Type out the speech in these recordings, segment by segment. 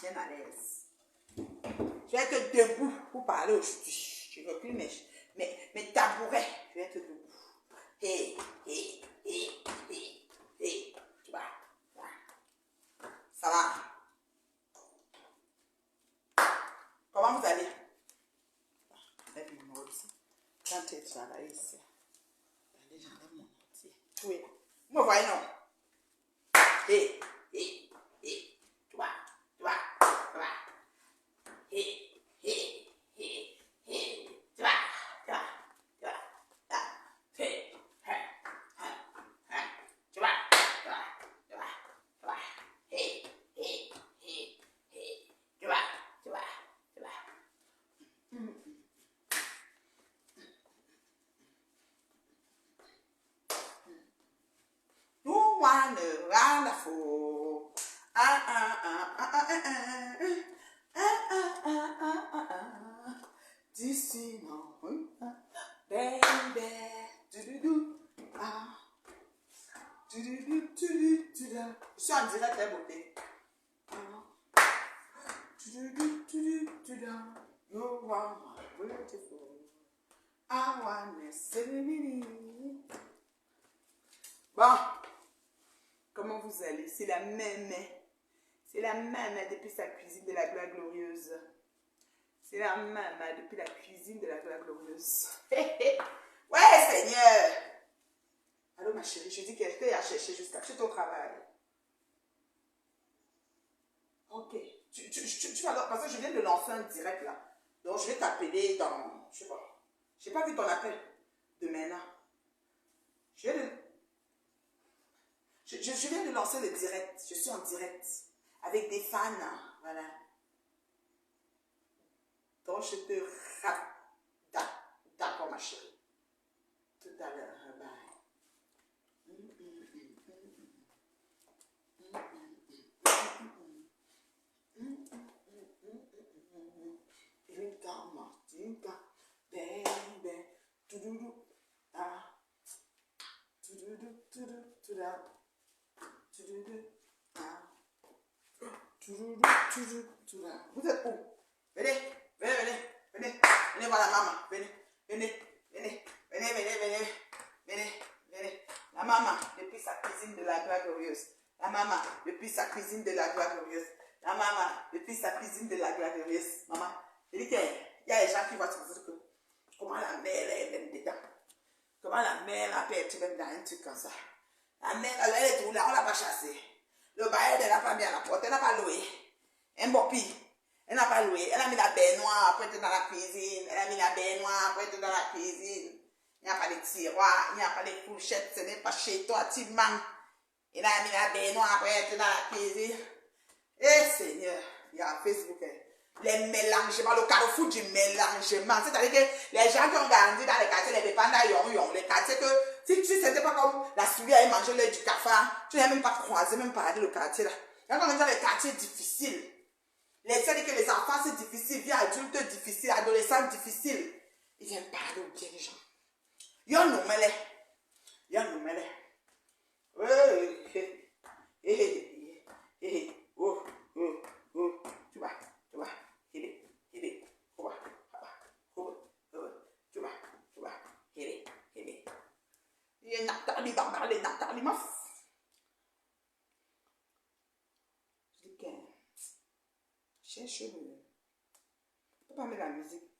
bien à l'aise. Je vais être debout pour parler aujourd'hui. Je ne veux plus mes tabourets. Je vais être debout. Hé, hé, hé, hé, hé. Tu vois? Ça va? Comment vous allez? Quand tu travailles ici, les gens de mon entier. Oui. Vous me voyez, non? Hé, hé, hé. Tu vois? Tu vois? Tu vois? Hé, hé, hé, hé. Tu vois? Tu vois? Tu vois? Hé, hé, hé. Tu vois? Tu vois? Tu vois? Tu vois? Hé, hé, hé, hé. Tu vois? Tu vois? Tu vois? No one around the fool. D'ici non, baby, du ah, je suis en direct, la beauté. You are my beautiful. I wanna say. Bon, comment vous allez? C'est la même. C'est la même depuis sa cuisine de la gloire glorieuse. C'est la même depuis la cuisine de la gloire glorieuse. Ouais, Seigneur. Allô, ma chérie, je dis qu'elle t'a cherché jusqu'à chez ton travail. Ok. Tu vas parce que je viens de lancer un direct là. Donc, je vais t'appeler dans. Je sais pas. Je n'ai pas vu ton appel de maintenant. Je viens de lancer le direct. Je suis en direct avec des fans. Voilà. Donc, je te rappelle. D'accord, ma chérie. Tout à l'heure. Bye. Tinka, baby. Tududu. Ah. Tududu, tududu, tududu. Tududu. Ah. Tududu, tududu, tududu. Vous êtes où? Venez, venez, venez, venez. Venez voir la maman. Venez, venez, venez, venez, venez, venez, venez, venez. La maman, depuis sa cuisine de la gloire glorieuse. La maman, depuis sa cuisine de la gloire glorieuse. La maman, depuis sa cuisine de la gloire glorieuse. Maman, je dis qu'il y a des gens qui voient que comment la mère est même dedans. Comment la mère a pu être même dans un truc comme ça. La mère, elle est où là, on ne l'a pas chassée. Le bail, elle n'a pas mis à la porte, elle n'a pas loué. Un bopi. Elle n'a pas loué. Elle a mis la baignoire après être dans la cuisine. Elle a mis la baignoire après être dans la cuisine. Il n'y a pas de tiroir, il n'y a pas de fourchette, ce n'est pas chez toi, tu manques. Il a mis la baignoire après être dans la cuisine. Eh Seigneur, il y a Facebook. Les mélangements, le carrefour du mélangement. C'est-à-dire que les gens qui ont grandi dans les quartiers, les dépendants, les quartiers que si tu ne sentais pas comme la souris allait manger l'œil du cafard, tu n'as même pas croisé, même parlé le quartier là. Quand on est dans les quartiers difficiles, c'est-à-dire que les enfants c'est difficile, vie adulte difficile, adolescents difficile, ils viennent parler aux dirigeants. Yon nous mêlé. Yon nous mêlé. Oh, oh, oh, tu vois, tu vois, il Nathalie va parler, Nathalie m'a je dis que cherche pas mettre la musique.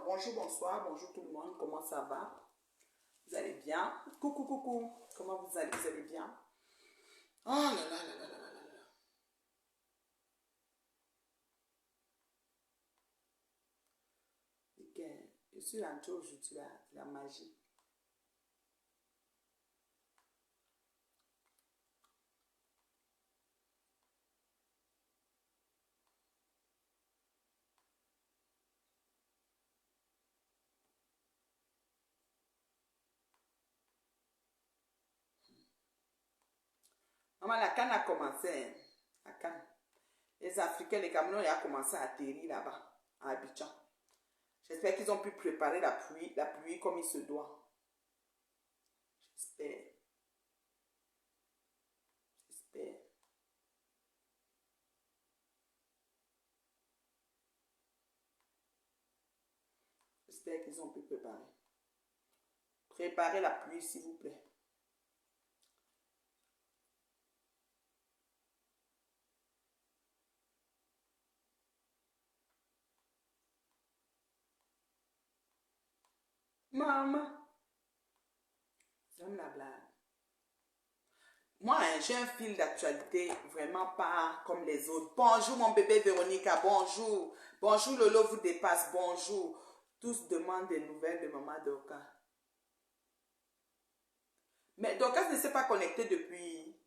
bonjour, bonsoir, bonjour tout le monde, comment ça va? Vous allez bien? Coucou, coucou, comment vous allez? Vous allez bien? Oh là là là là là là là là. Ok, je suis rentrée aujourd'hui, la magie. Maman, la canne a commencé, hein. La canne. Les Africains, les Camerounais ont commencé à atterrir là-bas, à Abidjan. J'espère qu'ils ont pu préparer la pluie comme il se doit. J'espère, j'espère. J'espère qu'ils ont pu préparer. Préparez la pluie, s'il vous plaît. Maman, j'aime la blague. Moi, hein, j'ai un fil d'actualité vraiment pas comme les autres. Bonjour mon bébé Véronica, bonjour. Bonjour Lolo vous dépasse, bonjour. Tous demandent des nouvelles de maman Dorcas. Mais Dorcas ne s'est pas connectée depuis.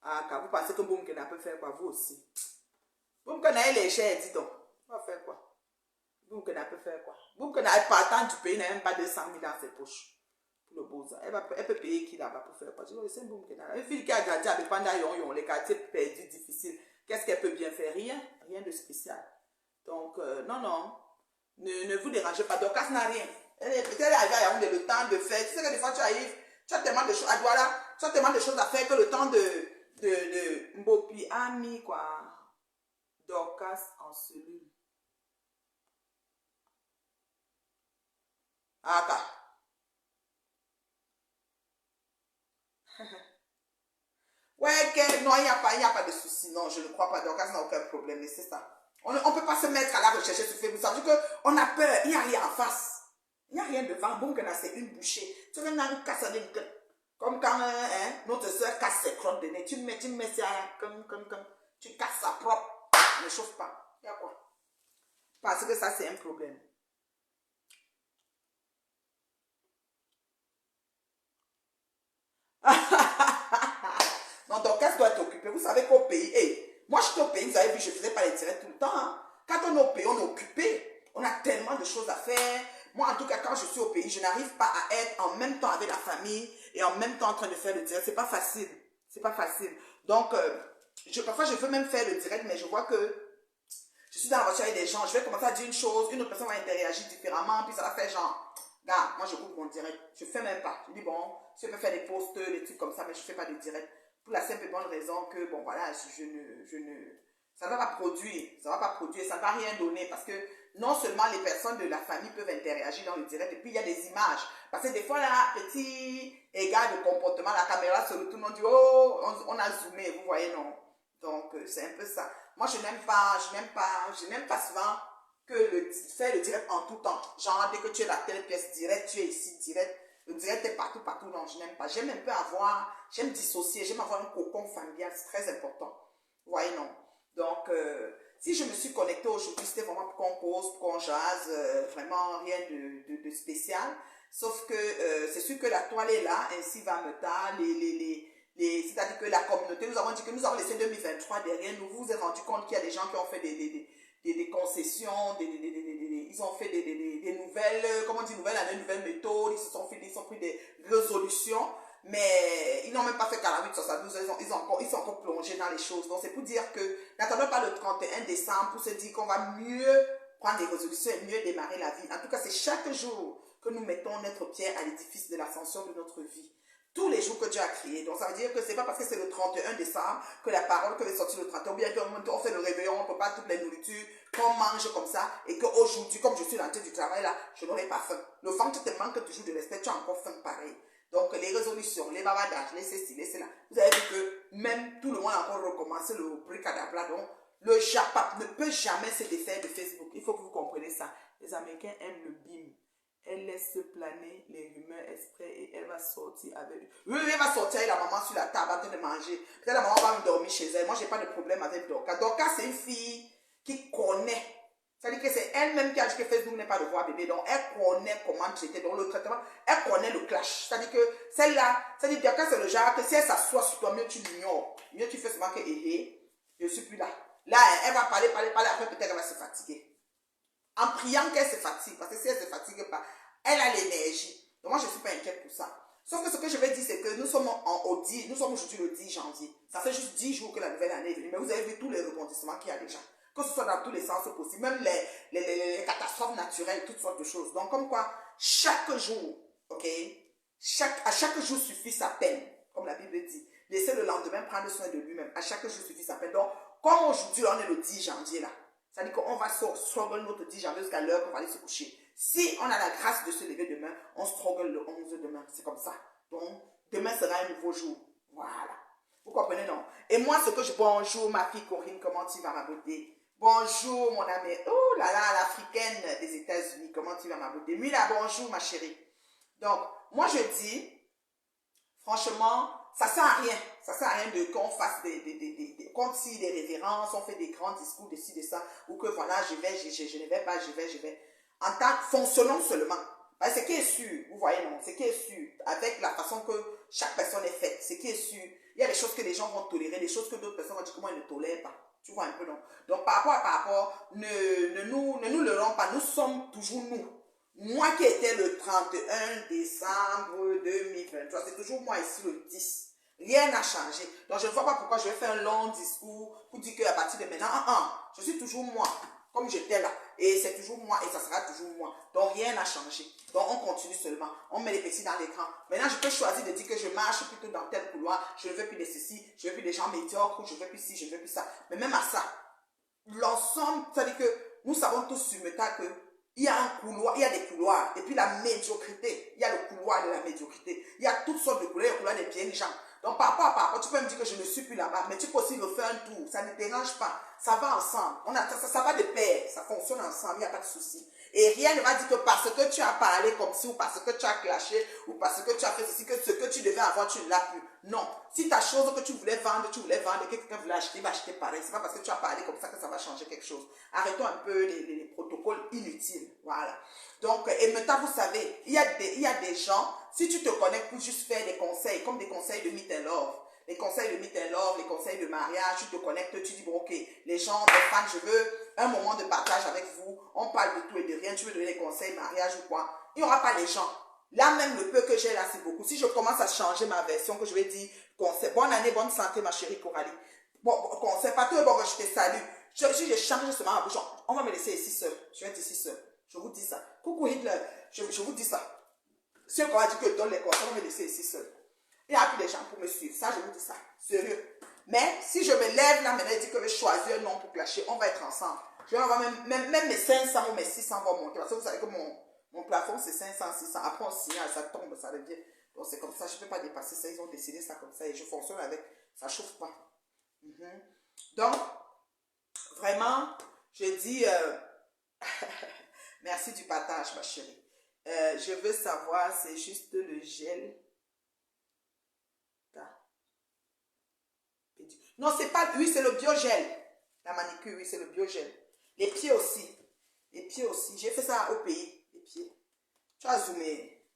Ah, car vous pensez que Boumkena peut faire quoi, vous aussi? Boumkena est légère, dis donc. On va faire quoi? Boumkena peut faire quoi? Boumkena est partant du pays, n'a même pas 200 000 dans ses poches. Pour le beau-temps. Elle peut payer qui là-bas pour faire quoi? Je dis, c'est Boumkena. Une fille qui a grandi avec Panda Yon, les quartiers perdus, difficiles. Qu'est-ce qu'elle peut bien faire? Rien. Rien de spécial. Donc, non, non. Ne vous dérangez pas. Dorcas n'a rien. Elle est arrivée à Yaoundé le temps de faire. Tu sais que des fois tu arrives, tu as tellement de choses à Douala, tu as tellement de choses à faire que le temps de Mbopi a mis quoi? Dorcas en cellule. Ah, ouais, non, il n'y a pas de souci. Non, je ne crois pas. Dorcas n'a aucun problème, mais c'est ça. On ne peut pas se mettre à la recherche sur Facebook. Ça veut dire qu'on a peur. Il n'y a rien en face. Il n'y a rien devant. Bon, que là, c'est une bouchée. Tu veux une casse de comme quand notre soeur casse ses crottes de nez. Tu mets ça comme. Tu casses sa propre. Ne chauffe pas. Il y a quoi? Parce que ça, c'est un problème. Non, donc, qu'est-ce doit être occupé? Vous savez qu'au pays, hey, moi, je suis au pays, vous avez vu, je ne faisais pas les directs tout le temps. Hein. Quand on est au pays, on est occupé. On a tellement de choses à faire. Moi, en tout cas, quand je suis au pays, je n'arrive pas à être en même temps avec la famille et en même temps en train de faire le direct. C'est pas facile. C'est pas facile. Donc, parfois, je veux même faire le direct, mais je vois que je suis dans la voiture avec des gens. Je vais commencer à dire une chose, une autre personne va réagir différemment, puis ça va faire genre, regarde, moi, je coupe mon direct. Je ne fais même pas. Je dis, bon, je peux faire des posts, des trucs comme ça, mais je ne fais pas de direct. Pour la simple et bonne raison que, bon, voilà, ça ne va pas produire. Ça ne va pas produire, ça ne va rien donner parce que non seulement les personnes de la famille peuvent interagir dans le direct, et puis il y a des images. Parce que des fois, là, petit égard de comportement, la caméra se retourne, on dit, oh, on a zoomé, vous voyez, non. Donc, c'est un peu ça. Moi, je n'aime pas souvent faire le direct en tout temps. Genre, dès que tu es dans telle pièce, direct, tu es ici, direct. Le direct est partout, partout. Non, je n'aime pas. J'aime un peu j'aime dissocier, j'aime avoir un cocon familial. C'est très important. Vous voyez, non? Donc, si je me suis connectée aujourd'hui, c'était vraiment pour qu'on cause, pour qu'on jase, vraiment rien de spécial. Sauf que c'est sûr que la toile est là, ainsi va me tard, c'est-à-dire que la communauté, nous avons dit que nous avons laissé 2023 derrière nous. Vous vous êtes rendu compte qu'il y a des gens qui ont fait des concessions, ils ont fait des nouvelles, comment on dit, nouvelles années, nouvelles méthodes, ils ont pris des résolutions, mais ils n'ont même pas fait 48-72, ils sont encore plongés dans les choses. Donc c'est pour dire que n'attendons pas le 31 décembre pour se dire qu'on va mieux prendre des résolutions et mieux démarrer la vie. En tout cas, c'est chaque jour que nous mettons notre pierre à l'édifice de l'ascension de notre vie. Tous les jours que Dieu a créé. Donc ça veut dire que c'est pas parce que c'est le 31 décembre que la parole que va sortir le 31, ou bien qu'on fait le réveillon, on ne peut pas toutes les nourritures, qu'on mange comme ça, et qu'aujourd'hui, comme je suis rentrée du travail là, je n'aurai pas faim. Le ventre te manque toujours de respect, tu as encore faim pareil. Donc les résolutions, les bavardages, les ceci, les cela. Vous avez vu que même tout le monde a encore recommencé le bricadabla. Donc Le Japon ne peut jamais se défaire de Facebook. Il faut que vous compreniez ça. Les Américains aiment le bim. Elle laisse planer les rumeurs exprès et elle va sortir avec... Oui, elle va sortir avec la maman sur la table en train de manger. Peut-être la maman va me dormir chez elle. Moi, je n'ai pas de problème avec Dorcas. Dorcas, c'est une fille qui connaît. C'est-à-dire que c'est elle-même qui a dit que Facebook n'est pas de voir bébé. Donc, elle connaît comment traiter. Donc, le traitement, elle connaît le clash. C'est-à-dire que celle-là, c'est-à-dire Dorcas, c'est le genre que si elle s'assoit sur toi, mieux tu l'ignores. Mieux tu fais seulement que, je ne suis plus là. Là, elle va parler, après peut-être elle va se fatiguer. En priant qu'elle se fatigue, parce que si elle ne se fatigue pas, elle a l'énergie. Donc moi, je ne suis pas inquiète pour ça. Sauf que ce que je vais dire, c'est que nous sommes aujourd'hui le 10 janvier. Ça fait juste 10 jours que la nouvelle année est venue. Mais vous avez vu tous les rebondissements qu'il y a déjà. Que ce soit dans tous les sens possibles. Même les catastrophes naturelles, toutes sortes de choses. Donc comme quoi, chaque jour, ok, à chaque jour suffit sa peine. Comme la Bible dit. Laissez le lendemain prendre soin de lui-même. À chaque jour suffit sa peine. Donc, comme aujourd'hui, on est le 10 janvier là. C'est-à-dire qu'on va struggle notre 10 janvier jusqu'à l'heure qu'on va aller se coucher. Si on a la grâce de se lever demain, on struggle le 11 demain. C'est comme ça. Donc, demain sera un nouveau jour. Voilà. Vous comprenez, non? Et moi, ce que je... Bonjour, ma fille Corinne, comment tu vas, ma beauté? Bonjour, mon ami. Oh là là, l'Africaine des États-Unis, comment tu vas, ma beauté? Mila, bonjour, ma chérie. Donc, moi, je dis, franchement, ça sert à rien. Ça sert à rien qu'on fasse qu'on tire des révérences, on fait des grands discours de ci, de ça, ou que voilà, je ne vais pas, je vais. En tant que fonctionnons seulement. Ben, ce qui est sûr, vous voyez, non, ce qui est sûr, avec la façon que chaque personne est faite, ce qui est sûr, il y a des choses que les gens vont tolérer, des choses que d'autres personnes vont dire comment ils ne tolèrent pas. Tu vois un peu, non? Donc, par rapport, ne nous leurrons pas, nous sommes toujours nous. Moi qui étais le 31 décembre 2023, c'est toujours moi ici le 10. Rien n'a changé. Donc, je ne vois pas pourquoi je vais faire un long discours pour dire qu'à partir de maintenant, je suis toujours moi, comme j'étais là. Et c'est toujours moi et ça sera toujours moi. Donc, rien n'a changé. Donc, on continue seulement. On met les petits dans l'écran. Maintenant, je peux choisir de dire que je marche plutôt dans tel couloir. Je ne veux plus de ceci. Je ne veux plus des gens médiocres. Je ne veux plus ci, je ne veux plus ça. Mais même à ça, l'ensemble, c'est-à-dire que nous savons tous sur le tas que il y a un couloir, il y a des couloirs. Et puis la médiocrité, il y a le couloir de la médiocrité. Il y a toutes sortes de couloirs, il y a le couloir des bien gens. Donc par rapport, tu peux me dire que je ne suis plus là-bas, mais tu peux aussi refaire un tour. Ça ne dérange pas. Ça va ensemble. Ça va de pair. Ça fonctionne ensemble. Il n'y a pas de souci. Et rien ne va dire que parce que tu as parlé comme ci, ou parce que tu as clashé, ou parce que tu as fait ceci, que ce que tu devais avoir, tu ne l'as plus. Non. Si ta chose que tu voulais vendre, que quelqu'un voulait acheter, il va acheter pareil. Ce n'est pas parce que tu as parlé comme ça que ça va changer quelque chose. Arrêtons un peu les protocoles inutiles. Voilà. Donc, et maintenant, vous savez, il y a des gens, si tu te connectes pour juste faire des conseils, comme des conseils de Meet and Love, les conseils de Meet and Love, les conseils de mariage, tu te connectes, tu dis, bon, ok, les gens, les fans, je veux un moment de partage avec vous, on parle de tout et de rien, tu veux donner des conseils, mariage ou quoi, il n'y aura pas les gens. Là même, le peu que j'ai là, c'est beaucoup. Si je commence à changer ma version, que je vais dire, conseil, bonne année, bonne santé, ma chérie Coralie. Bon, conseil, pas tout, bon, je te salue. Si je change seulement ma bouche, on va me laisser ici seul. Je vais être ici seul. Je vous dis ça. Coucou Hitler, je vous dis ça. Si on va dire que je donne les conseils, on va me laisser ici seul. Il n'y a plus de gens pour me suivre. Ça, je vous dis ça. Sérieux. Mais si je me lève là maintenant et dis que je vais choisir un nom pour clasher, on va être ensemble. Je vais avoir même mes 500 ou mes 600 vont monter. Parce que vous savez que mon plafond c'est 500, 600. Après on signale, ça tombe, ça revient. Donc c'est comme ça, je ne peux pas dépasser ça. Ils ont décidé ça comme ça et je fonctionne avec. Ça ne chauffe pas. Donc, vraiment, je dis merci du partage, ma chérie. Je veux savoir, c'est juste le gel. Non, c'est pas, oui, c'est le biogel. La manicure, oui, c'est le biogel. Les pieds aussi. Les pieds aussi. J'ai fait ça au pays. Les pieds. Tu as zoomé.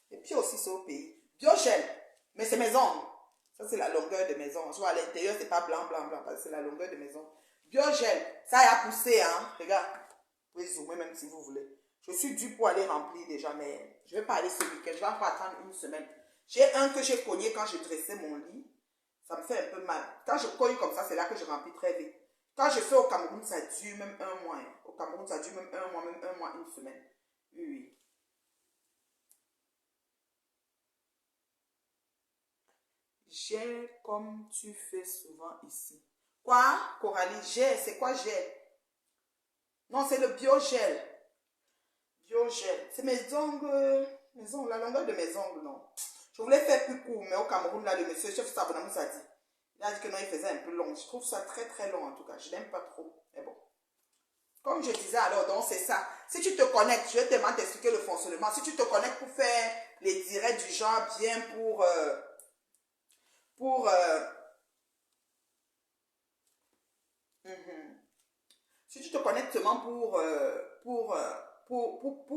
Les pieds aussi, c'est au pays. Biogel. Mais c'est mes ongles. Ça, c'est la longueur de mes ongles. Tu vois, à l'intérieur, c'est pas blanc, blanc, blanc. C'est la longueur de mes ongles. Biogel. Ça a poussé, hein. Regarde. Vous pouvez zoomer même si vous voulez. Je suis dû pour aller remplir déjà, mais je ne vais pas aller ce week-end. Je vais encore attendre une semaine. J'ai un que j'ai cogné quand je dressais mon lit. Ça me fait un peu mal. Quand je cogne comme ça, c'est là que je remplis très vite. Quand je fais au Cameroun, ça dure même un mois. Au Cameroun, ça dure même un mois, une semaine. Oui, oui. J'ai comme tu fais souvent ici. Quoi, Coralie? J'ai, c'est quoi j'ai? Non, c'est le biogel. Biogel. C'est mes ongles, la longueur de mes ongles, non. Je voulais faire plus court, mais au Cameroun, là, le monsieur chef Sabonamous a dit. Il a dit que non, il faisait un peu long. Je trouve ça très très long en tout cas. Je n'aime pas trop. Mais bon. Comme je disais alors, donc c'est ça. Si tu te connectes, je vais tellement t'expliquer le fonctionnement. Si tu te connectes pour faire les directs du genre bien pour mhm. Si tu te connectes seulement pour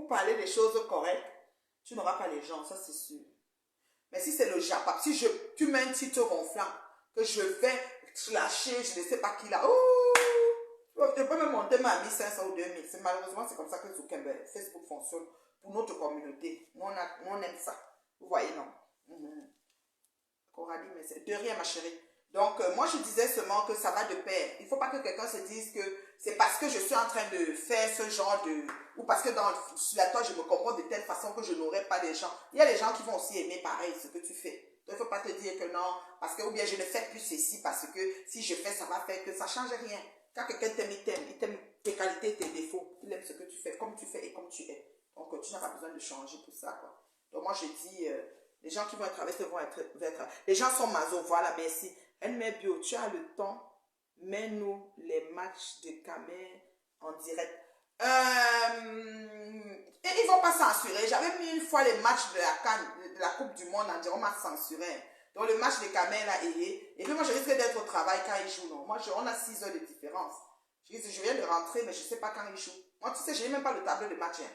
parler des choses correctes, tu n'auras pas les gens, ça c'est sûr. Mais si c'est le Japap, si tu mets un titre ronflant, que je vais lâcher, je ne sais pas qui là, je peux même monter ma 1500 ou 2000. Malheureusement, c'est comme ça que Zuckerberg, Facebook fonctionne pour notre communauté. Nous, on aime ça. Vous voyez, non? Coralie, mais c'est de rien, ma chérie. Donc, moi, je disais seulement que ça va de pair. Il ne faut pas que quelqu'un se dise que c'est parce que je suis en train de faire ce genre de... Ou parce que sur la toile, je me comporte de telle façon que je n'aurai pas des gens. Il y a des gens qui vont aussi aimer pareil ce que tu fais. Donc, il ne faut pas te dire que non, parce que, ou bien je ne fais plus ceci parce que si je fais, ça va faire que ça ne change rien. Quand quelqu'un t'aime, il t'aime. Il t'aime tes qualités, tes défauts. Il aime ce que tu fais, comme tu fais et comme tu es. Donc, tu n'as pas besoin de changer pour ça, quoi. Donc, moi, je dis... les gens qui vont être avec toi vont être... Les gens sont maso, voilà, merci. NME Bio, tu as le temps, mets-nous les matchs de Camer en direct. Et ils ne vont pas censurer. J'avais mis une fois les matchs de la Coupe du Monde en direct, on m'a censuré. Donc le match de Camer là, et puis moi je risque d'être au travail quand ils jouent. Non. Moi, on a 6 heures de différence. Je viens de rentrer, mais je ne sais pas quand ils jouent. Moi, tu sais, je n'ai même pas le tableau de match. Hein.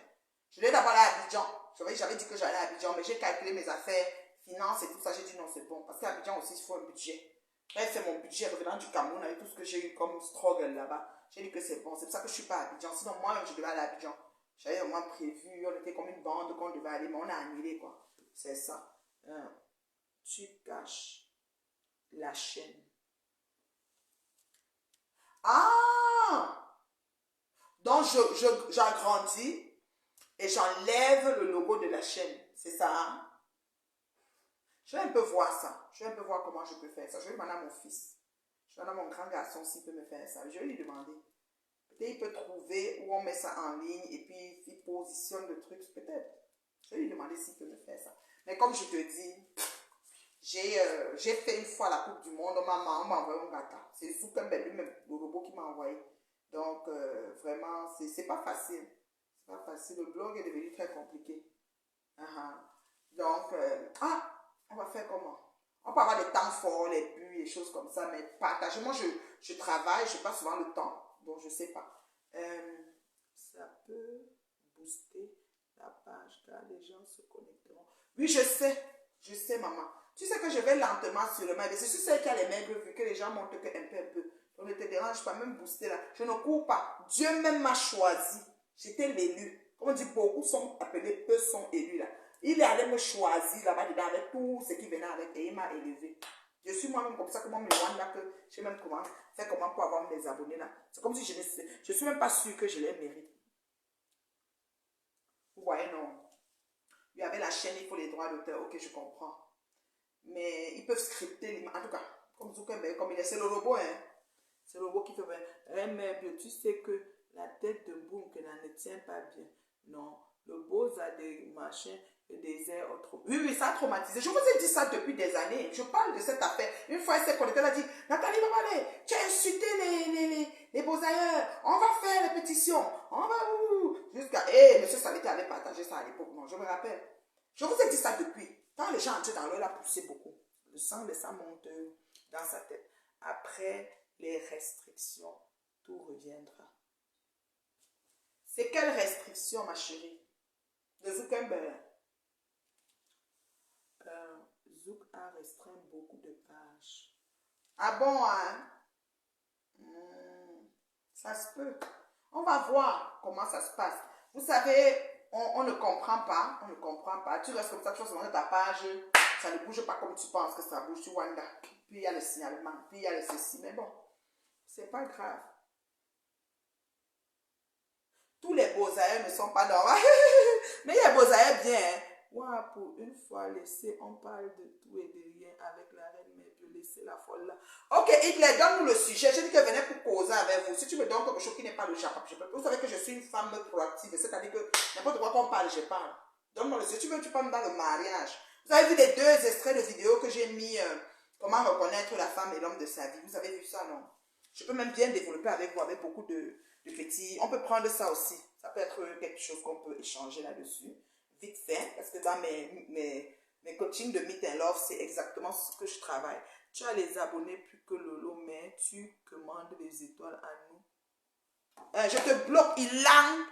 Je devais d'abord aller à Abidjan. J'avais dit que j'allais à Abidjan, mais j'ai calculé mes affaires, finances et tout ça. J'ai dit non, c'est bon. Parce qu'à Abidjan aussi, il faut un budget. Bref, c'est mon budget revenant du Cameroun avec tout ce que j'ai eu comme struggle là-bas. J'ai dit que c'est bon. C'est pour ça que je ne suis pas à Abidjan. Sinon, moi, je devais aller à Abidjan. J'avais au moins prévu. On était comme une bande qu'on devait aller, mais on a annulé, quoi. C'est ça. Tu caches la chaîne. Ah! Donc, j'agrandis et j'enlève le logo de la chaîne. C'est ça, hein? Je vais un peu voir ça. Je vais un peu voir comment je peux faire ça. Je vais demander à mon fils. Je vais demander à mon grand garçon s'il peut me faire ça. Je vais lui demander. Peut-être il peut trouver où on met ça en ligne et puis il positionne le truc. Peut-être. Je vais lui demander s'il peut me faire ça. Mais comme je te dis, j'ai fait une fois la Coupe du Monde. On m'a envoyé un gâteau. C'est Zuckerberg lui-même, le robot qui m'a envoyé. Donc, vraiment, c'est pas facile. C'est pas facile. Le blog est devenu très compliqué. Donc, on va faire comment? On peut avoir des temps forts, les buts et choses comme ça, mais partager. Moi, je travaille, je n'ai pas souvent le temps, donc je ne sais pas. Ça peut booster la page car les gens se connecteront. Oui, je sais, maman. Tu sais que je vais lentement sur le mail. C'est sur celle qui a les maigres vues que les gens montrent que un peu. Donc, ne te dérange pas, même booster là. Je ne cours pas. Dieu même m'a choisi. J'étais l'élu. Comme on dit, beaucoup sont appelés, peu sont élus là. Il est allé me choisir là-bas dedans avec tout ce qui venait avec et il m'a élevé. Je suis moi-même comme ça, comment me rendre là, que je sais même comment faire comment pour avoir mes abonnés là. C'est comme si je ne suis même pas sûre que je les mérite. Vous voyez, non. Il y avait la chaîne, il faut les droits d'auteur. Ok, je comprends. Mais ils peuvent scripter l'image. En tout cas, comme Zuckerberg, comme il est, c'est le robot, hein. C'est le robot qui fait. Mais tu sais que la tête de Boom que ne tient pas bien. Non, le beau a des machins. Des airs autres. Oui, ça a traumatisé. Je vous ai dit ça depuis des années. Je parle de cette affaire. Une fois, elle s'est connectée, elle a dit, Nathalie Babalé, tu as insulté les beaux ailleurs. On va faire les pétitions. On va jusqu'à... monsieur Salité avait partagé ça à l'époque. Non, je me rappelle. Je vous ai dit ça depuis. Quand les gens entraient dans l'eau, elle a poussé beaucoup. Le sang monte dans sa tête. Après les restrictions, tout reviendra. C'est quelle restriction, ma chérie? De Zuckerberg. Zouk a restreint beaucoup de pages. Ah bon, hein? Ça se peut. On va voir comment ça se passe. Vous savez, on ne comprend pas. On ne comprend pas. Tu restes comme ça, tu vas sur ta page. Ça ne bouge pas comme tu penses que ça bouge. Tu vois, là. Puis il y a le signalement. Puis il y a le ceci. Mais bon, c'est pas grave. Tous les beaux aïeux ne sont pas normaux. Mais il y a beaux aïeux bien, hein? Wow, pour une fois laissé, on parle de tout et de rien avec la reine, mais de laisser la folle là. Ok, Hitler, donne-nous le sujet. J'ai dit que venais pour causer avec vous. Si tu me donnes quelque chose qui n'est pas le Japon, vous savez que je suis une femme proactive, c'est-à-dire que n'importe quoi qu'on parle, je parle. Donne-moi le sujet. Tu veux, tu parles dans le mariage. Vous avez vu les 2 extraits de vidéos que j'ai mis Comment reconnaître la femme et l'homme de sa vie. Vous avez vu ça, non? Je peux même bien développer avec vous, avec beaucoup de petits. On peut prendre ça aussi. Ça peut être quelque chose qu'on peut échanger là-dessus. Vite fait, parce que dans mes coachings de Meet and Love, c'est exactement ce que je travaille. Tu as les abonnés plus que Lolo, mais tu commandes les étoiles à nous. Je te bloque, il langue.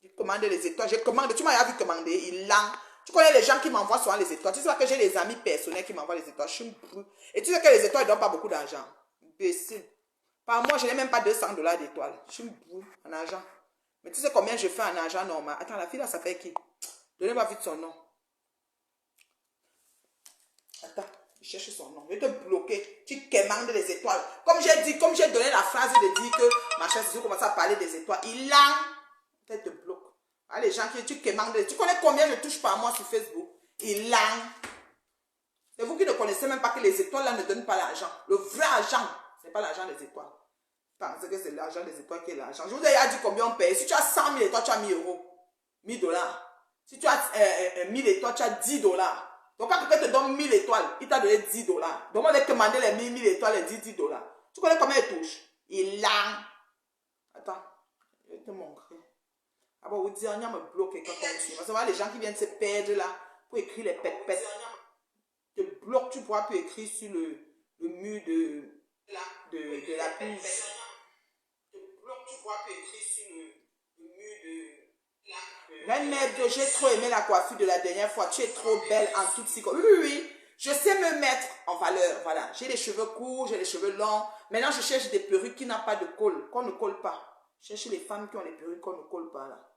Tu commandes les étoiles. Je commande, tu m'as vu commander, il langue. Tu connais les gens qui m'envoient souvent les étoiles. Tu sais que j'ai des amis personnels qui m'envoient les étoiles. Je suis brûlée. Et tu sais que les étoiles ne donnent pas beaucoup d'argent. Imbécile. Par mois, je n'ai même pas 200 $ d'étoiles. Je suis brûlée en argent. Mais tu sais combien je fais en argent normal? Attends, la fille là, ça fait qui? Donnez-moi vite son nom. Attends, je cherche son nom. Je vais te bloquer. Tu commandes les étoiles. Comme j'ai dit, comme j'ai donné la phrase de dire que ma chaise, si vous commencez à parler des étoiles, il a. Peut-être te bloque. Ah, les gens qui tu commandes. Tu connais combien je touche par mois sur Facebook? Il a. C'est vous qui ne connaissez même pas que les étoiles là ne donnent pas l'argent. Le vrai argent, ce n'est pas l'argent des étoiles. Pensez que c'est l'argent des étoiles qui est l'argent. Je vous ai dit combien on paye. Si tu as 100 000 étoiles, tu as 1 000 €. 1 000 $. Si tu as 1000 étoiles, tu as 10 $. Donc quand quelqu'un te donne 1000 étoiles, il t'a donné 10 $. Donc on va demander les 1000 étoiles et 10 $. Tu connais combien il touche? Il a. Attends, je vais te montrer. Ah bon, vous dites, on me bloque quand on suit. Parce que voilà les gens qui viennent se perdre là pour écrire les pètes-pètes. Te bloque, tu pourras plus écrire sur le mur de la page. Te bloque, tu pourras plus écrire sur le mur de Reine Mère, j'ai trop aimé la coiffure de la dernière fois. Tu es trop belle en toute psycho. Oui. Je sais me mettre en valeur. Voilà. J'ai les cheveux courts, j'ai les cheveux longs. Maintenant, je cherche des perruques qui n'ont pas de col, qu'on ne colle pas. Je cherche les femmes qui ont les perruques qu'on ne colle pas là.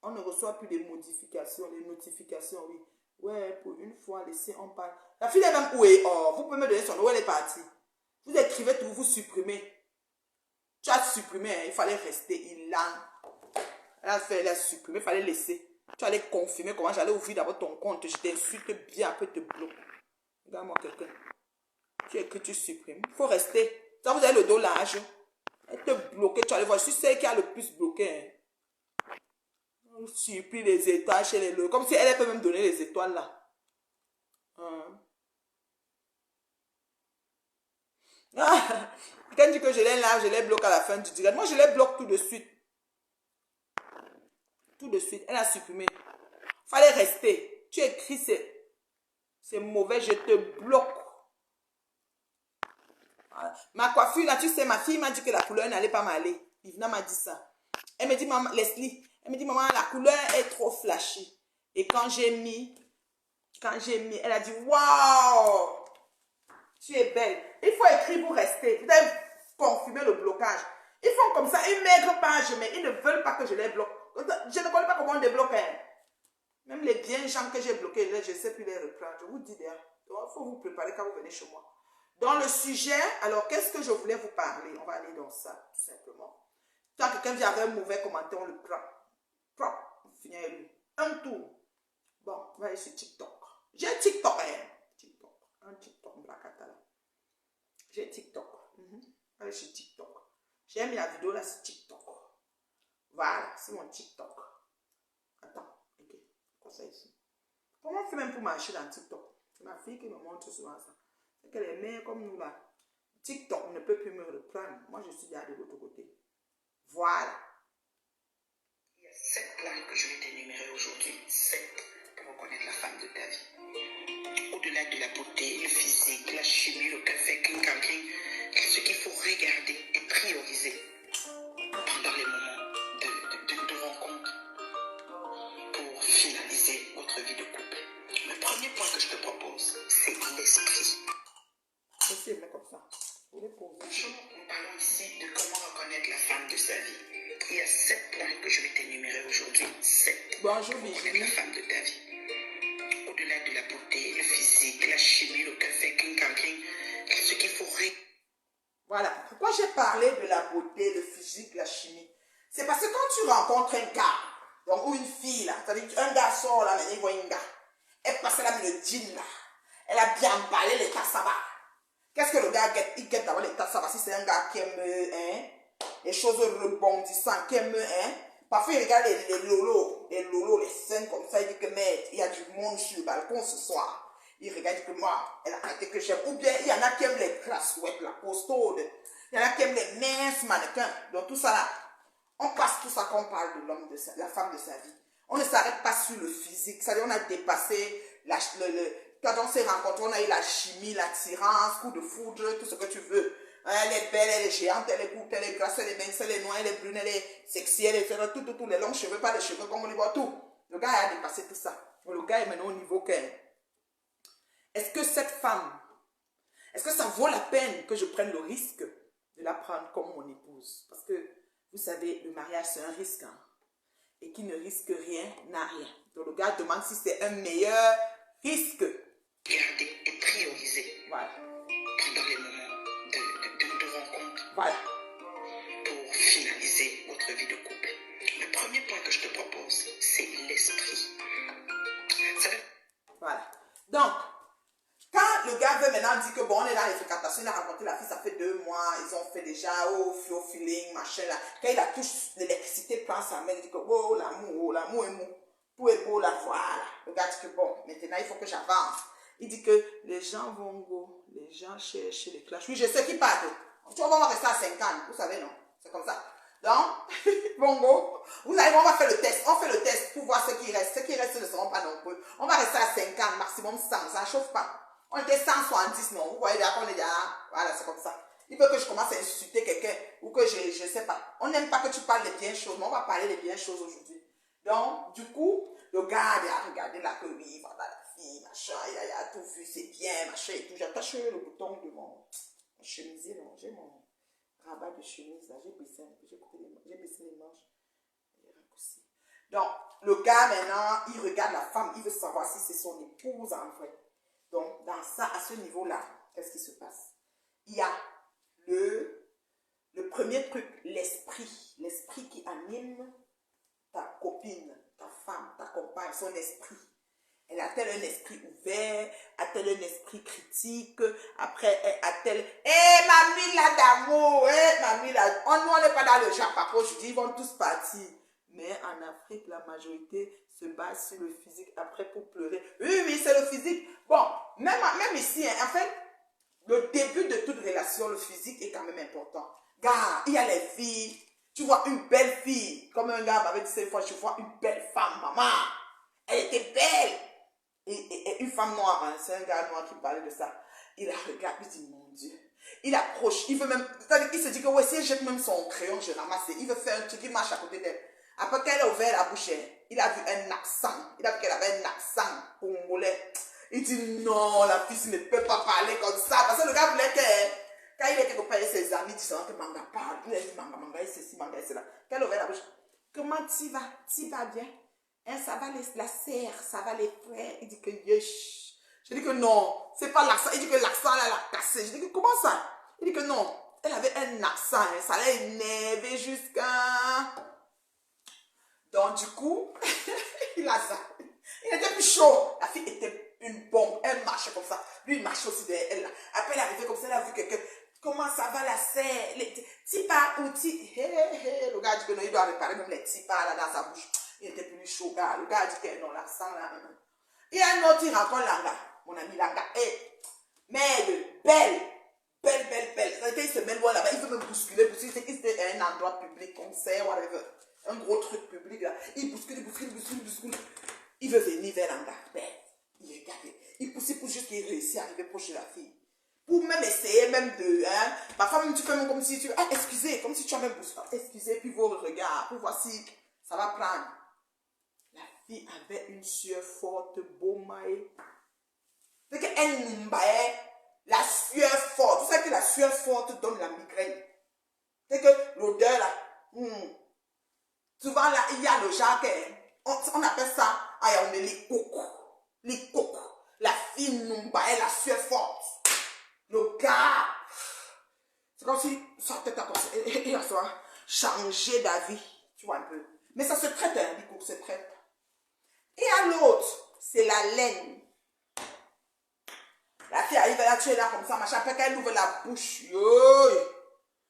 On ne reçoit plus de modifications, les notifications, oui. Ouais, pour une fois, laissez, on parle. La fille est même où est? Oh, vous pouvez me donner son nom, où elle est partie? Vous écrivez tout, vous supprimez. Tu as supprimé, hein, il fallait rester. Il a. Elle a supprimé, il fallait laisser. Tu allais confirmer comment j'allais ouvrir d'abord ton compte. Je t'insulte bien, après te bloque. Regarde-moi quelqu'un. Tu écris, tu supprimes. Il faut rester. Ça, vous avez le dos large. Elle te bloque, tu allais voir. Je suis celle qui a le plus bloqué. Hein. On supplie les étoiles chez les lots. Comme si elle peut même donner les étoiles là. Ah, quand dit que je les lave, je les bloque à la fin du direct. Moi, je les bloque tout de suite. Tout de suite. Elle a supprimé. Fallait rester. Tu écris, c'est mauvais, je te bloque. Voilà. Ma coiffure, là, tu sais, ma fille m'a dit que la couleur n'allait pas m'aller. Yvna m'a dit ça. Elle me dit, maman, Leslie, elle me dit, maman, la couleur est trop flashy. Et quand j'ai mis, elle a dit, waouh, tu es belle. Il faut écrire pour rester. Vous devez confirmer le blocage. Ils font comme ça, une maigre page, mais ils ne veulent pas que je les bloque. Je ne connais pas comment on débloque. Hein. Même les biens gens que j'ai bloqués, je ne sais plus les reprendre. Je vous dis bien. Donc, il faut vous préparer quand vous venez chez moi. Dans le sujet, alors, qu'est-ce que je voulais vous parler? On va aller dans ça, tout simplement. Quand quelqu'un vient avec un mauvais commentaire, on le prend. On finit avec lui. Un tour. Bon, on va aller sur TikTok. J'ai TikTok, hein. TikTok. Un TikTok, Blacatala. J'ai TikTok. On va aller sur TikTok. J'ai mis la vidéo là sur TikTok. Voilà, c'est mon TikTok. Attends, ok. Quoi ça ici? Comment on fait même pour marcher dans TikTok? C'est ma fille qui me montre souvent ça. C'est qu'elle est mère comme nous là. TikTok ne peut plus me reprendre. Moi, je suis déjà de l'autre côté. Voilà. Il y a 7 points que je vais t'énumérer aujourd'hui. 7 pour reconnaître la femme de ta vie. Au-delà de la beauté, le physique, la chimie, le café, king, ce qu'il faut regarder et prioriser pendant les moments de rencontre pour finaliser votre vie de couple. Le premier point que je te propose, c'est l'esprit. C'est comme ça. Nous parlons ici de comment reconnaître la femme de sa vie. Il y a 7 points que je vais t'énumérer aujourd'hui. 7 pour reconnaître la femme de ta vie. Au-delà de la beauté, le physique, la chimie, le café, ce qu'il faut Voilà. Pourquoi j'ai parlé de la beauté, le physique, la chimie? C'est parce que quand tu rencontres un gars, donc, ou une fille là, c'est-à-dire un gars sort là, mais il voit un gars. Elle passe là, mais le jean là. Elle a bien emballé les cassavas. Qu'est-ce que le gars guette? Il guette d'abord les cassavas. Si c'est un gars qui aime les choses rebondissantes, qui aime, parfois il regarde les lolos, les seins comme ça, il dit que merde, il y a du monde sur le balcon ce soir. Il regarde que moi, elle a arrêté que j'aime. Ou bien, il y en a qui aiment les grassouettes, la costaude. Il y en a qui aiment les minces mannequins. Donc, tout ça là, on passe tout ça quand on parle de l'homme, de la femme de sa vie. On ne s'arrête pas sur le physique. C'est-à-dire, on a dépassé, quand on s'est rencontrés, on a eu la chimie, l'attirance, coup de foudre, tout ce que tu veux. Elle est belle, elle est géante, elle est courte, elle est grasse, elle est mince, elle est noire, elle est brune, elle est sexy, elle est tout, les longs cheveux, pas les cheveux comme on les voit, tout. Le gars a dépassé tout ça. Le gars est maintenant au niveau que, est-ce que cette femme, est-ce que ça vaut la peine que je prenne le risque de la prendre comme mon épouse? Parce que, vous savez, le mariage, c'est un risque. Hein? Et qui ne risque rien n'a rien. Donc le gars demande si c'est un meilleur risque. Garder et prioriser. Voilà. Pendant les moments de rencontre. Voilà. Pour finaliser votre vie de couple. Le premier point que je te propose, c'est l'esprit. Voilà. Donc, quand le gars veut maintenant dire que bon, on est dans les fréquentations, il a rencontré la fille, ça fait 2 mois, ils ont fait déjà au feeling, machin là. Quand il a touché l'électricité, prend sa main, il dit que oh, l'amour est mou. Tout est beau là, voilà. Le gars dit que bon, maintenant il faut que j'avance. Il dit que les gens vont go, les gens cherchent les clashs. Oui, je sais qui partent. Tu vois, on va rester à 50, vous savez, non? C'est comme ça. Donc, bon go, vous allez, on va faire le test. On fait le test pour voir ce qui reste. Ceux qui restent ne seront pas nombreux. On va rester à 50, maximum 100, ça ne chauffe pas. On était 170, non? Vous voyez bien qu'on est déjà, voilà, c'est comme ça. Il veut que je commence à insulter quelqu'un ou que je ne sais pas. On n'aime pas que tu parles des bien choses, mais on va parler des bien choses aujourd'hui. Donc, du coup, le gars a regardé là que oui, voilà la fille, machin, il a tout vu, c'est bien, machin et tout. J'attache le bouton de mon chemisier, non, j'ai mon rabat de chemise là, j'ai baissé un peu, j'ai baissé les manches, j'ai raccourci. Donc, le gars maintenant, il regarde la femme, il veut savoir si c'est son épouse en vrai. Donc, dans ça, à ce niveau-là, qu'est-ce qui se passe? Il y a le premier truc, l'esprit. L'esprit qui anime ta copine, ta femme, ta compagne, son esprit. Elle a-t-elle un esprit ouvert? A-t-elle un esprit critique? Après, a-t-elle... mamie là d'amour! Mamie là... Nous, on n'est pas dans le Japon, je dis, ils vont tous partir. Mais en Afrique, la majorité se base sur le physique après pour pleurer. Oui, c'est le physique. Bon, même ici, hein, en fait, le début de toute relation, le physique est quand même important. Gars, il y a les filles. Tu vois une belle fille. Comme un gars m'avait dit cette fois, je vois une belle femme, maman. Elle était belle. Et une femme noire, hein, c'est un gars noir qui parlait de ça. Il la regarde, il dit, mon Dieu. Il approche, il veut même, il se dit que ouais, si elle jette même son crayon, je ramasse. Il veut faire un truc, il marche à côté d'elle. Après qu'elle a ouvert la bouche, il a vu un accent. Il a vu qu'elle avait un accent congolais. Il dit non, la fille ne peut pas parler comme ça. Parce que le gars voulait que, quand il était quelque part avec ses amis, disant que manga parle, il a dit manga et ceci, manga et cela. Quand elle a ouvert la bouche, comment tu vas? Tu vas bien? Hein, ça va la serre, ça va les frères. Il dit que yesh. Je dis que non, c'est pas l'accent. Il dit que l'accent là, elle a cassé. Je dis que comment ça? Il dit que non, elle avait un accent, hein, ça l'a énervé jusqu'à... Donc, du coup, il a ça. Il était plus chaud. La fille était une bombe. Elle marchait comme ça. Lui, il marchait aussi derrière elle. Après, elle est arrivée comme ça. Elle a vu quelqu'un. Comment ça va la serre? Les tipas ou le gars dit que non, il doit réparer même les tipas là dans sa bouche. Il était plus chaud, gars. Le gars dit que non, l'accent là. Il y a un autre, il rencontre Langa. Mon ami Langa. Merde, belle. Belle. Il se met loin là-bas. Il veut me bousculer. C'était un endroit public, concert, whatever. Un gros truc public là. Il bouscule. Il veut venir vers Langa. Il regarde. Il pousse juste qu'il réussit à arriver proche de la fille. Pour même essayer même de... Hein, parfois même tu fais même comme si tu... Ah, excusez, comme si tu as même bousculé. Excusez, puis vos regards. Pour voir si ça va prendre. La fille avait une sueur forte, beau maï. C'est qu'elle nous baillait la sueur forte. Vous savez que la sueur forte donne la migraine. C'est que l'odeur là... Souvent là, il y a le genre on appelle ça, on est les coques. La fille nous baille la sueur forte. Le gars, c'est comme si sa tête a commencé, et changer d'avis, tu vois un peu. Mais ça se traite, hein, les coques se traitent. Et à l'autre, c'est la laine. La fille arrive là, tu es là comme ça, machin, après qu'elle ouvre la bouche,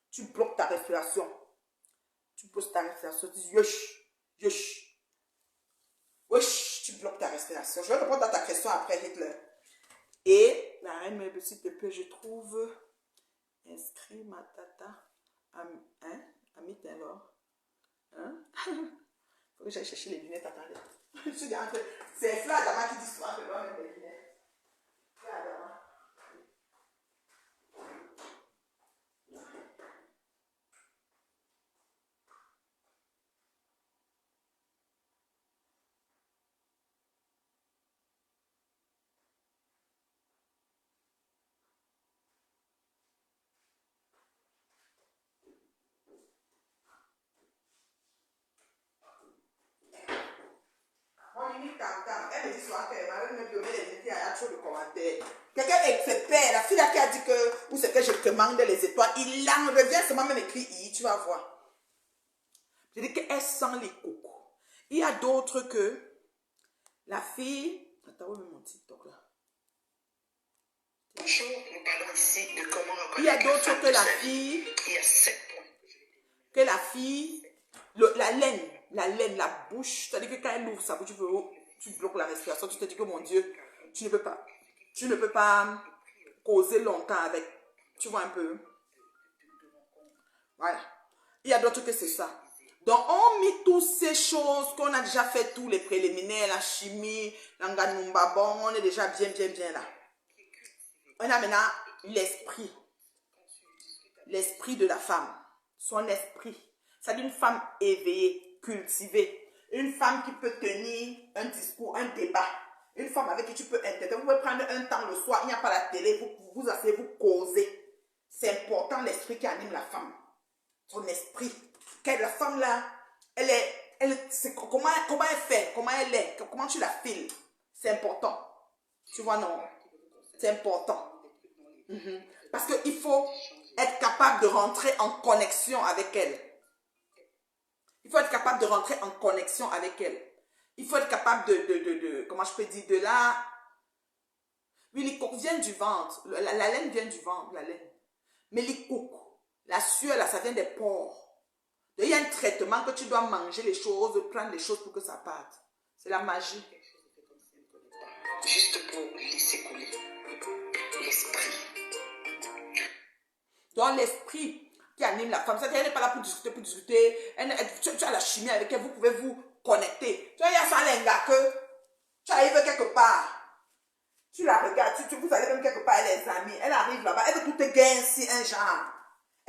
tu bloques ta respiration. Tu poses ta respiration, tu dis wesh, tu bloques ta respiration. Je vais répondre à ta question après Hitler. Et la reine me s'il te plaît, je trouve inscrit ma tata. Ami Taylor. Hein? Faut que j'aille chercher les lunettes, attendez. Je suis en train. C'est Fla Dama qui dit souvent que je dois mettre les lunettes. Fla Dama. Mon limite t'entend. Elle me dit souvent qu'elle m'a même donné les lunettes, il y a trop de commentaires. Quelqu'un expert, la fille là qui a dit que, ou c'est que je commande les étoiles, il en revient seulement même écrit I, tu vas voir. Je dis qu'elle sent les cocos. Il y a d'autres que la fille. Attends, où est mon TikTok là? Bonjour, nous parlons ici de comment reconnaître. Il y a d'autres que la fille. Il y a 7 points. Que la fille. La laine, la bouche. C'est-à-dire que quand elle ouvre sa bouche, tu bloques la respiration. Tu te dis que mon Dieu, tu ne peux pas causer longtemps avec. Tu vois un peu. Voilà. Il y a d'autres que c'est ça. Donc, on met toutes ces choses qu'on a déjà fait, tous les préliminaires, la chimie, l'anganumba, bon, on est déjà bien là. On a maintenant l'esprit. L'esprit de la femme. Son esprit. C'est une femme éveillée, cultivée. Une femme qui peut tenir un discours, un débat. Une femme avec qui tu peux interagir. Vous pouvez prendre un temps le soir, il n'y a pas la télé, vous asseyez, vous causez. C'est important l'esprit qui anime la femme. Son esprit. La femme là, comment elle fait, comment elle est, comment tu la files. C'est important. Tu vois, non? C'est important. Parce qu'il faut être capable de rentrer en connexion avec elle. Il faut être capable de rentrer en connexion avec elle. Il faut être capable comment je peux dire, de la... Oui, les coques viennent du ventre. La laine vient du ventre, la laine. Mais les coques, la sueur là, ça vient des pores. Donc, il y a un traitement que tu dois manger les choses, prendre les choses pour que ça parte. C'est la magie. Juste pour laisser couler. L'esprit. Donc, l'esprit qui anime la femme, c'est-à-dire qu'elle n'est pas là pour discuter. Tu as la chimie avec elle, vous pouvez vous connecter. Tu vois, il y a ça, les gars, que tu arrives quelque part. Tu la regardes, vous allez même quelque part, elle est amie. Elle arrive là-bas, elle veut tout te gagner un genre.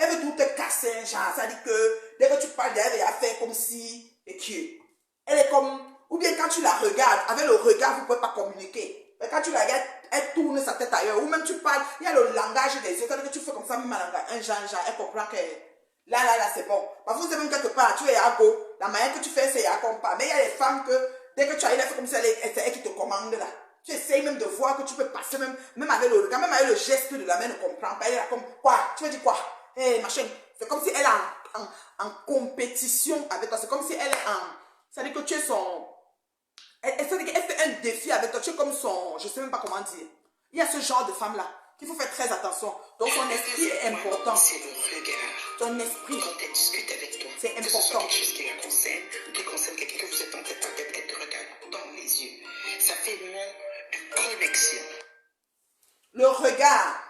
Elle veut tout te casser un genre. Ça dit que dès que tu parles d'elle, elle va faire comme si, et que elle est comme, ou bien quand tu la regardes, avec le regard, vous ne pouvez pas communiquer. Mais quand tu la regardes, elle tourne sa tête ailleurs. Ou même tu parles, il y a le langage des yeux. C'est-à-dire que tu fais comme ça, même un genre, elle comprend que là, c'est bon. Parce que vous êtes même quelque part, tu es à go. La manière que tu fais, c'est à pas. Mais il y a des femmes que, dès que tu arrives, elle fait comme si c'est elle qui te commande là. Tu essayes même de voir que tu peux passer, même avec le regard, même avec le geste de la main, ne comprend pas. Elle est là comme, quoi? Tu veux dire quoi? Hey, machin. C'est comme si elle est en compétition avec toi. C'est comme si elle est en... C'est-à-dire que tu es son... Elle fait un défi avec toi. Tu es comme son... Je ne sais même pas comment dire. Il y a ce genre de femme-là qu'il faut faire très attention. Donc son esprit est important. C'est le regard. Ton esprit. Quand elle discute avec toi. C'est important. Que ce soit quelque chose qui la concerne ou qui concerne quelqu'un que vous êtes en tête à tête, elle te regarde dans les yeux. Ça fait le nom de connexion. Le regard.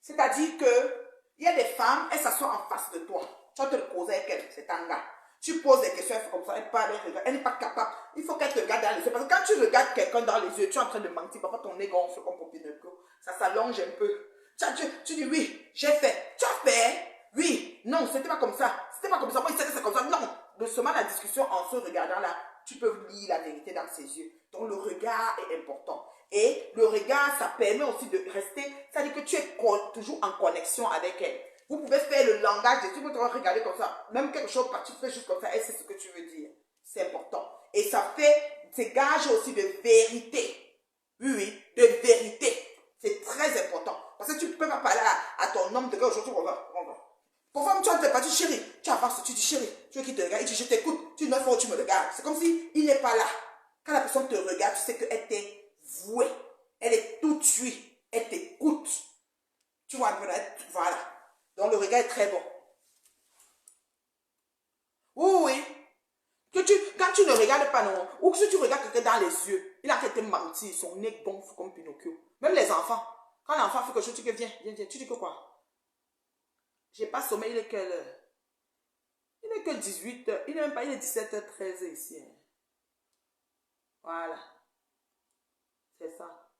C'est-à-dire que il y a des femmes, elles s'assoient en face de toi. Tu vas te le poser avec elle, c'est un gars. Tu poses des questions, elle fait comme ça, elle parle, elle regarde. Elle n'est pas capable. Il faut qu'elle te regarde dans les yeux. Parce que quand tu regardes quelqu'un dans les yeux, tu es en train de mentir. Parfois, ton nez gonfle comme pour Pinocchio. Ça s'allonge un peu. Tu dis oui, j'ai fait. Tu as fait? Oui. Non, c'était pas comme ça. C'était pas comme ça. Moi, il sait que c'est comme ça. Non. Doucement, la discussion en se regardant là, tu peux lire la vérité dans ses yeux. Donc, le regard est important. Et le regard, ça permet aussi de rester, c'est-à-dire que tu es toujours en connexion avec elle. Vous pouvez faire le langage, tu peux te regarder comme ça, même quelque chose, tu fais juste comme ça, et c'est ce que tu veux dire. C'est important. Et ça fait, c'est gage aussi de vérité. Oui, de vérité. C'est très important. Parce que tu ne peux pas parler à ton homme de gars aujourd'hui, on va. Parfois, tu n'entends pas, tu chéris, tu avances, tu dis chérie, tu veux qu'il te regarde, il dit je t'écoute, tu ne fois tu me regardes. C'est comme si il n'est pas là. Quand la personne te regarde, tu sais qu'elle t'est vouée. Elle est tout de suite. Elle t'écoute. Tu vois un peu là, voilà. Donc le regard est très bon. Oui. Quand tu ne regardes pas, non. Ou si tu regardes quelqu'un dans les yeux, il a fait te mentir, son nez gonfle comme Pinocchio. Même les enfants. Quand l'enfant fait quelque chose, tu dis, viens, viens, viens. Tu dis que quoi? J'ai pas sommeil, il est quelle heure? Il n'est que 18h. Il n'est même pas, il est 17h13 ici. Hein. Voilà. C'est ça.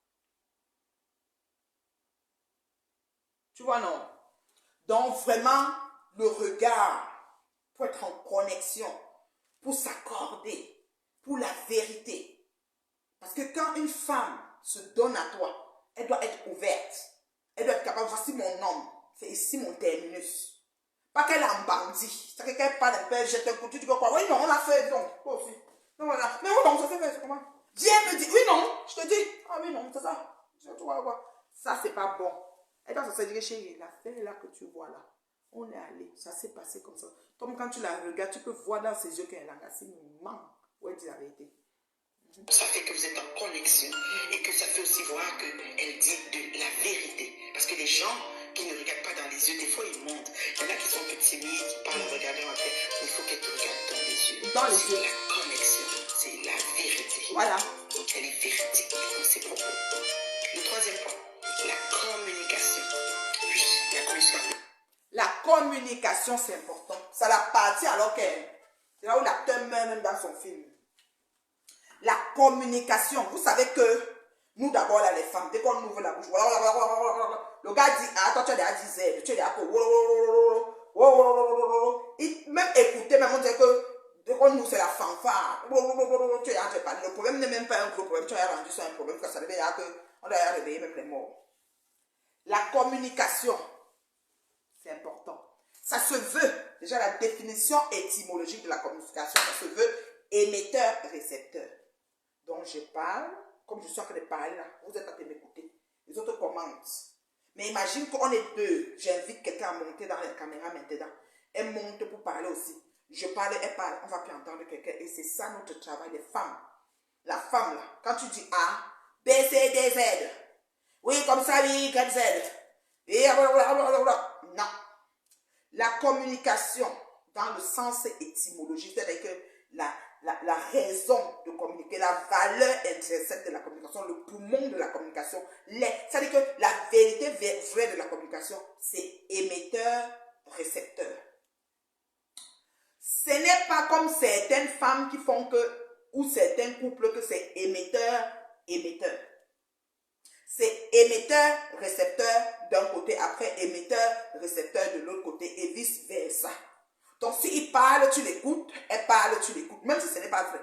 Tu vois, non? Donc, vraiment, le regard, pour être en connexion, pour s'accorder, pour la vérité. Parce que quand une femme se donne à toi, elle doit être ouverte. Elle doit être capable, voici mon homme, c'est ici mon terminus. Pas qu'elle est en bandit. C'est que qu'elle parle un peu, jette un coup, tu dis quoi? Oui, non, on l'a fait, non, toi aussi. Non, voilà. Mais oui, non, ça s'est fait, c'est comment? Viens me dire, oui, non, je te dis. Ah oui, non, c'est ça. Tu vois quoi? Ça, c'est pas bon. Elle doit se dire, chérie, l'affaire là que tu vois là, on est allé, ça s'est passé comme ça. Comme quand tu la regardes, tu peux voir dans ses yeux qu'elle est engagée, mais ment. Ouais, dis la vérité. Ça fait que vous êtes en connexion et que ça fait aussi voir qu'elle dit de la vérité. Parce que les gens qui ne regardent pas dans les yeux, des fois ils mentent. Il y en a qui sont un peu timides, qui parlent en regardant en tête. Mais il faut qu'elle te regarde dans les yeux. Dans les C'est yeux. la connexion, c'est la vérité. Voilà. Elle est véridique dans ses propos. Le troisième point, la communication. Oui, la communication. La communication, c'est important. Ça la partie alors qu'elle... C'est là où l'acteur meurt même dans son film. La communication. Vous savez que nous d'abord là les femmes, dès qu'on ouvre la bouche, le gars dit, ah, toi tu as déjà dit Z, tu as déjà même écouter, même on dirait que dès qu'on ouvre c'est la fanfare, tu as déjà parlé. Le problème n'est même pas un gros problème, tu as rendu ça un problème, que ça devait dire qu'on doit réveiller même les morts. La communication, c'est important. Ça se veut, déjà la définition étymologique de la communication, ça se veut émetteur-récepteur. Donc je parle, comme je suis en train de parler là, vous êtes en train de m'écouter. Les autres commentent. Mais imagine qu'on est deux, j'invite quelqu'un à monter dans la caméra maintenant. Elle monte pour parler aussi. Je parle, elle parle, on va plus entendre quelqu'un. Et c'est ça notre travail des femmes. La femme là, quand tu dis A, B, C, D, Z. Oui, comme ça, oui, 4 Z. Et non. La communication, dans le sens étymologique, c'est-à-dire que la raison de communiquer, la valeur intrinsèque de la communication, le poumon de la communication, c'est-à-dire que la vérité vraie de la communication, c'est émetteur-récepteur. Ce n'est pas comme certaines femmes qui font que, ou certains couples, que c'est émetteur-émetteur. C'est émetteur-récepteur d'un côté, après émetteur-récepteur de l'autre côté, et vice-versa. Donc, s'il parle, tu l'écoutes, elle parle, tu l'écoutes, même si ce n'est pas vrai.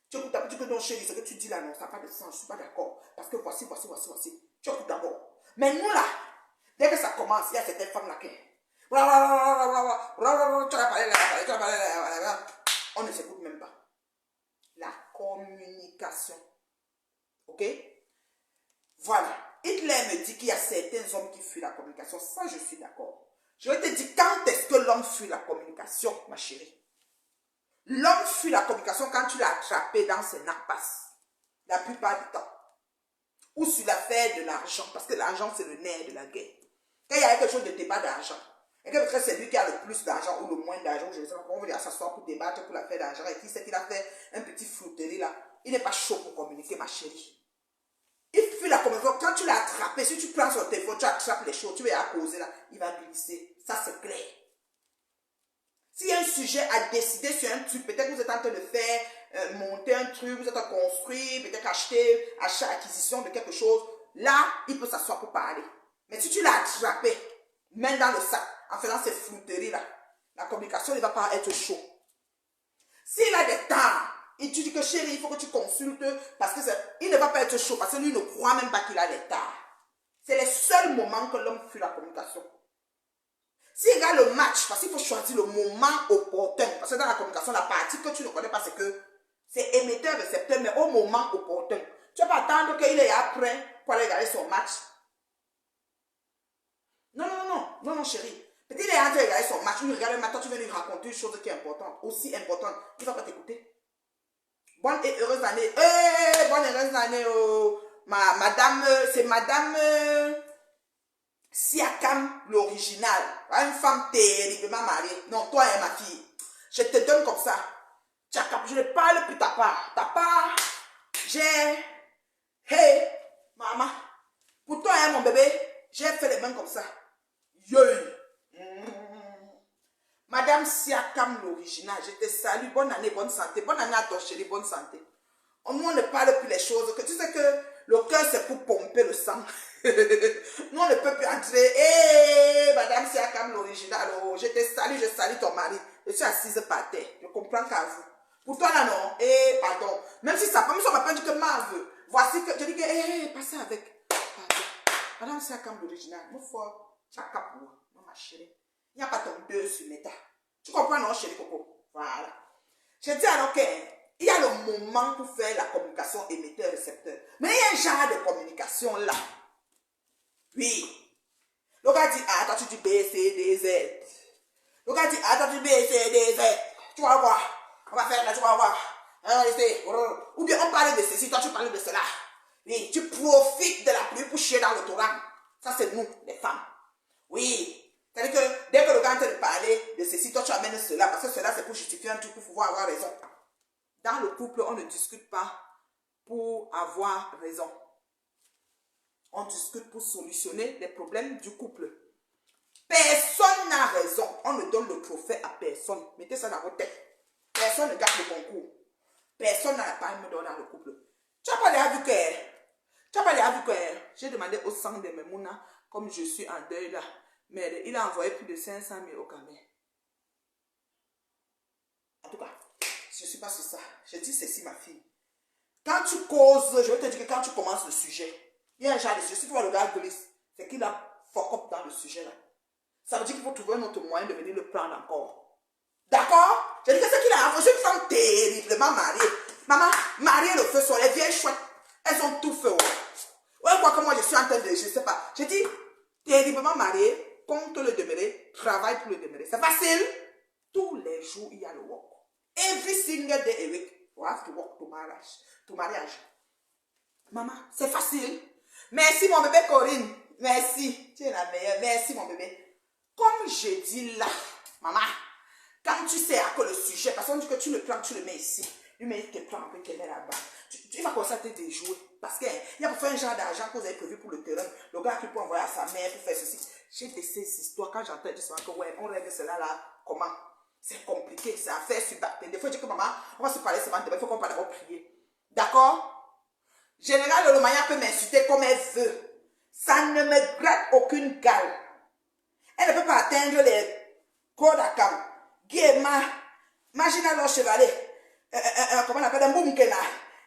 Tu écoutes d'abord, tu dis que non, chérie, ce que tu dis là, non, ça n'a pas de sens, je ne suis pas d'accord. Parce que voici. Tu écoutes d'abord. Mais nous là, dès que ça commence, il y a certaines femmes là qui... On ne s'écoute même pas. La communication. Ok? Voilà. Hitler me dit qu'il y a certains hommes qui fuient la communication. Ça, je suis d'accord. Je vais te dire, quand est-ce que l'homme fuit la communication, ma chérie? L'homme fuit la communication quand tu l'as attrapé dans ses narpas. La plupart du temps. Ou sur l'affaire de l'argent. Parce que l'argent, c'est le nerf de la guerre. Quand il y a quelque chose de débat d'argent, et que peut-être c'est lui qui a le plus d'argent ou le moins d'argent, je ne sais pas, on veut dire s'asseoir pour débattre pour l'affaire d'argent, et qui sait qu'il a fait un petit flouterie là, il n'est pas chaud pour communiquer, ma chérie. Il fuit la communication. Quand tu l'as attrapé, si tu prends son téléphone, tu attrapes les choses, tu vas y causer là, il va glisser. Ça, c'est clair. S'il y a un sujet à décider sur un truc, peut-être que vous êtes en train de faire monter un truc, vous êtes en train de construire, peut-être acheter, achat, acquisition de quelque chose, là, il peut s'asseoir pour parler. Mais si tu l'as attrapé, main dans le sac, en faisant ces flouteries là, la communication ne va pas être chaud. S'il a des temps, il te dit que chérie, il faut que tu consultes, parce que il ne va pas être chaud, parce que lui ne croit même pas qu'il a des temps. C'est les seuls moments que l'homme fuit la communication. S'il regarde le match, parce qu'il faut choisir le moment opportun, parce que dans la communication, la partie que tu ne connais pas, c'est que c'est émetteur-récepteur, mais au moment opportun. Tu ne vas pas attendre qu'il est après pour aller regarder son match. Non, chérie. Peut-être qu'il est en train de regarder son match, il regarde le match, tu veux lui raconter une chose qui est importante, aussi importante, il ne va pas t'écouter. Bonne et heureuse année. Bonne et heureuse année. Oh. C'est madame Siakam, l'original. Une femme terriblement mariée. Non, toi et ma fille. Je te donne comme ça. Je ne parle plus ta part. Ta part, j'ai... Hey, maman. Pour toi, hein, mon bébé, j'ai fait les mains comme ça. Yoï. Madame Siakam, l'original, je te salue. Bonne année, bonne santé. Bonne année à ton chéri, bonne santé. Nous, on ne parle plus les choses. Que tu sais que le cœur, c'est pour pomper le sang. Nous, on ne peut plus entrer. Hé, Madame Siakam, l'original. Oh, je te salue, je salue ton mari. Je suis assise par terre. Je comprends qu'à vous. Pour toi, là, non. Hé, pardon. Même si ça m'a dit que Marve. Voici que je dis que, hé, passez avec. Pardon. Madame Siakam, l'original. Mon fort, tu as capé, ma chérie. Il n'y a pas ton deux sur l'état. Tu comprends, non, chérie Coco? Voilà. Je dis alors qu'il y a le moment pour faire la communication émetteur-récepteur. Mais il y a un genre de communication là. Oui. Le gars dit A, toi tu dis B, C, D, Z. Le gars dit A, toi tu dis B, C, D, Z. Tu vas voir. On va faire là, tu vas voir. Ou bien on parle de ceci, toi tu parles de cela. Oui, tu profites de la pluie pour chier dans le torrent. Ça c'est nous, les femmes. Oui. C'est-à-dire que dès que le gars est en train de parler de ceci, toi tu amènes cela, parce que cela c'est pour justifier un truc, pour pouvoir avoir raison. Dans le couple, on ne discute pas pour avoir raison. On discute pour solutionner les problèmes du couple. Personne n'a raison. On ne donne le trophée à personne. Mettez ça dans votre tête. Personne ne gagne le concours. Personne n'a la palme d'or dans le couple. Tu n'as pas déjà vu que j'ai demandé au sang de Memouna, comme je suis en deuil là, mais il a envoyé plus de 500 000 au Cameroun. En tout cas, je ne suis pas sur ça. Je dis ceci, ma fille. Quand tu causes, je vais te dire que quand tu commences le sujet, il y a un genre de sujet. Si tu vois le gars glisse, c'est qu'il a fuck up dans le sujet là. Ça veut dire qu'il faut trouver un autre moyen de venir le prendre encore. D'accord? Je dis que c'est qu'il a. Je suis une femme terriblement mariée. Maman, mariée le feu sur les vieilles chouettes. Elles ont tout fait. Ouais, quoi que moi je suis en train de. Je ne sais pas. Je dis terriblement mariée, compte le demeurer, travaille pour le demeurer. C'est facile. Tous les jours, il y a le work. Every single day a week, you have to work to mariage. Maman, c'est facile. Merci mon bébé Corinne. Merci. Tu es la meilleure. Merci mon bébé. Comme je dis là, maman, quand tu sais que le sujet, parce qu'on dit que tu le prends, tu le mets ici. Lui met te prend un peu, tu le mets là-bas. Tu vas commencer à te déjouer. Parce qu'il y a pour faire un genre d'argent que vous avez prévu pour le terrain. Le gars qui peut envoyer à sa mère pour faire ceci. J'ai de ces histoires. Quand j'entends que ouais, on règle cela là, comment? C'est compliqué, c'est à faire sur baptême. Des fois, je dis que maman, on va se parler seulement demain, il faut qu'on parle d'abord prier. D'accord? Général Olomaya peut m'insulter comme elle veut. Ça ne me gratte aucune gale. Elle ne peut pas atteindre les Kodakam, Guéma, Magina leur chevalet, comment on appelle un Boumkena.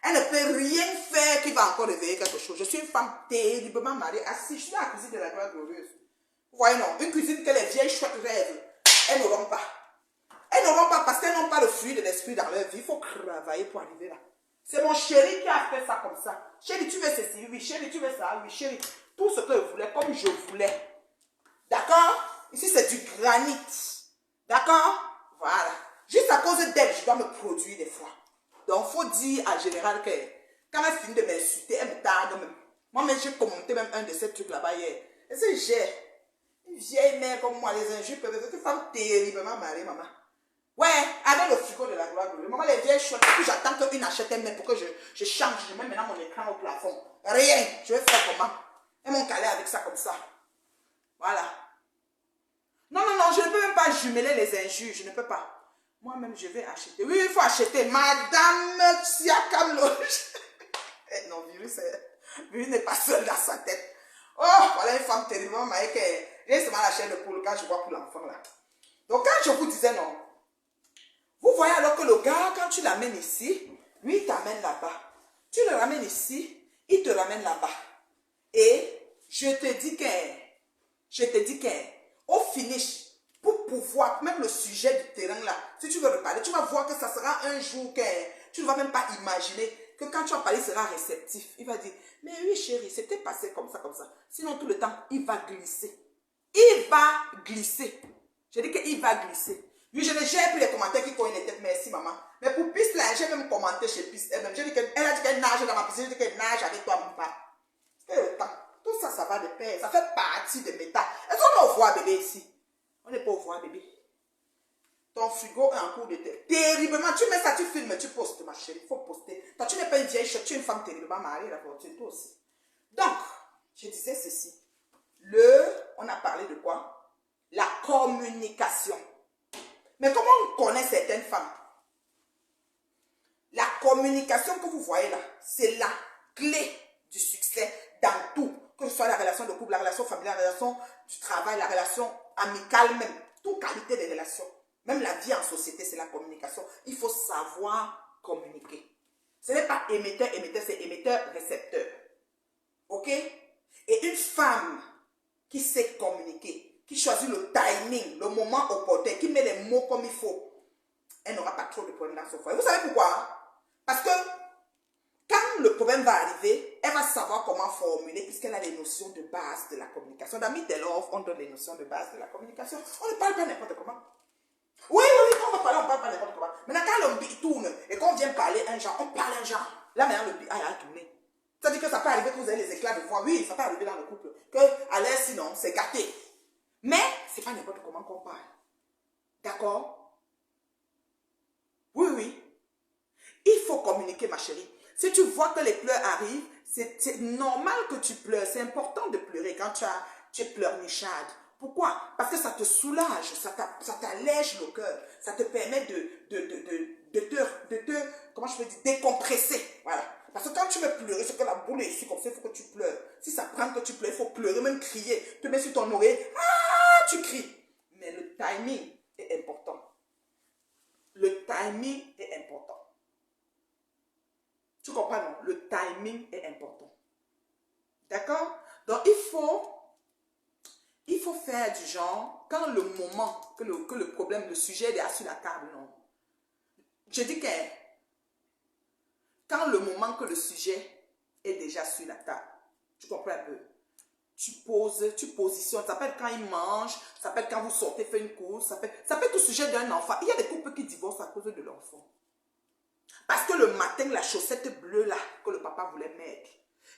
Elle ne peut rien faire qui va encore réveiller quelque chose. Je suis une femme terriblement mariée, assise, je suis dans la cuisine de la gloire glorieuse. Vous voyez non, une cuisine que les vieilles chouettes rêvent, elles n'auront pas. Elles n'auront pas parce qu'elles n'ont pas le fruit de l'esprit dans leur vie. Il faut travailler pour arriver là. C'est mon chéri qui a fait ça comme ça. Chéri, tu veux ceci? Oui, chéri, tu veux ça? Oui, chéri. Tout ce que je voulais, comme je voulais. D'accord? Ici, c'est du granit. D'accord? Voilà. Juste à cause d'elle, je dois me produire des fois. Donc, il faut dire en général que quand elle finit de m'insulter, elle me tarde même. Moi-même, j'ai commenté même un de ces trucs là-bas hier. Et c'est j'ai une vieille mère comme moi, les injures peuvent être une femme terriblement mariée, maman. Ouais, avec le frigo de la gloire de Dieu. Maman, les vieilles chouettes, puis j'attends qu'une achète un mail pour que je change. Je mets maintenant mon écran au plafond. Rien. Je vais faire comment? Elles m'ont calé avec ça comme ça. Voilà. Non, non, non, je ne peux même pas jumeler les injures. Je ne peux pas. Moi-même, je vais acheter. Oui, il faut acheter. Madame Siakam Loge. Non, virus n'est pas seul dans sa tête. Oh, voilà une femme terriblement mariée que j'ai seulement la chair de poule quand je vois pour l'enfant là. Donc, quand je vous disais non, vous voyez alors que le gars, quand tu l'amènes ici, lui, il t'amène là-bas. Tu le ramènes ici, il te ramène là-bas. Et je te dis qu'au finish, pour pouvoir, même le sujet du terrain là, si tu veux reparler, tu vas voir que ça sera un jour que tu ne vas même pas imaginer que quand tu vas parler, il sera réceptif. Il va dire, mais oui chérie, c'était passé comme ça. Sinon tout le temps, il va glisser. Il va glisser. Je dis qu'il va glisser. Oui, je ne gère plus les commentaires qui cognent les têtes, merci maman. Mais pour Piste là, j'ai même commenté chez Piste elle-même. Elle a dit qu'elle nage dans ma piscine, j'ai dit qu'elle nage avec toi, mon papa. C'est le temps. Tout ça, ça va de pair. Ça fait partie de méta. Est-ce qu'on est au voir bébé ici? On n'est pas au voir bébé. ton frigo est en cours de tête. Terriblement, tu mets ça, tu filmes, tu postes, ma chérie, il faut poster. Toi, tu n'es pas une vieille chute, tu es une femme terriblement mariée, la fortune, toi aussi. Donc, je disais ceci. On a parlé de quoi? La communication. Mais comment on connaît certaines femmes? La communication que vous voyez là, c'est la clé du succès dans tout. Que ce soit la relation de couple, la relation familiale, la relation du travail, la relation amicale même. Toute qualité des relations. Même la vie en société, c'est la communication. Il faut savoir communiquer. Ce n'est pas émetteur, émetteur, c'est émetteur, récepteur. Ok? Et une femme qui sait communiquer, qui choisit le timing, le moment opportun, qui met les mots comme il faut, elle n'aura pas trop de problèmes dans son foyer. Vous savez pourquoi? Parce que quand le problème va arriver, elle va savoir comment formuler puisqu'elle a les notions de base de la communication. Dans Meet the Love, on donne les notions de base de la communication. On ne parle pas n'importe comment. Oui, quand on va parler, on ne parle pas n'importe comment. Maintenant, quand le beat tourne et qu'on vient parler un genre, on parle un genre. Là, maintenant, le beat a tourné. Ça dit que ça peut arriver que vous avez les éclats de voix. Oui, ça peut arriver dans le couple. Que à l'aise, sinon, c'est gâté. Mais, ce n'est pas n'importe comment qu'on parle. D'accord? Oui, oui. Il faut communiquer, ma chérie. Si tu vois que les pleurs arrivent, c'est normal que tu pleures. C'est important de pleurer quand tu es pleurnicharde. Pourquoi? Parce que ça te soulage, ça t'allège le cœur. Ça te permet comment je peux dire, décompresser. Voilà. Parce que quand tu veux pleurer, c'est que la boule est ici, comme ça, il faut que tu pleures. Si ça prend que tu pleures, il faut pleurer, même crier. Tu mets sur ton oreille, ah, tu cries. Mais le timing est important. Le timing est important. Tu comprends, non? Le timing est important. D'accord? Donc, il faut faire du genre, quand le moment, que le problème, le sujet est déjà sur la table, non? Je dis que quand le moment que le sujet est déjà sur la table, tu comprends un peu? Tu positionnes, ça peut être quand il mange, ça peut être quand vous sortez faire une course, ça peut être au sujet d'un enfant. Il y a des couples qui divorcent à cause de l'enfant. Parce que le matin, la chaussette bleue là, que le papa voulait mettre,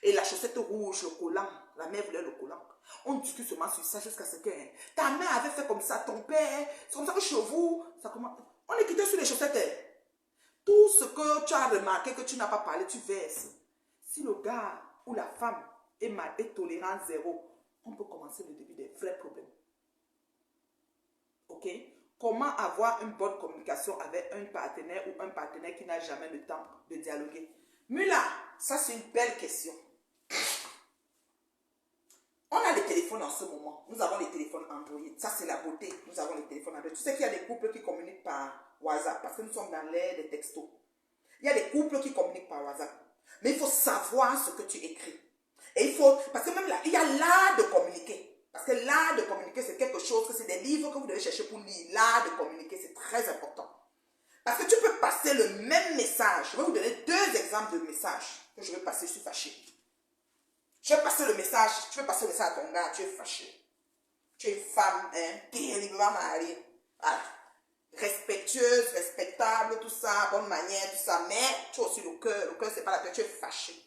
et la chaussette rouge, le collant, la mère voulait le collant. On discute seulement sur ça jusqu'à ce que ta mère avait fait comme ça, ton père, c'est comme ça que chez vous, ça commence. On est quitté sur les chaussettes. Tout ce que tu as remarqué, que tu n'as pas parlé, tu verses. Si le gars ou la femme est tolérant zéro, on peut commencer le début des vrais problèmes. Ok? Comment avoir une bonne communication avec un partenaire ou un partenaire qui n'a jamais le temps de dialoguer? Mula, ça c'est une belle question. On a les téléphones en ce moment. Nous avons les téléphones Android. Ça c'est la beauté. Nous avons les téléphones Android. Tu sais qu'il y a des couples qui communiquent par WhatsApp parce que nous sommes dans l'ère des textos. Il y a des couples qui communiquent par WhatsApp. Mais il faut savoir ce que tu écris. Et il faut, parce que même là, il y a l'art de communiquer. Parce que l'art de communiquer, c'est quelque chose, que c'est des livres que vous devez chercher pour lire. L'art de communiquer, c'est très important. Parce que tu peux passer le même message. Je vais vous donner 2 exemples de messages que je vais passer, je suis fâchée. Je vais passer le message, tu veux passer le message à ton gars, tu es fâché. Tu es une femme, terriblement mariée. Voilà. Respectueuse, respectable, tout ça, bonne manière, tout ça. Mais tu as aussi le cœur c'est pas la tête, tu es fâché.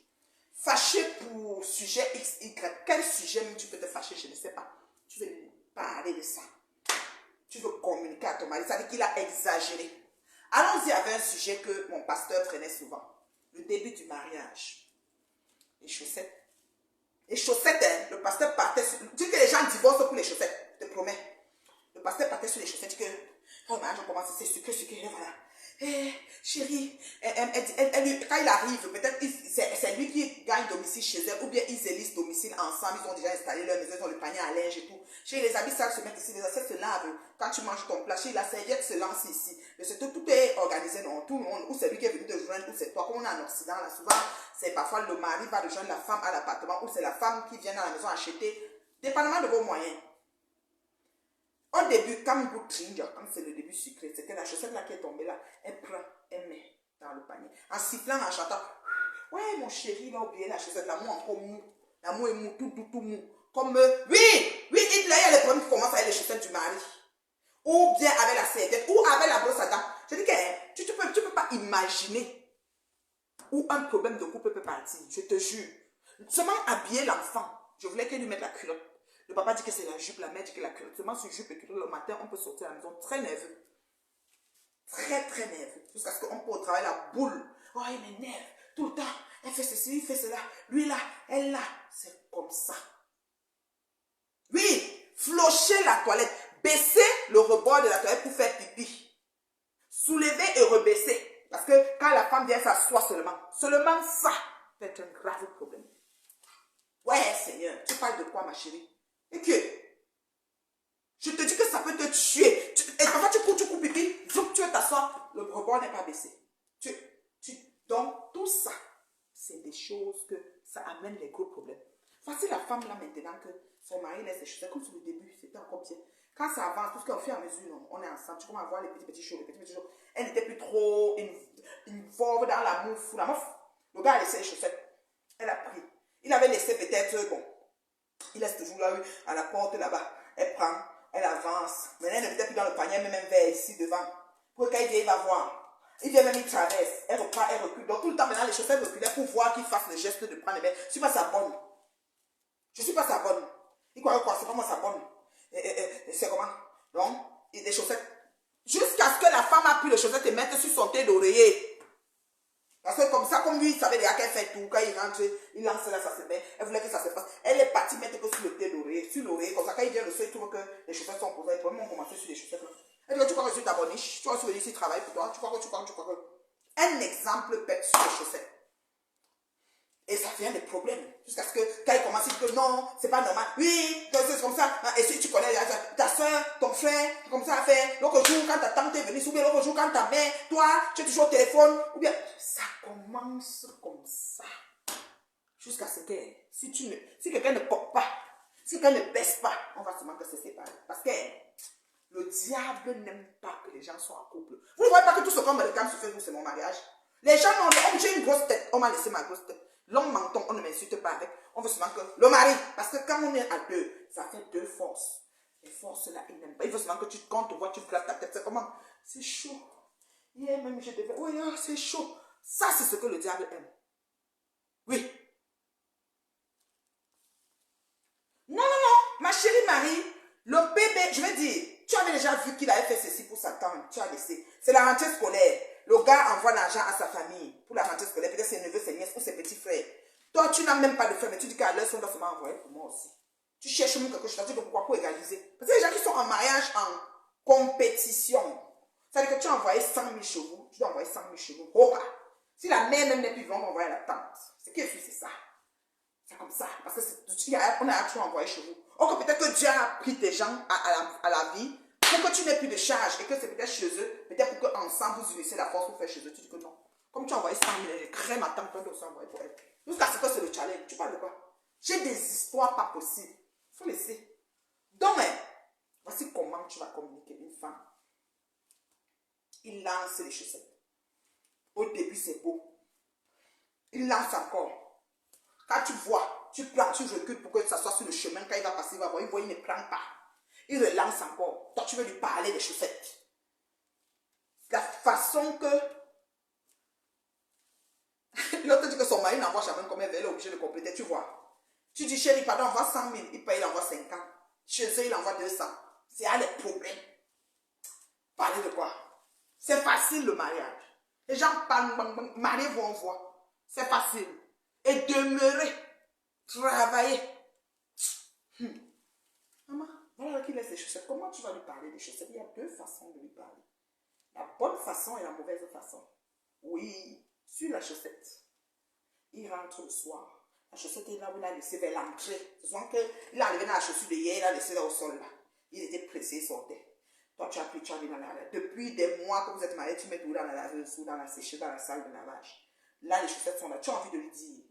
Fâché pour sujet X, Y. Quel sujet même tu peux te fâcher, je ne sais pas. Tu veux parler de ça. Tu veux communiquer à ton mari. Ça veut dire qu'il a exagéré. Allons-y avec un sujet que mon pasteur prenait souvent. Le début du mariage. Les chaussettes. Les chaussettes, hein, le pasteur partait sur... Dis que les gens divorcent pour les chaussettes. Je te promets. Le pasteur partait sur les chaussettes. Dit que... Oh, mariage, on commence, c'est sucré, voilà. Chérie, quand il arrive, peut-être c'est lui qui gagne domicile chez elle, ou bien ils élisent domicile ensemble, ils ont déjà installé leur maison, ils ont le panier à linge et tout. Chez les habits savent se mettre ici, les assiettes se lavent. Quand tu manges ton plat, chez la serviette se lance ici. Tout est organisé, non, tout le monde, ou c'est lui qui est venu te joindre, ou c'est toi, comme on est en Occident, là, souvent, c'est parfois le mari va rejoindre la femme à l'appartement, ou c'est la femme qui vient dans la maison acheter, dépendamment de vos moyens. Au début, quand vous tringe, quand c'est le début sucré, c'est que la chaussette là qui est tombée là, elle prend, elle met dans le panier. En sifflant, en chantant, ouais mon chéri, il a oublié la chaussette, l'amour encore mou. L'amour est mou, tout mou. Comme, oui, il y a les problèmes qui commencent avec les chaussettes du mari. Ou bien avec la serviette, ou avec la brosse à dents. Je dis que tu peux pas imaginer où un problème de couple peut partir. Je te jure. Seulement habiller l'enfant. Je voulais qu'elle lui mette la culotte. Le papa dit que c'est la jupe, la mère dit que la culotte. Seulement sur jupe et culotte, le matin, on peut sortir à la maison très nerveux. Très, très nerveux. Jusqu'à ce qu'on peut au travail la boule. Oh, il m'énerve tout le temps. Elle fait ceci, il fait cela. Lui là, elle là. C'est comme ça. Oui, flocher la toilette. Baisser le rebord de la toilette pour faire pipi. Soulever et rebaisser. Parce que quand la femme vient s'asseoir seulement ça peut être un grave problème. Ouais, Seigneur, tu parles de quoi, ma chérie? Et que, je te dis que ça peut te tuer. Et parfois, tu cours pipi, il faut que tu veux t'asseoir, le rebord n'est pas baissé. Donc, tout ça, c'est des choses que ça amène les gros problèmes. Voici la femme là maintenant que son mari laisse les choses. Comme sur le début, c'était encore bien. Quand ça avance, tout ce qu'on fait à mesure, non, on est ensemble, tu commences à voir les petits choses, les petits choses. Elle n'était plus trop une forme dans la mouffe. La mouffe, le gars a laissé les chaussettes. Elle a pris. Il avait laissé peut-être, bon, il laisse toujours là, à la porte là-bas. Elle prend, elle avance. Maintenant, elle ne mettait plus dans le panier, mais même vers ici devant. Pour quand il vient, il va voir. Il vient même, il traverse. Elle repart, elle recule. Donc tout le temps, maintenant, les chaussettes reculaient pour voir qu'il fasse le geste de prendre les mains. Je ne suis pas sa bonne. Je ne suis pas sa bonne. Il croit quoi? C'est pas moi sa bonne. C'est comment? Donc, des chaussettes. Jusqu'à ce que la femme a pris les chaussettes et mette sur son thé d'oreiller. Parce que comme ça, comme lui, il savait déjà qu'elle fait tout. Quand il rentre, il lance là, ça se met. Elle voulait que ça se passe. Elle est partie mettre que sur le thé d'oreiller. Sur l'oreiller. Comme ça, quand il vient le soir, il trouve que les chaussettes sont posées. Ils vont commencer sur les chaussettes là. Elle dit, tu crois que je suis ta boniche? Tu crois que je travaille pour toi? Tu crois que. Un exemple bête sur les chaussettes. Et ça devient des problèmes. Jusqu'à ce que, quand il commence, il dit que non, c'est pas normal. Oui, c'est comme ça. Et si tu connais ta soeur, ton frère, comme ça à faire. L'autre jour, quand ta tante est venue, ou bien l'autre jour, quand ta mère, toi, tu es toujours au téléphone. Ou bien, ça commence comme ça. Jusqu'à ce que, si quelqu'un ne porte pas, si quelqu'un ne baisse pas, on va seulement que se séparer. Parce que le diable n'aime pas que les gens soient en couple. Vous ne voyez pas que tout ce qu'on me réclame sur Facebook, c'est mon mariage? Les gens ont dit, oh, j'ai une grosse tête, on m'a laissé ma grosse tête. L'homme menton, on ne m'insulte pas avec. On veut seulement que le mari, parce que quand on est à deux, ça fait deux forces. Les forces là, ils n'aiment pas. Il faut seulement que tu comptes, tu vois, tu flattes ta tête. C'est comment? C'est chaud. Hier même, je devais. Oui, oh, c'est chaud. Ça, c'est ce que le diable aime. Oui. Non, ma chérie Marie, le bébé, je vais dire, tu avais déjà vu qu'il avait fait ceci pour sa tante. Tu as laissé. C'est la rentrée scolaire. Le gars envoie l'argent à sa famille pour la rentrée scolaire. Peut-être ses neveux, ses nièces ou ses petits frères. Toi, tu n'as même pas de frère, mais tu dis qu'à l'heure, on doit seulement envoyer pour moi aussi. Tu cherches même quelque chose. Tu dis pourquoi? Pour égaliser. Parce que les gens qui sont en mariage en compétition, ça veut dire que tu as envoyé 100 000 chevaux, tu dois envoyer 100 000 chevaux. Oh, si la mère même n'est plus vivante, on va envoyer la tante. Ce qui est sûr, c'est ça. C'est comme ça. Parce qu'on a toujours envoyé chevaux. Or, peut-être que Dieu a pris tes gens à la vie pour que tu n'aies plus de charge et que c'est peut-être chez eux, peut-être pour qu'ensemble vous unissez la force pour faire chez eux. Tu dis que non. Comme tu as envoyé 100 000, j'ai créé ma tante, toi aussi envoyer pour elle. Jusqu'à ce que c'est le challenge. Tu parles de quoi? J'ai des histoires pas possibles. Il faut laisser. Donc, voici comment tu vas communiquer une femme. Il lance les chaussettes. Au début, c'est beau. Il lance encore. Quand tu vois, tu prends, tu recules pour que ça soit sur le chemin. Quand il va passer, il va voir, il ne prend pas. Il relance encore. Toi, tu veux lui parler des chaussettes. La façon que l'autre dit que son mari n'envoie jamais comme elle est obligée de compléter, tu vois. Tu dis, chérie, pardon, envoie 100 000. Il paye, il envoie 50. Chez eux, il envoie 200. C'est là les problèmes. Parler de quoi? C'est facile le mariage. Les gens parlent, mariez-vous, on voit. C'est facile. Et demeurer, travailler. Maman, voilà qui laisse les chaussettes. Comment tu vas lui parler des chaussettes? Il y a deux façons de lui parler. La bonne façon et la mauvaise façon. Oui, sur la chaussette. Il rentre le soir. La chaussette est là où il a laissé vers l'entrée. C'est souvent qu'il est arrivé dans la chaussure de hier, il a laissé là au sol là. Il était pressé, il sortait. Toi, tu as pris, tu as mis dans la lavage. Depuis des mois que vous êtes mariés, tu mets tout dans la laveuse ou dans la sécheuse, dans la salle de lavage. Là, les chaussettes sont là. Tu as envie de lui dire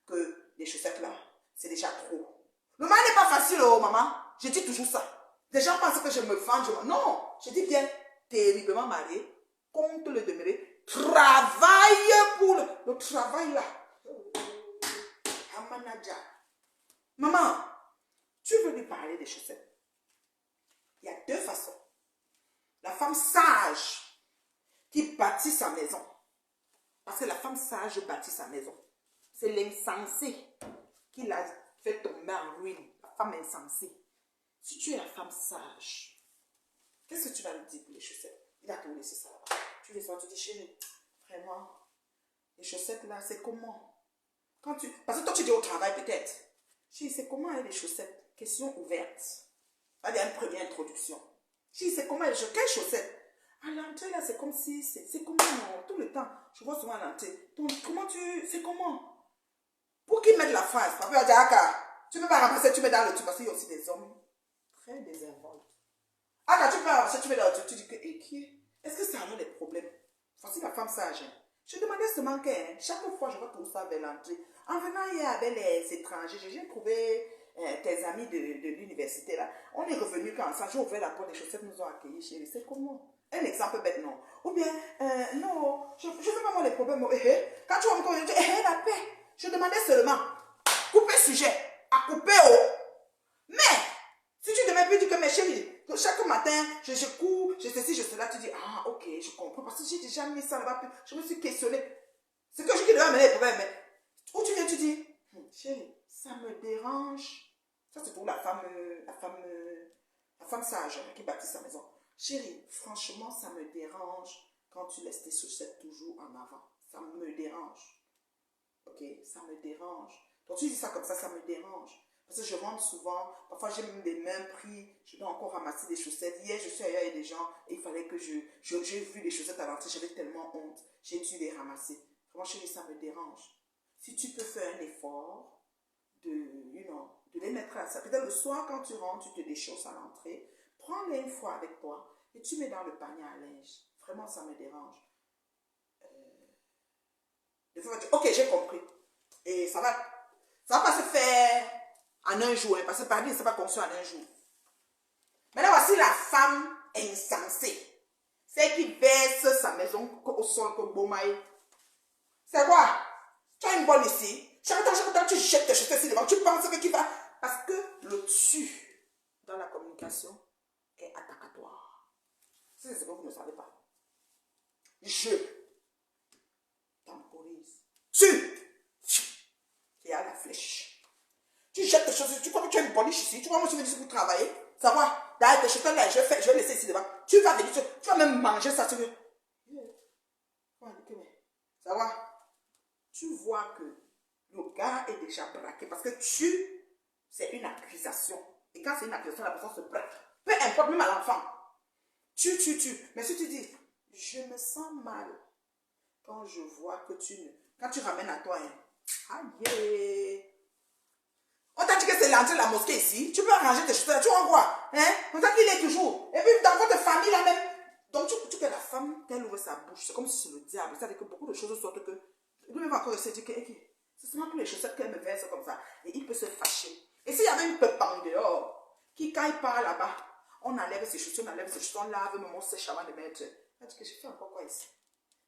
que les chaussettes là, c'est déjà trop. Le mari n'est pas facile, oh maman. Je dis toujours ça. Les gens pensent que je me venge. Non, je dis bien, terriblement marié, compte le demeurer, travaille pour le travail là. Amanaja. Maman, tu veux lui parler des chaussettes? Il y a deux façons. La femme sage qui bâtit sa maison. Parce que la femme sage bâtit sa maison. C'est l'insensé qui l'a fait tomber en ruine. La femme insensée. Si tu es la femme sage, qu'est-ce que tu vas lui dire pour les chaussettes? Il a tout laissé ça là-bas. tu les sens, tu dis, chérie, vraiment, les chaussettes là, c'est comment? Parce que toi, tu dis au travail peut-être. Chérie, c'est comment les chaussettes? Question ouverte. Pas une première introduction. Chérie, c'est comment les chaussettes? Quelles chaussettes? À l'entrée là, c'est comme si, c'est comment, tout le temps. Je vois souvent à l'entrée. Comment c'est comment? Pour qu'ils mettent la phrase, papa va dire, tu ne peux pas ramasser, tu mets dans le truc, parce qu'il y a aussi des hommes très désinvoltes. Tu peux pas ramasser, tu mets dans le truc, tu dis que, qui est? Est-ce que ça a des problèmes? Voici la femme sage. Je demandais seulement que, chaque fois je vais pour ça vers l'entrée. En venant hier avec les étrangers, j'ai trouvé tes amis de l'université là. On est revenus quand ça, j'ai ouvert la porte des chaussettes, nous ont accueillis, chérie. C'est comment? Un exemple bête, non. Ou bien, non, je ne veux pas avoir les problèmes. Quand tu vas me connaître, tu dis, la paix. Je demandais seulement, couper sujet, à couper haut. Mais, si tu devais plus dire que mes chéris, chaque matin, je cours, je ceci, je cela, tu dis, ok, je comprends, parce que j'ai déjà mis ça là-bas, je me suis questionné. C'est que je devais amener les problèmes, mais où tu viens, tu dis, chérie, ça me dérange. Ça, c'est pour la femme sage qui bâtit sa maison. Chérie, franchement, ça me dérange quand tu laisses tes chaussettes toujours en avant. Ça me dérange. Ok, ça me dérange. Donc tu dis ça comme ça me dérange. Parce que je rentre souvent, parfois j'ai même des mains pris, je dois encore ramasser des chaussettes. Hier, je suis ailleurs avec des gens et il fallait que j'ai vu les chaussettes à l'entrée, j'avais tellement honte. J'ai dû les ramasser. Vraiment, chérie, ça me dérange. Si tu peux faire un effort de les mettre à ça. Peut-être le soir, quand tu rentres, tu te déchausses à l'entrée, prends-les une fois avec toi et tu mets dans le panier à linge. Vraiment, ça me dérange. Ok, j'ai compris. Et ça va pas se faire en un jour, parce que par exemple, c'est pas conçu en un jour. Maintenant, voici la femme insensée. Celle qui verse sa maison au sol comme Bomaï. C'est quoi? Tu as une bonne ici. Chaque temps, tu jettes tes chaussettes ici devant. Tu penses que qui va. Parce que le tu dans la communication est attentatoire. C'est ce que vous ne savez pas. Je temporise. Et à la flèche. Tu jettes tes choses, tu crois que tu as une polish ici, tu crois que moi je vais venir ici pour travailler, ça va, derrière tes choses là, je vais laisser ici devant, tu vas venir, tu vas même manger ça, tu veux. Ça va, tu vois que le gars est déjà braqué, parce que c'est une accusation, et quand c'est une accusation, la personne se braque, peu importe, même à l'enfant, mais si tu dis, je me sens mal, quand je vois que quand tu ramènes à toi, aïe. On t'a dit que c'est l'entrée de la mosquée ici. Tu peux arranger tes choses. Tu vois quoi? On t'a qu'il est toujours. Et puis dans votre famille là même. Donc tu que la femme, qu'elle ouvre sa bouche. C'est comme si c'est le diable. C'est-à-dire que beaucoup de choses sortent que. Lui-même encore se dit que c'est seulement pour les chaussettes qu'elle me verse comme ça. Et il peut se fâcher. Et s'il y avait une pepang dehors, qui quand il part là-bas, on enlève ses chaussures, on lave, même on sèche avant de mettre. Elle dit que je fais encore quoi ici?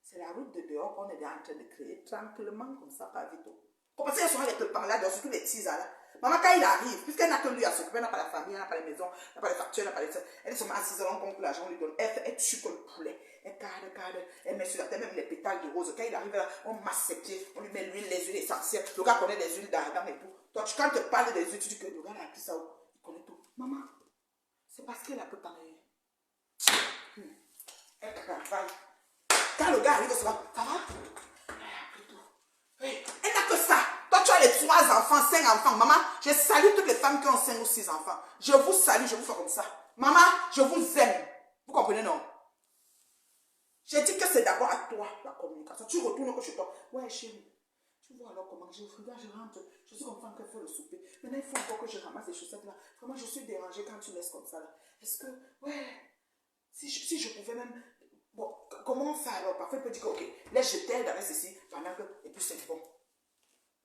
C'est la route de dehors qu'on est en train de créer tranquillement comme ça, pas vite. Comme ça, il y a souvent les pepang là, surtout les tisas là. Maman, quand il arrive, puisqu'elle n'a que lui à s'occuper, elle n'a pas la famille, elle n'a pas les maisons, elle n'a pas les factures, elle n'a pas les... Elle est seulement assise, on compte l'argent, on lui donne. Elle tue comme le poulet. Elle garde, elle met sur la tête même les pétales de rose. Quand il arrive, on masse ses pieds, on lui met l'huile, les huiles essentielles. Le gars connaît les huiles d'argan et tout. Toi, quand tu parles des huiles, tu dis que le gars a appris ça, il connaît tout. Maman, c'est parce qu'elle a peu parlé. Elle travaille. Quand le gars arrive, ça va, ça va? Elle a appris tout. Elle n'a que ça. Toi, tu as les 3 enfants, 5 enfants. Maman, je salue toutes les femmes qui ont 5 ou 6 enfants. Je vous salue, je vous fais comme ça. Maman, je vous aime. Vous comprenez, non? J'ai dit que c'est d'abord à toi, la communication. Tu retournes que chez toi. Ouais, chérie. Tu vois alors comment je rentre. Je suis comme femme qui fait le souper. Maintenant, il faut encore que je ramasse les chaussettes là. Vraiment, je suis dérangée quand tu laisses comme ça là. Est-ce que, ouais, si je pouvais même... Bon, comment on fait alors? Parfois, il peut dire que, ok, laisse, je t'aide avec ceci, pendant que... Et puis, c'est bon.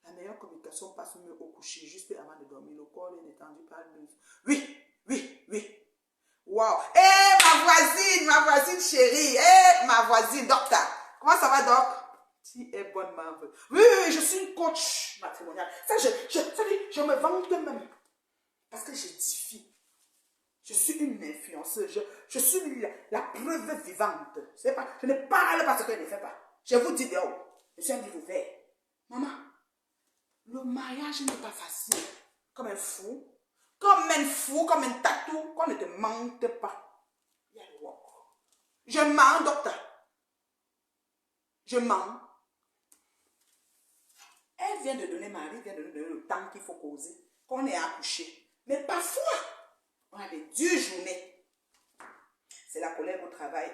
La meilleure communication passe mieux au coucher, juste avant de dormir. Le corps est détendu par le muscle. Oui. Wow. Ma voisine chérie. Ma voisine, docteur. Comment ça va, doc? Tu es bonne maman. Oui, je suis une coach matrimoniale. Ça, je me vante même. Parce que je défie. Je suis une influenceuse. Je suis la preuve vivante. Je ne parle pas ce que je ne fais pas. Je vous dis dehors. Je suis un livre ouvert. Maman, le mariage n'est pas facile. Comme un fou, comme un tatou, qu'on ne te mente pas. Il y a le work. Je mens, docteur. Je mens. Elle vient de donner, Marie vient de nous donner le temps qu'il faut poser, qu'on est accouché. Mais parfois, on a des dures journées. C'est la colère au travail.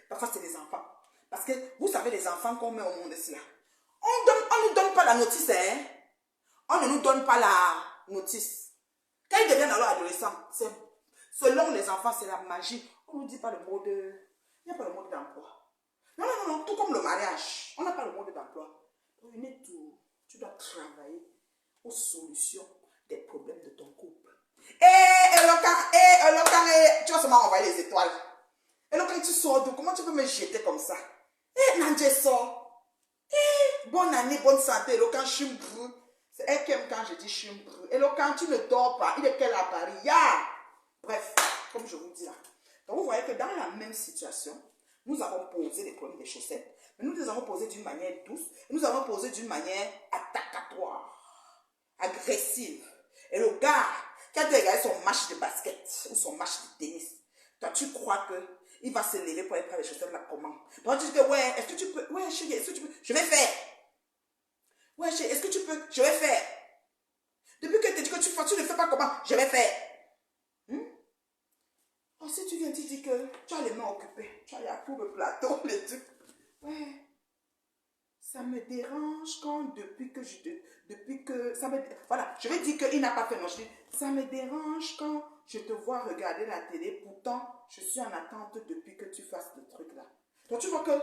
Parfois, c'est les enfants. Parce que vous savez, les enfants qu'on met au monde, c'est là. On ne nous donne pas la notice, hein. On ne nous donne pas la notice. Quand ils deviennent alors adolescents, selon les enfants, c'est la magie. On ne nous dit pas le mode. Il n'y a pas le mode d'emploi. Non, non, non, non, tout comme le mariage. On n'a pas le mode d'emploi. Tu dois travailler aux solutions des problèmes de ton couple. Tu vas seulement envoyer les étoiles. Et là, quand tu sors d'où, comment tu peux me jeter comme ça? Nandje sort. Bonne année, bonne santé. Et là, quand je suis brûlé, c'est elle qui aime quand je dis je suis brûlé. Et là, quand tu ne dors pas, il est quel à Paris? Bref, comme je vous dis là. Donc, vous voyez que dans la même situation, nous avons posé les problèmes des chaussettes, mais nous les avons posés d'une manière douce, nous avons posé d'une manière attentatoire, agressive. Et le gars, quand tu regardes son match de basket ou son match de tennis, toi, tu crois qu'il va se lever pour aller prendre les chaussettes là, comment? Donc, tu dis que, ouais, est-ce que tu peux, ouais, chérie, est-ce que tu peux, je vais faire. Ouais, chérie, est-ce que tu peux, je vais faire. Depuis que tu dis que tu ne fais pas comment, je vais faire. Si tu viens, tu dis que tu as les mains occupées, tu as les pour le plateau, les trucs. Ouais, ça me dérange quand voilà, je vais dire qu'il n'a pas fait, non, je dis, ça me dérange quand je te vois regarder la télé, pourtant, je suis en attente depuis que tu fasses le truc là. Donc tu vois que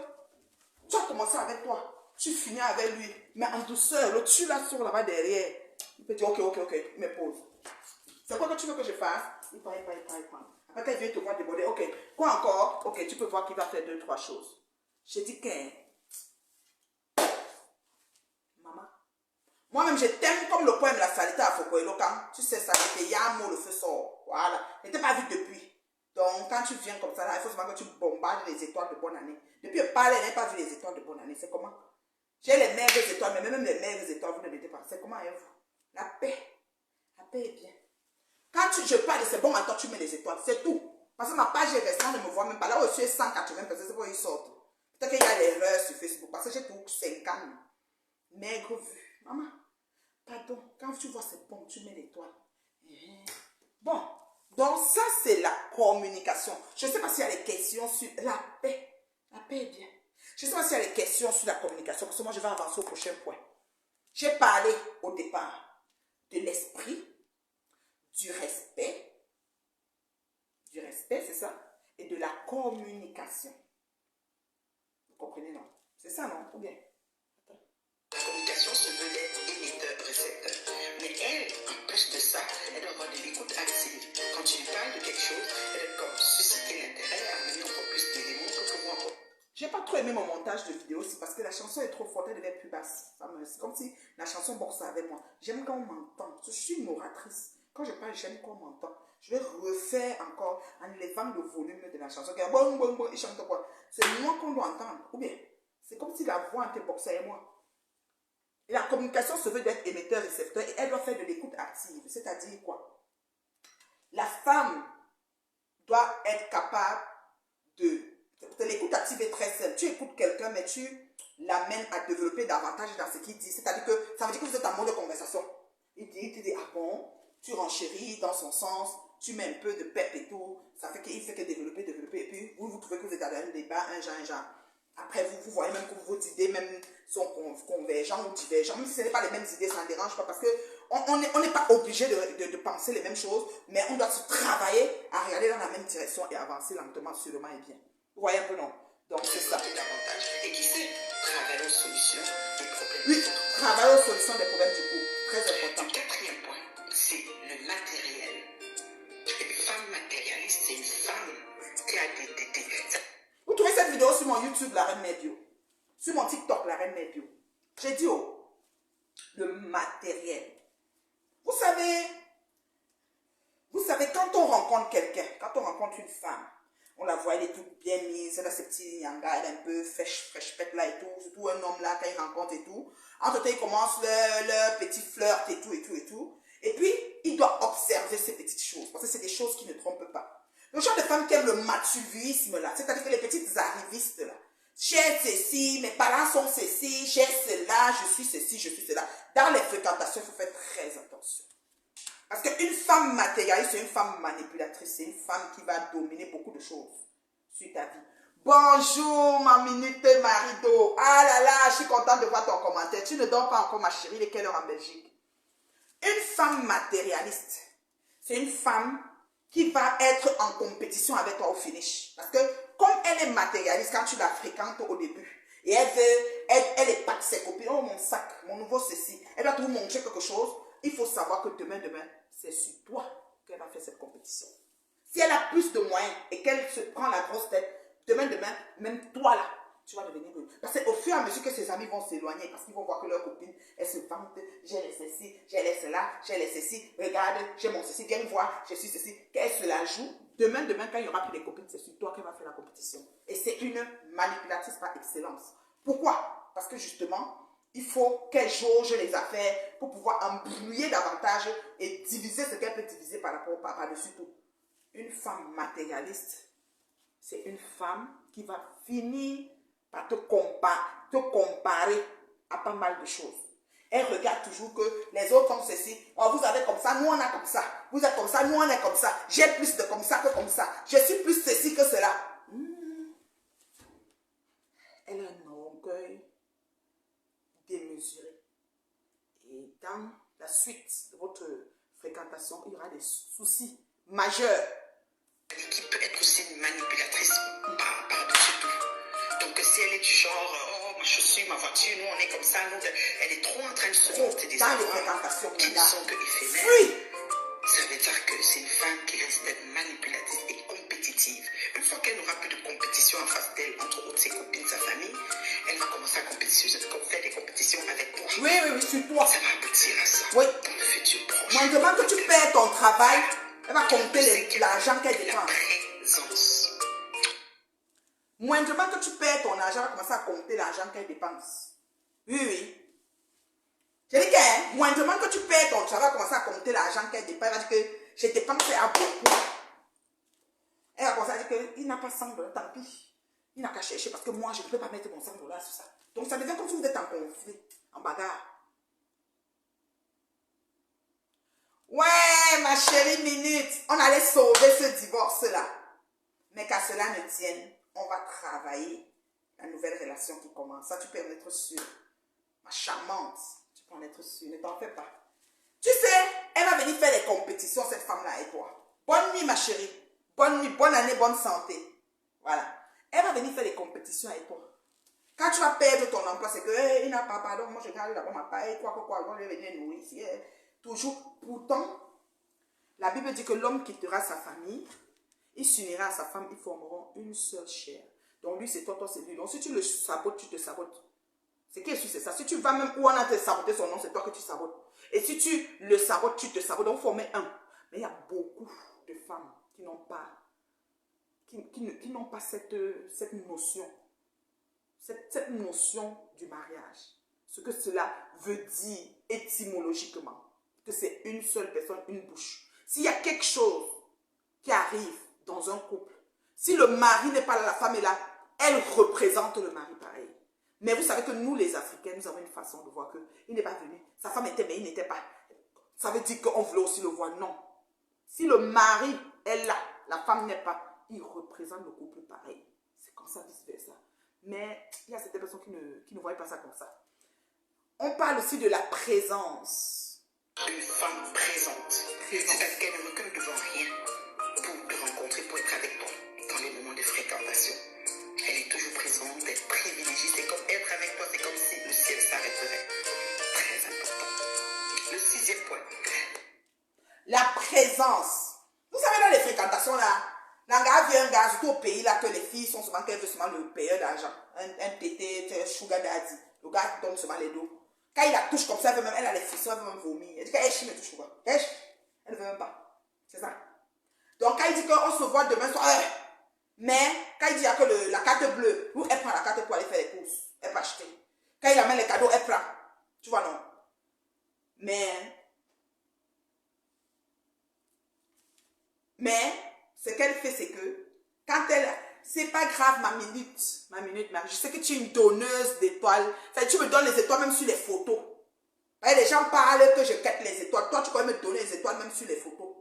tu as commencé avec toi, tu finis avec lui, mais en douceur, l'autre, tu l'as sur là-bas derrière. Il peut dire, ok, il me pose. C'est quoi que tu veux que je fasse? Il prend. Après, quand il vient te voir déborder, ok, quoi encore? Ok, tu peux voir qu'il va faire 2-3 choses. J'ai dit que, maman, moi-même, je t'aime comme le poème La Salité à Fokoelo. Quand tu sais ça, c'était Yamo, le feu sort. Voilà. Je n'étais pas vu depuis. Donc, quand tu viens comme ça, là, il faut seulement que tu bombardes les étoiles de bonne année. Depuis le palais, je n'ai pas vu les étoiles de bonne année. C'est comment? J'ai les maigres étoiles, mais même les maigres étoiles, vous ne mettez pas. C'est comment, hein, vous? La paix est bien. Quand je parle de c'est bon, attends, tu mets les étoiles, c'est tout. Parce que ma page est restante, ne me voit même pas. Là où je suis 180 personnes, c'est pour qu'ils sortent. Peut-être qu'il y a l'erreur sur Facebook, parce que j'ai tout 50. Maigre vue. Maman, pardon, quand tu vois c'est bon, tu mets l'étoile. Bon, donc ça c'est la communication. Je ne sais pas s'il y a des questions sur la paix. La paix est bien. Je ne sais pas s'il y a des questions sur la communication, parce que moi je vais avancer au prochain point. J'ai parlé au départ de l'esprit, du respect, c'est ça, et de la communication. Vous comprenez, non? C'est ça, non? Ou bien? La communication se veut être émetteur-récepteur. Mais elle, en plus de ça, elle doit avoir de l'écoute active. Quand tu lui parles de quelque chose, elle doit comme susciter l'intérêt, amener encore plus d'éléments pour pouvoir... J'ai pas trop aimé mon montage de vidéo, c'est parce que la chanson est trop forte, elle devait être plus basse. C'est comme si la chanson boxait avec moi. J'aime quand on m'entend. Je suis une oratrice. Quand je parle, j'aime qu'on m'entend. Je vais refaire encore en élevant le volume de la chanson. Bon, il chante quoi? C'est moi qu'on doit entendre. Ou bien, c'est comme si la voix était boxée avec moi. Et la communication se veut d'être émetteur-récepteur et elle doit faire de l'écoute active. C'est-à-dire quoi? La femme doit être capable de... L'écoute active est très simple. Tu écoutes quelqu'un, mais tu l'amènes à développer davantage dans ce qu'il dit. C'est-à-dire que ça veut dire que vous êtes en mode de conversation. Il te dit, ah bon, tu renchéris dans son sens, tu mets un peu de pep et tout. Ça fait qu'il fait que développer. Et puis, vous trouvez que vous êtes dans un débat, un genre. Après, vous voyez même que vos idées même sont convergentes ou divergentes. Même si ce n'est pas les mêmes idées, ça ne dérange pas parce qu'on n'est pas obligé de penser les mêmes choses, mais on doit se travailler à regarder dans la même direction et avancer lentement, sûrement et bien. Vous voyez un peu, non? Donc, c'est ça. Et qui sait, travailler aux solutions des problèmes. Oui, travailler aux solutions des problèmes du couple. Très important. Le quatrième point, c'est le matériel. Une femme matérialiste, c'est une femme qui a des... Vous trouvez cette vidéo sur mon YouTube, la Reine Medio. Sur mon TikTok, la Reine Medio. J'ai dit, le matériel. Vous savez, quand on rencontre quelqu'un, quand on rencontre une femme, on la voit, elle est toute bien mise, elle a ses petits yangas, elle est un peu fraîche pète là et tout, surtout un homme là, quand il rencontre et tout. Entre-temps, il commence le petit flirt et tout. Et puis, il doit observer ces petites choses, parce que c'est des choses qui ne trompent pas. Le genre de femme qui aime le matuvisme là, c'est-à-dire que les petites arrivistes là, j'ai ceci, mes parents sont ceci, j'ai cela, je suis ceci, je suis cela. Dans les fréquentations, il faut faire très attention. Parce qu'une femme matérialiste, c'est une femme manipulatrice, c'est une femme qui va dominer beaucoup de choses sur ta vie. Bonjour, ma minute Marido. Ah là là, je suis contente de voir ton commentaire. Tu ne dors pas encore, ma chérie. Il est quelle heure en Belgique? Une femme matérialiste, c'est une femme qui va être en compétition avec toi au finish. Parce que comme elle est matérialiste, quand tu la fréquentes au début, et elle épate ses copines, oh mon sac, mon nouveau ceci, elle va te montrer quelque chose, il faut savoir que demain, c'est sur toi qu'elle va faire cette compétition. Si elle a plus de moyens et qu'elle se prend la grosse tête, demain, même toi là, tu vas devenir rude. Parce qu'au fur et à mesure que ses amis vont s'éloigner, parce qu'ils vont voir que leur copine, elle se vante, j'ai les ceci, j'ai les cela, j'ai les ceci, regarde, j'ai mon ceci, viens voir, je suis ceci, qu'elle se la joue. Demain, quand il n'y aura plus de copines, c'est sur toi qu'elle va faire la compétition. Et c'est une manipulatrice par excellence. Pourquoi? Parce que justement, il faut qu'elle jauge les affaires pour pouvoir embrouiller davantage et diviser ce qu'elle peut diviser par-dessus tout. Une femme matérialiste, c'est une femme qui va finir par te comparer à pas mal de choses. Elle regarde toujours que les autres ont ceci. Oh, vous avez comme ça, nous on a comme ça. Vous êtes comme ça, nous on est comme ça. J'ai plus de comme ça que comme ça. Je suis plus ceci que cela. Elle a un orgueil démesuré. Et dans la suite de votre fréquentation, il y aura des soucis majeurs. Qui peut être aussi une manipulatrice par-dessus tout. Donc si elle est du genre, oh ma chaussure, ma voiture, nous on est comme ça, nous, elle est trop en train de se monter des fréquentations qui ne sont que éphémères. Oui. Ça veut dire que c'est une femme qui risque d'être manipulatrice et compétitive. Une fois qu'elle n'aura plus de compétition en face d'elle, entre autres ses copines, sa famille, elle va commencer à faire des compétitions avec toi. Oui, sur toi. Ça va aboutir à ça oui. dans le futur proche. Maintenant que tu perds ton travail, elle va compter l'argent qu'elle dépense. La présence. Moindrement que tu perds ton argent, elle va commencer à compter l'argent qu'elle dépense. Oui. Je dis que moindrement que tu perds ton travail, elle va commencer à compter l'argent qu'elle dépense. Elle va dire que j'ai dépensé à beaucoup. Elle va commencer à dire qu'il n'a pas 100 $, tant pis. Il n'a qu'à chercher parce que moi, je ne peux pas mettre mon 100 $ sur ça. Donc ça devient comme si vous êtes en conflit, en bagarre. Ouais, ma chérie minute, on allait sauver ce divorce-là. Mais qu'à cela ne tienne, on va travailler la nouvelle relation qui commence. Ça, tu peux en être sûre. Ma charmante, tu peux en être sûre, ne t'en fais pas. Tu sais, elle va venir faire des compétitions, cette femme-là et toi. Bonne nuit, ma chérie. Bonne nuit, bonne année, bonne santé. Voilà. Elle va venir faire des compétitions avec toi. Quand tu vas perdre ton emploi, c'est que, il n'a pas, pardon, moi je garde d'abord ma paille, quoi, je vais venir nourrir ici. Toujours, pourtant, la Bible dit que l'homme quittera sa famille, il s'unira à sa femme, ils formeront une seule chair. Donc lui, c'est toi, toi, c'est lui. Donc si tu le sabotes, tu te sabotes. C'est qui est sûr, c'est ça. Si tu vas même où on a te saboté son nom, c'est toi que tu sabotes. Et si tu le sabotes, tu te sabotes. Donc former un. Mais il y a beaucoup de femmes qui n'ont pas, qui n'ont pas cette notion. Cette notion du mariage. Ce que cela veut dire étymologiquement. Que c'est une seule personne, une bouche. S'il y a quelque chose qui arrive dans un couple, si le mari n'est pas là, la femme est là, elle représente le mari pareil. Mais vous savez que nous, les Africains, nous avons une façon de voir qu'il n'est pas venu. Sa femme était, mais il n'était pas. Ça veut dire qu'on voulait aussi le voir. Non. Si le mari est là, la femme n'est pas, il représente le couple pareil. C'est comme ça, vice-versa. Mais il y a certaines personnes qui ne voient pas ça comme ça. On parle aussi de la présence. Une femme présente. C'est-à-dire qu'elle ne recule devant rien pour te rencontrer, pour être avec toi dans les moments de fréquentation. Elle est toujours présente, elle est privilégiée. C'est comme être avec toi, c'est comme si le ciel s'arrêterait. Très important. Le 6e point. La présence. Vous savez, dans les fréquentations, là, un gars vient, un gars, surtout au pays, là, que les filles sont souvent, qu'elles veulent seulement le payeur d'argent. Un tété, un sugar daddy. Le gars donne seulement les dos. Quand il la touche comme ça, elle a les frissons, elle veut même vomir. Elle dit qu'elle me touche quoi. Elle ne veut même pas. C'est ça. Donc, quand il dit qu'on se voit demain soir, mais quand il dit que la carte bleue, elle prend la carte pour aller faire les courses. Elle va acheter. Quand il amène les cadeaux, elle prend. Tu vois, non. Mais ce qu'elle fait, c'est que quand c'est pas grave, ma minute, je sais que tu es une donneuse d'étoiles. Enfin, tu me donnes les étoiles même sur les photos. Les gens parlent que je quête les étoiles. Toi, tu peux me donner les étoiles même sur les photos.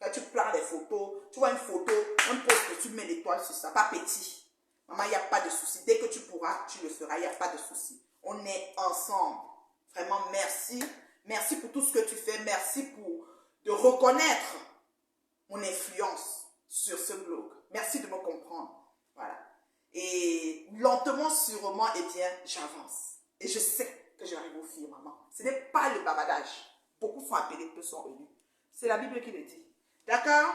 Quand tu prends les photos, tu vois une photo, un post, tu mets l'étoile sur ça, pas petit. Maman, il n'y a pas de souci. Dès que tu pourras, tu le feras, il n'y a pas de souci. On est ensemble. Vraiment, merci. Merci pour tout ce que tu fais. Merci pour de reconnaître mon influence sur ce blog. Merci de me comprendre. Voilà. Et lentement, sûrement, eh bien, j'avance. Et je sais que j'arrive au firmament. Ce n'est pas le bavardage. Beaucoup sont appelés, peu sont élus. C'est la Bible qui le dit. D'accord?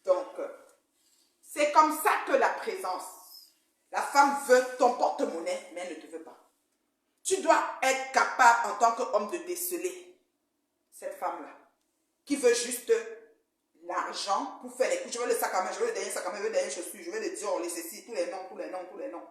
Donc, c'est comme ça que la présence. La femme veut ton porte-monnaie, mais elle ne te veut pas. Tu dois être capable en tant qu'homme de déceler cette femme-là qui veut juste l'argent pour faire les coups. Je veux le sac à main, je veux le dernier sac à main, je veux les dernières chaussures, je veux les Dior, les ceci, tous les noms, tous les noms, tous les noms.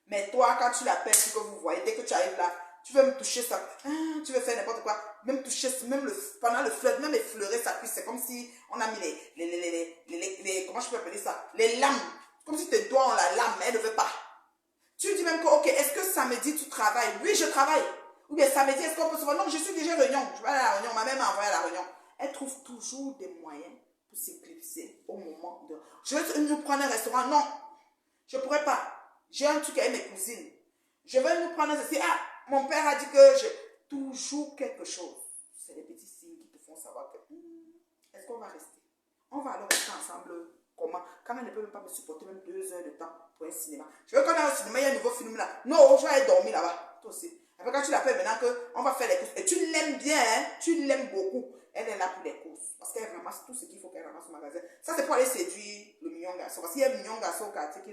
Mais toi, quand tu l'appelles, ce que vous voyez, dès que tu arrives là, tu veux me toucher ça, tu veux faire n'importe quoi, même toucher, même pendant le flirt, même effleurer sa cuisse, c'est comme si on a mis les comment je peux appeler ça, les lames, comme si tes doigts ont la lame, mais elle ne veut pas. Tu dis même que, ok, est-ce que samedi tu travailles? Oui, je travaille. Ou bien samedi, est-ce qu'on peut se voir? Non, je suis déjà réunion, je vais aller à la réunion, ma mère m'a envoyé à la réunion. Elle trouve toujours des moyens pour s'éclipser au moment de... Je veux nous prendre un restaurant, non, je ne pourrais pas. J'ai un truc avec mes cousines. Je vais nous prendre ceci. Ah, mon père a dit que je... Toujours quelque chose. C'est les petits signes qui te font savoir que... est-ce qu'on va rester? On va alors rester ensemble. Comment? Quand elle ne peut même pas me supporter même 2 heures de temps pour un cinéma. Je veux qu'on aille au cinéma, il y a un nouveau film là. Non, je vais aller dormir là-bas. Toi aussi. Après quand tu l'appelles maintenant qu'on va faire les courses. Et tu l'aimes bien, hein? Tu l'aimes beaucoup. Elle est là pour les courses. Parce qu'elle ramasse tout ce qu'il faut qu'elle ramasse au magasin. Ça, c'est pour aller séduire le mignon garçon. Parce qu'il y a un mignon garçon au quartier qui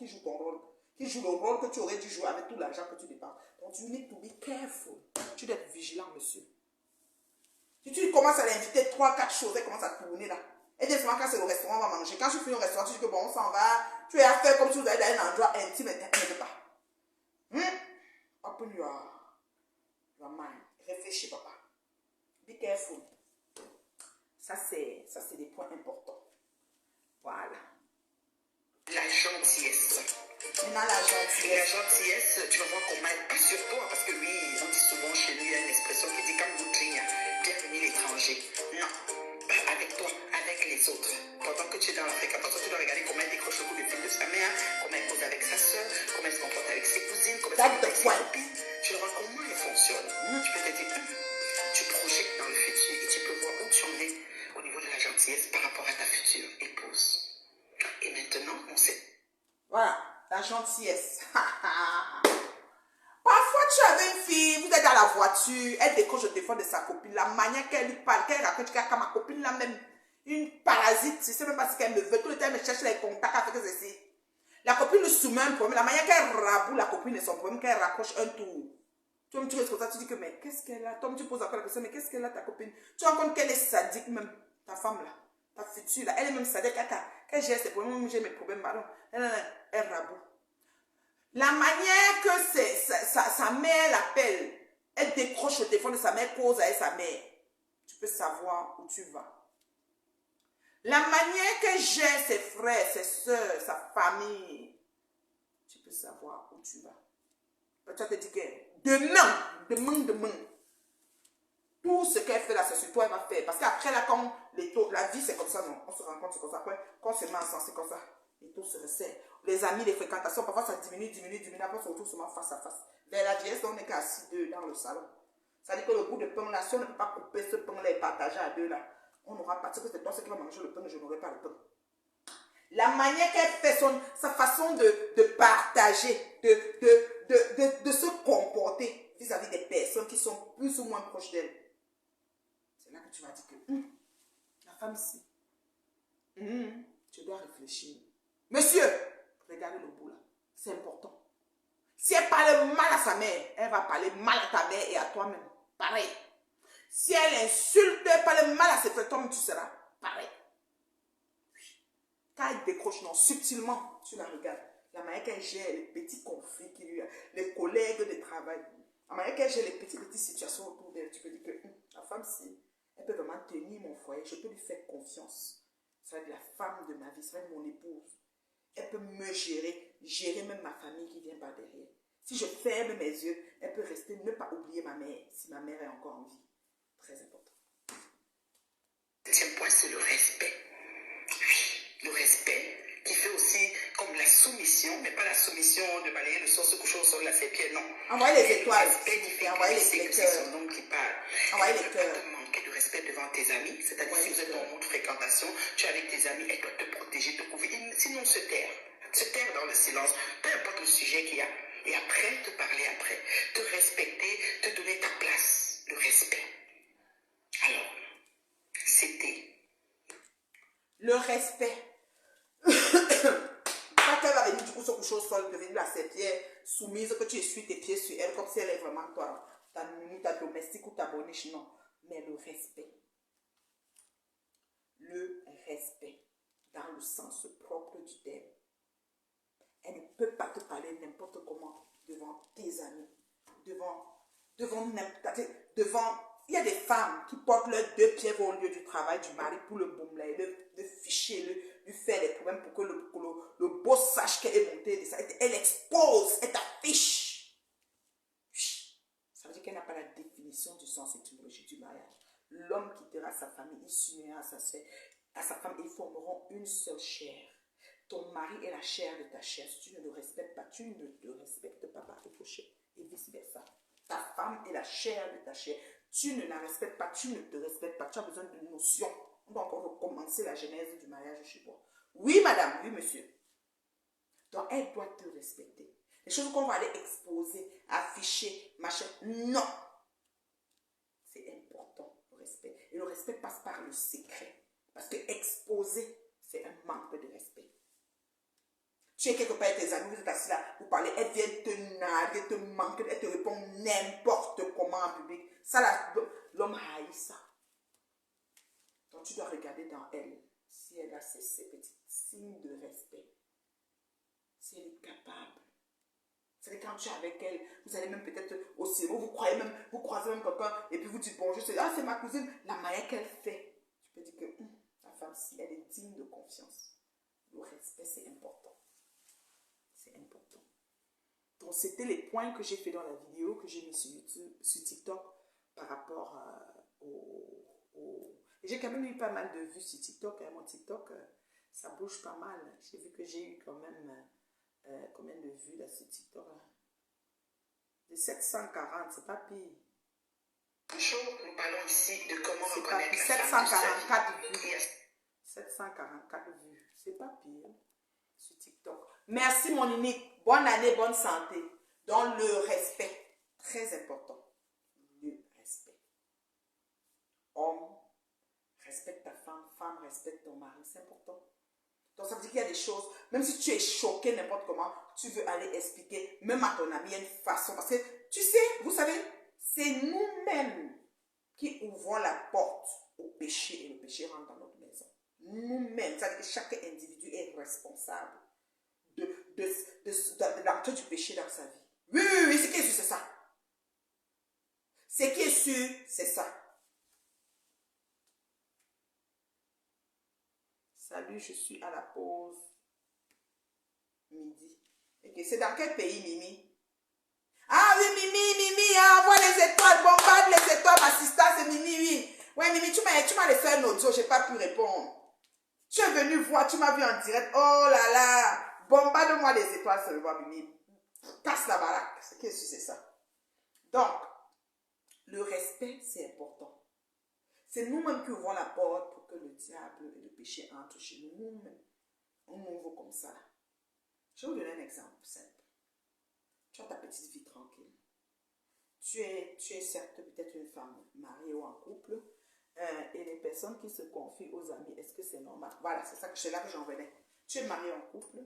joue ton rôle. Qui joue le rôle que tu aurais dû jouer avec tout l'argent que tu dépenses. Donc, tu need to be careful. Tu dois être vigilant, monsieur. Si tu commences à l'inviter 3-4 choses, elle commence à tourner là. Elle dit souvent quand c'est au restaurant, on va manger. Quand je finis au restaurant, tu dis que bon, on s'en va. Tu es à faire comme si vous allez dans un endroit intime. Elle ne veut pas. Open your mind. Réfléchis, papa. Be careful. Ça, c'est des points importants. Voilà. La gentillesse. Maintenant, la gentillesse. La gentillesse, tu vas voir comment elle passe sur toi. Parce que lui, on dit souvent chez lui, il y a une expression qui dit comme Boutria, bienvenue l'étranger. Non, pas avec toi, avec les autres. Pendant que tu es dans la fréquentation, tu dois regarder comment elle décroche le coup de fil de sa mère, comment elle cause avec sa soeur, comment elle se comporte avec ses cousines, comment elle se comporte avec ses copines. Tu vas voir comment elle fonctionne. Tu peux te dire, tu projettes dans le futur et tu peux voir où tu en es au niveau de la gentillesse par rapport à ta future épouse. Et maintenant, on sait. Voilà, la gentillesse. Parfois, tu avais une fille, vous êtes dans la voiture, elle décroche le téléphone de sa copine, la manière qu'elle lui parle, qu'elle raconte, quand ma copine là même, une parasite, je ne sais même pas ce qu'elle me veut, tout le temps elle me cherche les contacts avec ceci. La copine lui soumet un problème, la manière qu'elle raboue la copine et son problème, qu'elle raccroche un tour. Toi, tu restes comme ça, tu dis que, mais qu'est-ce qu'elle a? Toi, tu poses encore la question, mais qu'est-ce qu'elle a ta copine? Tu rends compte qu'elle est sadique même, ta femme là, ta future là, elle est même sadique, qu'elle gère ses problèmes, moi j'ai mes problèmes, pardon. Elle raboue. La manière que sa mère l'appelle, elle décroche le téléphone de sa mère, cause avec sa mère. Tu peux savoir où tu vas. La manière qu'elle gère ses frères, ses soeurs, sa famille, tu peux savoir où tu vas. Tu vas te dire que demain, tout ce qu'elle fait là, c'est sur toi, elle va faire. Parce qu'après là, quand la vie c'est comme ça, non, on se rend compte, c'est comme ça. Après, quand on se met ensemble, c'est comme ça. Les taux se resserrent. Les amis, les fréquentations, parfois ça diminue. Après, on se retrouve seulement face à face. Vers la vieillesse, on n'est qu'à 6-2 dans le salon. Ça veut dire que le bout de pain là, si on ne peut pas couper ce pain-là et partager à 2 là, on n'aura pas. Parce que c'est toi qui va manger le pain, je n'aurai pas le pain. La manière qu'elle fait sa façon de partager, de se comporter vis-à-vis des personnes qui sont plus ou moins proches d'elle. C'est là que tu vas dire que la femme ici, tu dois réfléchir. Monsieur, regardez le bout là. C'est important. Si elle parle mal à sa mère, elle va parler mal à ta mère et à toi-même. Pareil. Si elle insulte, elle parle mal à ses frères, toi-même tu seras pareil. Quand elle décroche, non, subtilement, tu la regardes. La manière qu'elle gère les petits conflits qu'il y a, les collègues de travail. La manière qu'elle gère les petites situations autour d'elle. Tu peux dire que la femme, si elle peut vraiment tenir mon foyer, je peux lui faire confiance. Ça va être la femme de ma vie, ça va être mon épouse. elle peut me gérer même ma famille qui vient par derrière. Si je ferme mes yeux, elle peut rester, ne pas oublier ma mère, si ma mère est encore en vie. Très important. Le deuxième point, c'est le respect. Oui, le respect qui fait aussi comme la soumission, mais pas la soumission de balayer le sol, se coucher au sol, la ses pieds, non. Envoyez les étoiles. Le respect qui fait Envoyez que les c'est cœurs. son homme qui parle. Envoyez Elle les ne doit cœurs. pas te manquer de respect devant tes amis. C'est-à-dire si vous êtes en mode fréquentation, tu es avec tes amis, elle doit te protéger, te couvrir. Sinon, se taire. Se taire dans le silence, peu importe le sujet qu'il y a. Et après, te parler après. Te respecter, te donner ta place. Le respect. Alors, c'était... Le respect. Quand elle va venir du coup se coucher au sol, devenir la serpillère soumise, que tu essuies tes pieds sur elle comme si elle est vraiment toi, ta nounou, ta domestique ou ta boniche, non. Mais le respect. Le respect. Dans le sens propre du terme. Elle ne peut pas te parler n'importe comment devant tes amis. Devant, il y a des femmes qui portent leurs deux pieds au lieu du travail du mari pour le boumler, le ficher, lui faire des problèmes pour que le beau sache qu'elle est montée. Elle expose, elle t'affiche. Ça veut dire qu'elle n'a pas la définition du sens étymologique du mariage. L'homme quittera sa famille, il s'unira à sa femme, ils formeront une seule chair. Ton mari est la chair de ta chair. Si tu ne le respectes pas, tu ne te respectes pas par ricochet. Et vice versa. Ta femme est la chair de ta chair. Tu ne la respectes pas, tu ne te respectes pas. Tu as besoin de notions. Donc, on va commencer la genèse du mariage chez toi. Oui, madame, oui, monsieur. Donc, elle doit te respecter. Les choses qu'on va aller exposer, afficher, machin, non. C'est important, le respect. Et le respect passe par le secret. Parce que exposer, c'est un manque de respect. Tu es quelque part avec tes amis, vous êtes assis là, vous parlez, elle vient te narguer, te manquer, elle te répond n'importe comment en public. Ça, là, l'homme haït ça. Donc, tu dois regarder dans elle si elle a ces petits signes de respect. Si elle est capable. C'est quand tu es avec elle, vous allez même peut-être au cinéma, vous croisez même quelqu'un, et puis vous dites bonjour, c'est ma cousine, la manière qu'elle fait. Tu peux dire que la femme, si elle est digne de confiance, le respect, c'est important. C'est important. Donc, c'était les points que j'ai fait dans la vidéo que j'ai mis sur YouTube, sur TikTok, par rapport Et j'ai quand même eu pas mal de vues sur TikTok. Mon TikTok, ça bouge pas mal. J'ai vu que j'ai eu quand même combien de vues là sur TikTok là? De 740, c'est pas pire. Nous parlons ici de comment C'est pas reconnaître pire. la femme de sa 744 vie. vues. 744 vues. C'est pas pire sur TikTok. Merci mon unique. Bonne année, bonne santé. Dans le respect. Très important. Le respect. Homme, respecte ta femme. Femme, respecte ton mari. C'est important. Donc ça veut dire qu'il y a des choses, même si tu es choqué n'importe comment, tu veux aller expliquer, même à ton ami, il y a une façon. Parce que, tu sais, vous savez, c'est nous-mêmes qui ouvrons la porte au péché et le péché rentre dans notre maison. Nous-mêmes, ça veut dire que chaque individu est responsable de l'entrée du péché dans sa vie. Oui, oui, oui, ce qui est sûr, c'est ça. Ce qui est sûr, c'est ça. Salut, je suis à la pause midi. Okay, c'est dans quel pays, Mimi? Ah oui, Mimi, envoie les étoiles, bombarde les étoiles, assistant, c'est Mimi, oui. Ouais, Mimi, tu m'as laissé un audio, je n'ai pas pu répondre. Tu es venu voir, tu m'as vu en direct. Oh là là, bombarde-moi les étoiles seulement, Mimi. Casse la baraque. Qu'est-ce que c'est ça? Donc, le respect, c'est important. C'est nous-mêmes qui ouvrons la porte pour que le diable et le péché entrent chez nous. Nous-mêmes, on ouvre comme ça. Je vais vous donner un exemple simple. Tu as ta petite vie tranquille. Tu es certes peut-être une femme mariée ou en couple. Et les personnes qui se confient aux amis, est-ce que c'est normal? Voilà, c'est là que j'en venais. Tu es marié en couple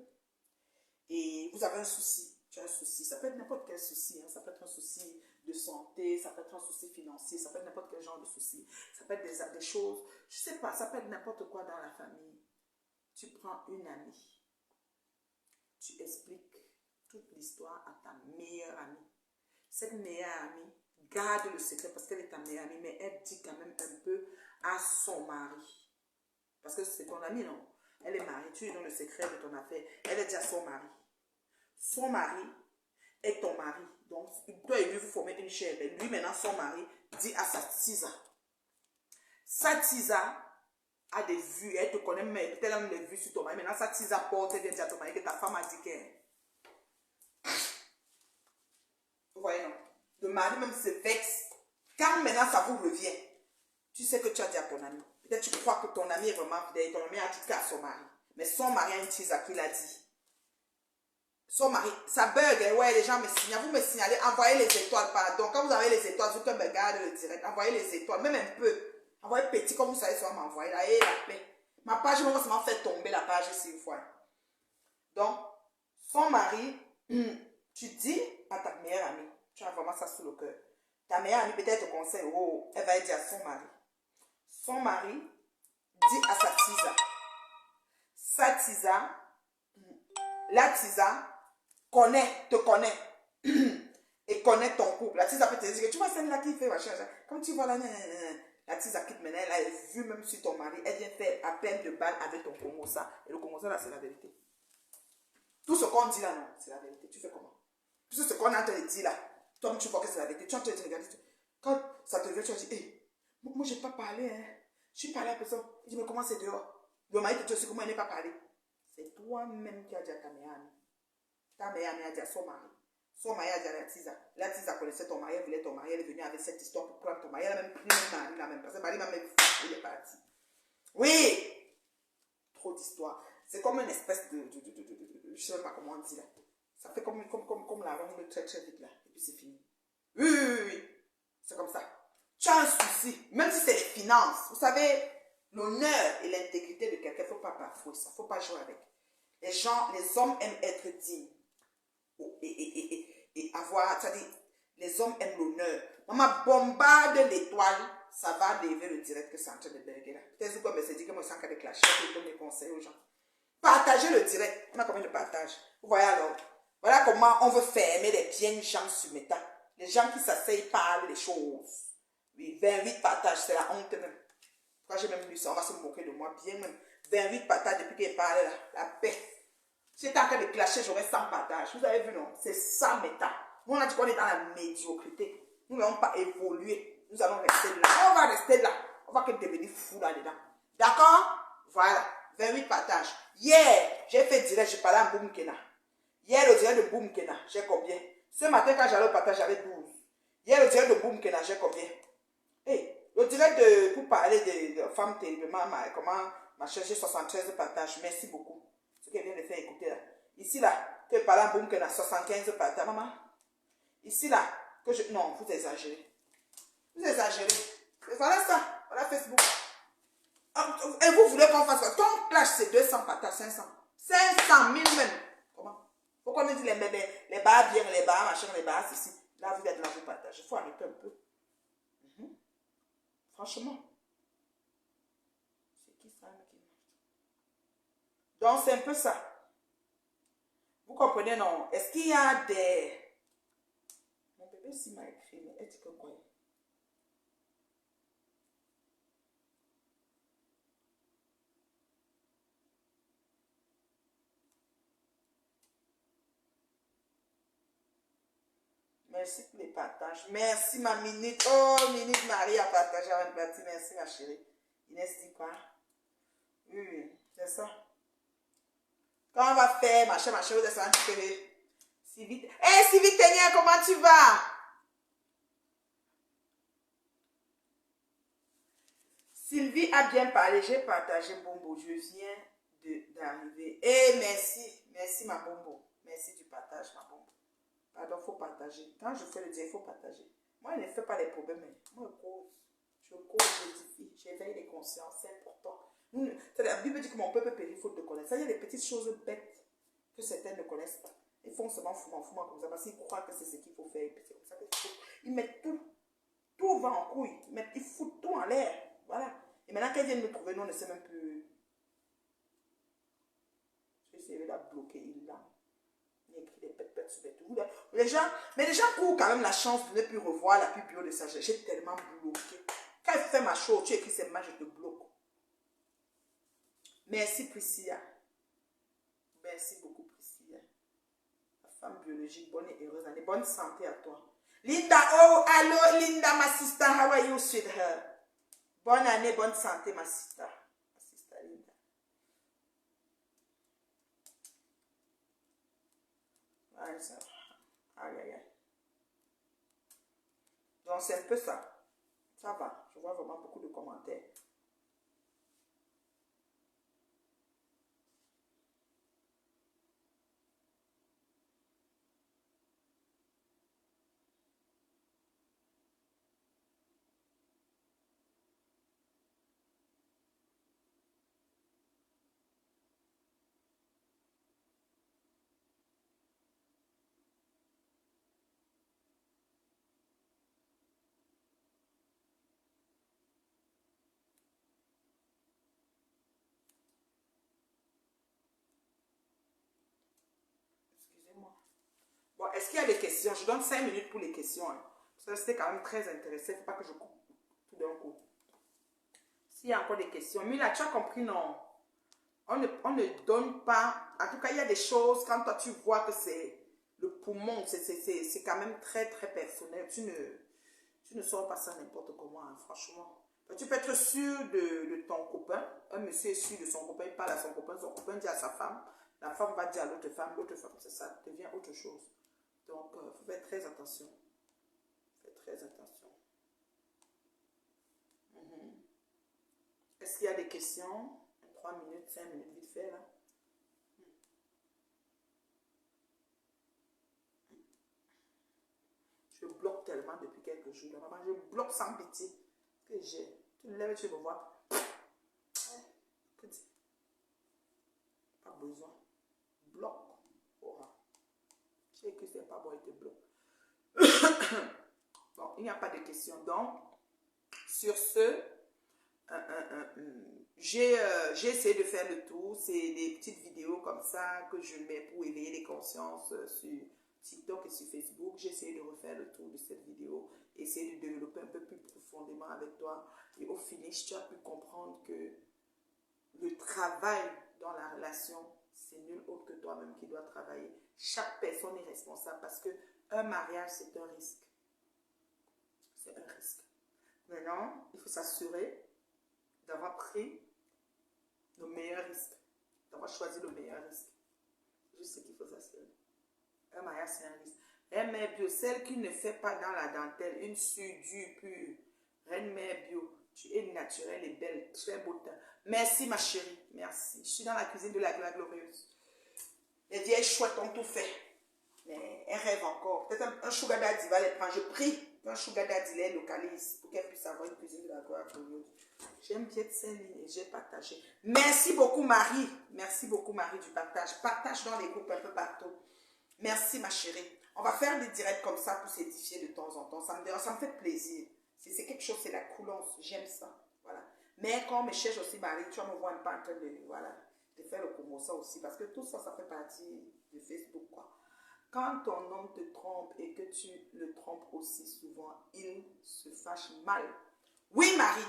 et vous avez un souci. Tu as un souci. Ça peut être n'importe quel souci. Ça peut être un souci de santé, ça peut être un souci financier, ça peut être n'importe quel genre de souci. Ça peut être des choses, je ne sais pas, ça peut être n'importe quoi dans la famille. Tu prends une amie. Tu expliques toute l'histoire à ta meilleure amie. Cette meilleure amie garde le secret parce qu'elle est ta meilleure amie, mais elle dit quand même un peu à son mari. Parce que c'est ton ami, non? Elle est mariée, tu lui donnes le secret de ton affaire. Elle est déjà son mari. Son mari est ton mari. Donc, toi et lui, vous formez une chair. Mais lui, maintenant, son mari, dit à sa tisa. Sa tisa a des vues. Elle te connaît, mais peut-être elle a des vues sur ton mari. Maintenant, sa tisa porte, elle vient dire à ton mari que ta femme a dit qu'elle. Vous voyez, non? Le mari même se vexe. Quand maintenant, ça vous revient, tu sais que tu as dit à ton ami. Peut-être tu crois que ton ami est vraiment fidèle. Ton ami a dit qu'à son mari. Mais son mari a une tisa qui l'a dit. Son mari, ça bug, hein, ouais, les gens me signalent, vous me signalez, envoyez les étoiles, pardon. Quand vous avez les étoiles, vous me regardez le direct, envoyez les étoiles, même un peu. Envoyez petit, comme vous savez, ça va m'envoyer là, et la paix. Ma page, moi, ça m'a fait tomber la page ici, vous voyez. Donc, son mari, tu dis à ta meilleure amie, tu as vraiment ça sous le cœur. Ta meilleure amie, peut-être te conseille, oh, elle va dire à son mari. Son mari dit à sa tisa, la tisa, te connaît et connaît ton couple. La tisa peut te dire que tu vois celle-là qui fait machin. Comme tu vois là, la tisa quitte maintenant, elle a vu même sur ton mari, elle vient faire à peine de balle avec ton Congosa. Et le Congosa là, c'est la vérité. Tout ce qu'on dit là, non, c'est la vérité. Tu fais comment? Tout ce qu'on a en train de dire là, toi tu vois que c'est la vérité. Tu es en train de te regarder. Quand ça te vient, tu vas dire, hey, moi je n'ai pas parlé, hein. Je suis parlé à la personne. Il dit, mais comment c'est dehors? Le mari te dit aussi comment elle n'est pas parlé. C'est toi-même qui as dit à ta meilleure amie. Ta meilleure amie a dit à son mari. Son mari a dit à la tisa. La tisa connaissait ton mari, elle voulait ton mari, elle est venue avec cette histoire pour prendre ton mari. Elle a même pris le mari là même. Parce que le mari m'a même fait, il est parti. Oui! Trop d'histoire. C'est comme une espèce de je ne sais même pas comment on dit là. Ça fait comme la ronde très très vite là. Et puis c'est fini. Oui. C'est comme ça. Tu as un souci. Même si c'est les finances. Vous savez, l'honneur et l'intégrité de quelqu'un, il ne faut pas bafouer ça. Il ne faut pas jouer avec. Les hommes aiment être dignes. Et avoir, c'est-à-dire, les hommes aiment l'honneur. Maman bombarde l'étoile, ça va lever le direct que c'est en train de berger là. Peut-être que je me suis dit que moi, c'est en train de clasher, je donne des conseils aux gens. Partagez le direct. On a combien de partages? Vous voyez alors? Voilà comment on veut fermer les biens gens sur Meta. Les gens qui s'asseyent parlent des choses. Oui, 28 partages, c'est la honte même. Quand j'ai même lu ça, on va se moquer de moi bien même. 28 partages depuis qu'il parle là, la paix. Si j'étais en train de clasher, j'aurais 100 partages. Vous avez vu, non? C'est ça, Meta. Nous, on a dit qu'on est dans la médiocrité. Nous n'allons pas évoluer. Nous allons rester là. On va rester là. On va que devenir fou là-dedans. D'accord? Voilà. 28 partages. Hier, j'ai fait direct, j'ai parlé à Boom Kena. Hier, le direct de Boom Kena, j'ai combien? Ce matin, quand j'allais au partage, j'avais 12. Hier, le direct de Boom Kena, j'ai combien? Hey, le direct pour parler de femmes terriblement, comment machin, j'ai 73 partages. Merci beaucoup. Ce qu'elle vient de faire écouter là. Ici là, que par là, boum, qu'elle a 75 partages, maman. Ici là, que je. Non, vous exagérez. Vous exagérez. Voilà ça. Voilà Facebook. Et vous voulez qu'on fasse quoi? Ton clash, c'est 200 partages, 500. 500 000 même. Comment? Pourquoi on dit les bars bien, les bars machin, les bars ceci. Là, vous êtes là, vous partagez. Il faut arrêter un peu. Franchement. C'est qui ça qui marche? Donc, c'est un peu ça. Vous comprenez, non? Est-ce qu'il y a des... Mon bébé aussi m'a écrit, mais elle dit que quoi? Merci pour les partages. Merci ma minute. Oh, minute Marie a partagé avec partie. Merci ma chérie. Inès dit quoi? Oui, c'est ça. Quand on va faire machin, vous êtes un petit peu... Sylvie, hey, Sylvie Ténia, comment tu vas? Sylvie a bien parlé, j'ai partagé Bombo, je viens d'arriver. Eh, merci, merci ma Bombo, merci du partage ma Bombo. Pardon, il faut partager. Quand je fais le dire, il faut partager. Moi, je ne fais pas les problèmes, moi je cause, j'édifie, j'éveille les consciences, c'est important. La Bible dit que mon peuple périt faute de connaître. Ça, il y a des petites choses bêtes que certains ne connaissent pas. Ils font seulement foument comme ça parce qu'ils croient que c'est ce qu'il faut faire. C'est comme ça qu'il faut. Ils mettent tout va en couille. Ils foutent tout en l'air. Voilà. Et maintenant qu'elles viennent me trouver, nous on ne sait même plus. Je vais essayer de la bloquer. Il a écrit des pètes sur les tout. Les gens courent quand même la chance de ne plus revoir la pub bio de ça. J'ai tellement bloqué. Quand elle fait ma chose, tu écris ces mains, je te bloque. Merci Priscilla. Merci beaucoup Priscilla. La femme biologique, bonne et heureuse année. Bonne santé à toi. Linda, oh, allô Linda, ma sister. How are you, sweetheart? Bonne année, bonne santé, ma sister. Ma sister Linda. Aïe, ça. Aïe, aïe, aïe. Donc, c'est un peu ça. Ça va. Je vois vraiment beaucoup de commentaires. Excusez-moi. Bon, est-ce qu'il y a des questions? Je donne 5 minutes pour les questions. Hein. Parce que c'était quand même très intéressant. Il ne faut pas que je coupe tout d'un coup. S'il y a encore des questions. Mila, tu as compris, non? On ne donne pas. En tout cas, il y a des choses, quand toi tu vois que c'est le poumon, c'est quand même très, très personnel. Tu ne sors pas ça n'importe comment, hein, franchement. Tu peux être sûr de ton copain. Un monsieur est sûr de son copain, il parle à son copain dit à sa femme. La femme va dire à l'autre femme, c'est ça devient autre chose. Donc, il faut faire très attention. Faites très attention. Est-ce qu'il y a des questions? 3 minutes, 5 minutes, vite fait, là. Je bloque tellement depuis quelques jours. Là. Maman, je bloque sans pitié. Que j'ai. Tu me lèves, tu me vois. Que dis? Pas besoin. Bloque. Aura. Je sais que c'est pas bon, il te bloque. Bon, il n'y a pas de questions. Donc, sur ce, j'ai essayé de faire le tour. C'est des petites vidéos comme ça que je mets pour éveiller les consciences sur TikTok et sur Facebook. J'ai essayé de refaire le tour de cette vidéo, essayer de développer un peu plus profondément avec toi. Et au finish, tu as pu comprendre que le travail dans la relation, c'est nul autre que toi-même qui dois travailler. Chaque personne est responsable parce qu'un mariage, c'est un risque. C'est un risque. Maintenant, il faut s'assurer d'avoir pris le meilleur risque, d'avoir choisi le meilleur risque. Je sais qu'il faut s'assurer. Un mariage, c'est un risque. Reine Mère Bio, celle qui ne fait pas dans la dentelle, une surdure pure. Reine Mère Bio, tu es naturelle et belle, très beau teint. Merci ma chérie, merci. Je suis dans la cuisine de la glorieuse. Les vieilles chouettes ont tout fait. Mais elles rêvent encore. Peut-être un sugar daddy va les prendre. Je prie qu'un sugar daddy les localise pour qu'elles puissent avoir une cuisine de la glorieuse. J'aime bien ces lignes et j'ai partagé. Merci beaucoup Marie. Merci beaucoup Marie du partage. Partage dans les groupes un peu partout. Merci ma chérie. On va faire des directs comme ça pour s'édifier de temps en temps. Ça me fait plaisir. Si c'est quelque chose, c'est la coulance. J'aime ça. Voilà. Mais quand on me cherche aussi Marie, tu vas me voir un peu en train de faire le promotion aussi. Parce que tout ça, ça fait partie de Facebook, quoi. Quand ton homme te trompe et que tu le trompes aussi souvent, il se fâche mal. Oui, Marie.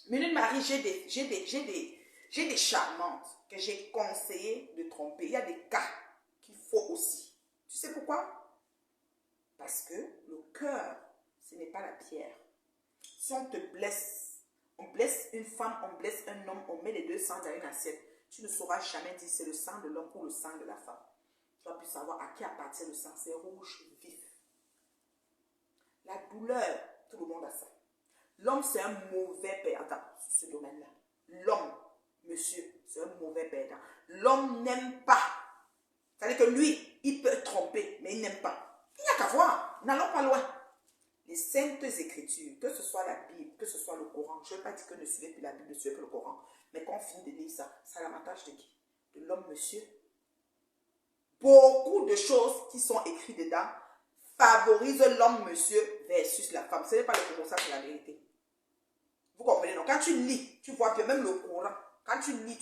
Minute Marie, j'ai des charmantes que j'ai conseillé de tromper. Il y a des cas qu'il faut aussi. Tu sais pourquoi? Parce que le cœur, ce n'est pas la pierre. Si on te blesse, on blesse une femme, on blesse un homme, on met les deux sangs dans une assiette. Tu ne sauras jamais dire c'est le sang de l'homme ou le sang de la femme. Tu vas plus savoir à qui appartient le sang. C'est rouge vif. La douleur, tout le monde a ça. L'homme, c'est un mauvais perdant sur ce domaine-là. L'homme, monsieur, c'est un mauvais perdant. L'homme n'aime pas. C'est-à-dire que lui, il peut tromper, mais il n'aime pas. Il n'y a qu'à voir. N'allons pas loin. Les saintes écritures, que ce soit la Bible, que ce soit le Coran, je ne veux pas dire que ne suivez plus la Bible, ne suivez plus le Coran. Mais quand on finit de lire ça, c'est à l'avantage de qui? De l'homme, monsieur. Beaucoup de choses qui sont écrites dedans favorisent l'homme, monsieur, versus la femme. Ce n'est pas le Coran, ça c'est la vérité. Vous comprenez? Donc, quand tu lis, tu vois que même le Coran, quand tu lis,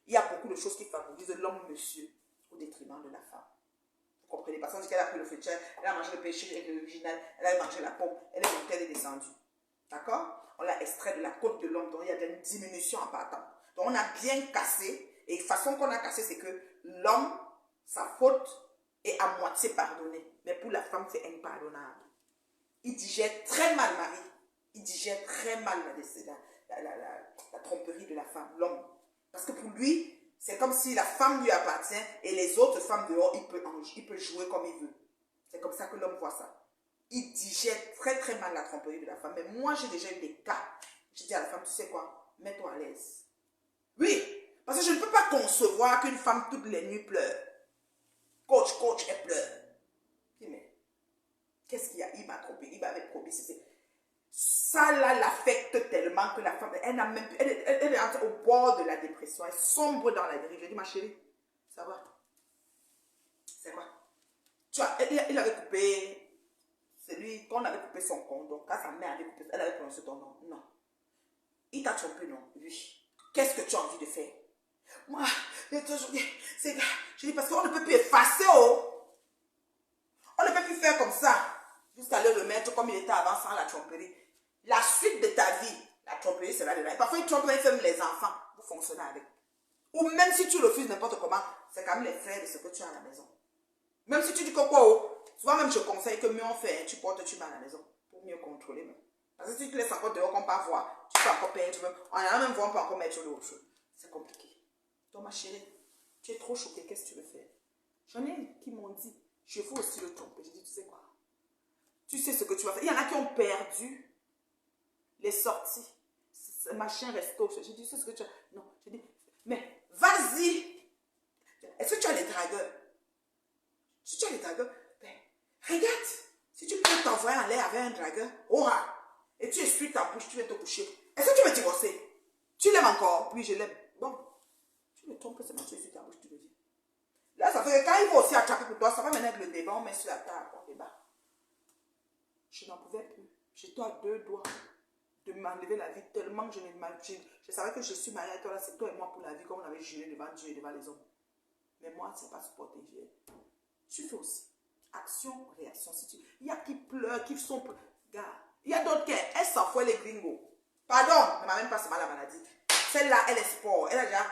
il y a beaucoup de choses qui favorisent l'homme, monsieur, au détriment de la femme. Vous comprenez? Parce qu'on dit qu'elle a pris le fruitier, elle a mangé le péché original, elle a mangé la pomme, elle est montée, elle est descendue. D'accord? On l'a extrait de la côte de l'homme, donc il y a une diminution en partant. Donc, on a bien cassé. Et la façon qu'on a cassé, c'est que l'homme, sa faute est à moitié pardonnée. Mais pour la femme, c'est impardonnable. Il digère très mal Marie. Il digère très mal la tromperie de la femme, l'homme. Parce que pour lui, c'est comme si la femme lui appartient et les autres femmes dehors, il peut jouer comme il veut. C'est comme ça que l'homme voit ça. Il digère très très mal la tromperie de la femme. Mais moi, j'ai déjà eu des cas. J'ai dit à la femme, tu sais quoi, mets-toi à l'aise. Oui, parce que je ne peux pas concevoir qu'une femme toutes les nuits pleure. Coach, elle pleure. Je dis, mais qu'est-ce qu'il y a? Il m'a trompé, il m'avait promis. Ça là l'affecte tellement que la femme, elle est au bord de la dépression. Elle sombre dans la dérive. Je dis, ma chérie, ça va? C'est quoi? Tu vois, il avait coupé, c'est lui, quand on avait coupé son condom, quand sa mère avait coupé, elle avait prononcé ton nom. Non. Il t'a trompé, non? Oui. Qu'est-ce que tu as envie de faire? Moi, j'ai toujours dit, je dis parce qu'on ne peut plus effacer, oh. On ne peut plus faire comme ça. Jusqu'à le remettre comme il était avant sans la tromperie. La suite de ta vie, la tromperie sera de là. Et parfois, il trompe même les enfants. Vous fonctionnez avec. Ou même si tu refuses n'importe comment, c'est quand même les frères de ce que tu as à la maison. Même si tu dis que quoi, oh, souvent même je conseille que mieux on fait, tu portes, tu mets à la maison. Pour mieux contrôler même. Parce que si tu laisses encore dehors qu'on peut voir, tu peux encore perdre. En allant même voir, on peut encore mettre l'autre chose. C'est compliqué. Donc ma chérie, tu es trop choquée, qu'est-ce que tu veux faire? J'en ai qui m'ont dit, je veux aussi le tromper. J'ai dit, tu sais quoi? Tu sais ce que tu vas faire. Il y en a qui ont perdu les sorties. Machin resto. J'ai dit, tu sais ce que tu as. Non, j'ai dit, mais vas-y. Est-ce que tu as les dragueurs? Si tu as les dragueurs, ben, regarde. Si tu peux t'envoyer en l'air avec un dragueur, et tu essuies ta bouche, tu vas te coucher. Est-ce que tu veux divorcer? Tu l'aimes encore? Oui, je l'aime. Bon, tu me trompes seulement, tu essuies ta bouche, tu le dis. Là, ça fait que quand il va aussi attraper pour toi, ça va maintenant être le débat, on met sur la table, on débat. Je n'en pouvais plus. J'étais à 2 doigts de m'enlever la vie tellement que je ne m'imagine. Je savais que je suis mariée à toi, là, c'est toi et moi pour la vie, comme on avait juré devant Dieu et devant les hommes. Mais moi, c'est pas supporté. Tu fais aussi. Action, réaction. Il y a qui pleurent, qui sont... Gars, il y a d'autres qui, elles s'en foutent les gringos. Pardon, elle m'a même pas c'est mal la maladie. Celle-là, elle est sport. Elle a déjà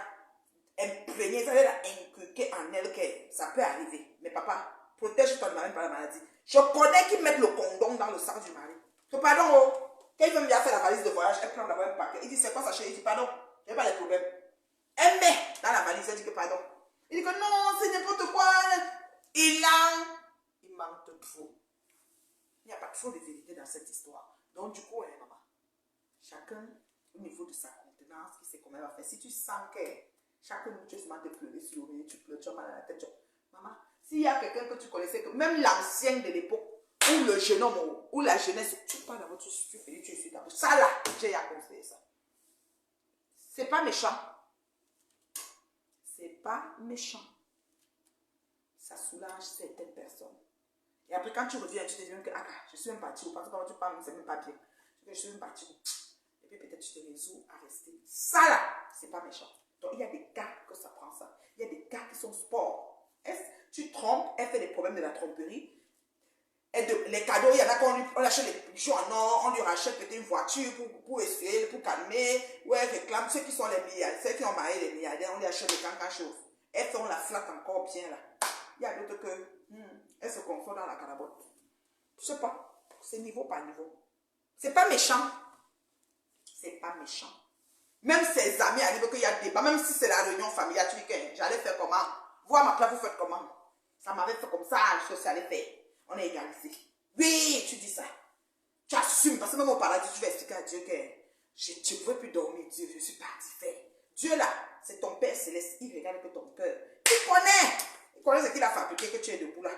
imprégné, elle a inculqué en elle que ça peut arriver. Mais papa, protège-toi, ne m'a même pas la maladie. Je connais qui mettent le condom dans le sac du mari. So, pardon, oh. Quand il veut me dire faire la valise de voyage, elle prend d'abord un paquet. Il dit, c'est quoi ça, chérie? Il dit, pardon, il n'y a pas de problème. Elle met dans la valise, elle dit que pardon. Il dit que non, c'est n'importe quoi. Il manque trop. Il n'y a pas trop de vérité dans cette histoire. Donc, du coup, maman, chacun, au niveau de sa contenance, qui sait comment elle va faire. Si tu sens que chaque nuit, tu vas te pleurer sur l'oreille, tu pleures, tu as mal à la tête. Maman, s'il y a quelqu'un que tu connaissais, que même l'ancien de l'époque, ou le jeune homme, ou la jeunesse, tu parles d'abord, tu finis, tu suis d'abord. Ça là, j'ai à conseiller ça. C'est pas méchant. C'est pas méchant. Ça soulage certaines personnes. Et après, quand tu reviens, tu te dis que je suis même partie, parce que quand tu parles, c'est même pas bien. Je suis même partie. Et puis peut-être tu te résous à rester. Ça là, c'est pas méchant. Donc il y a des cas que ça prend ça. Il y a des cas qui sont sport. Tu trompes, elle fait des problèmes de la tromperie. Les cadeaux, il y en a qu'on achète des bijoux en or, on lui rachète peut-être une voiture pour essayer, pour calmer, ou elle réclame ceux qui sont les milliardaires, ceux qui ont marié les milliardaires, on lui achète des cancan choses. Elle fait, on la flatte encore bien là. Il y a d'autres que, elle se confond dans la carabotte. Je sais pas, c'est niveau par niveau. C'est pas méchant. C'est pas méchant. Même ses amis arrivent qu'il y a débat, même si c'est la réunion familiale, tu dis que j'allais faire comment? Vous à ma place, vous faites comment? Ça m'avait fait comme ça, je sais aller faire. On est égalisé. Oui, tu dis ça. Tu assumes, parce que même au paradis, tu vas expliquer à Dieu que je ne pouvais plus dormir, Dieu, je suis parti faire. Dieu là, c'est ton Père Céleste, il regarde que ton cœur. Il connaît ce qu'il a fabriqué, que tu es debout là.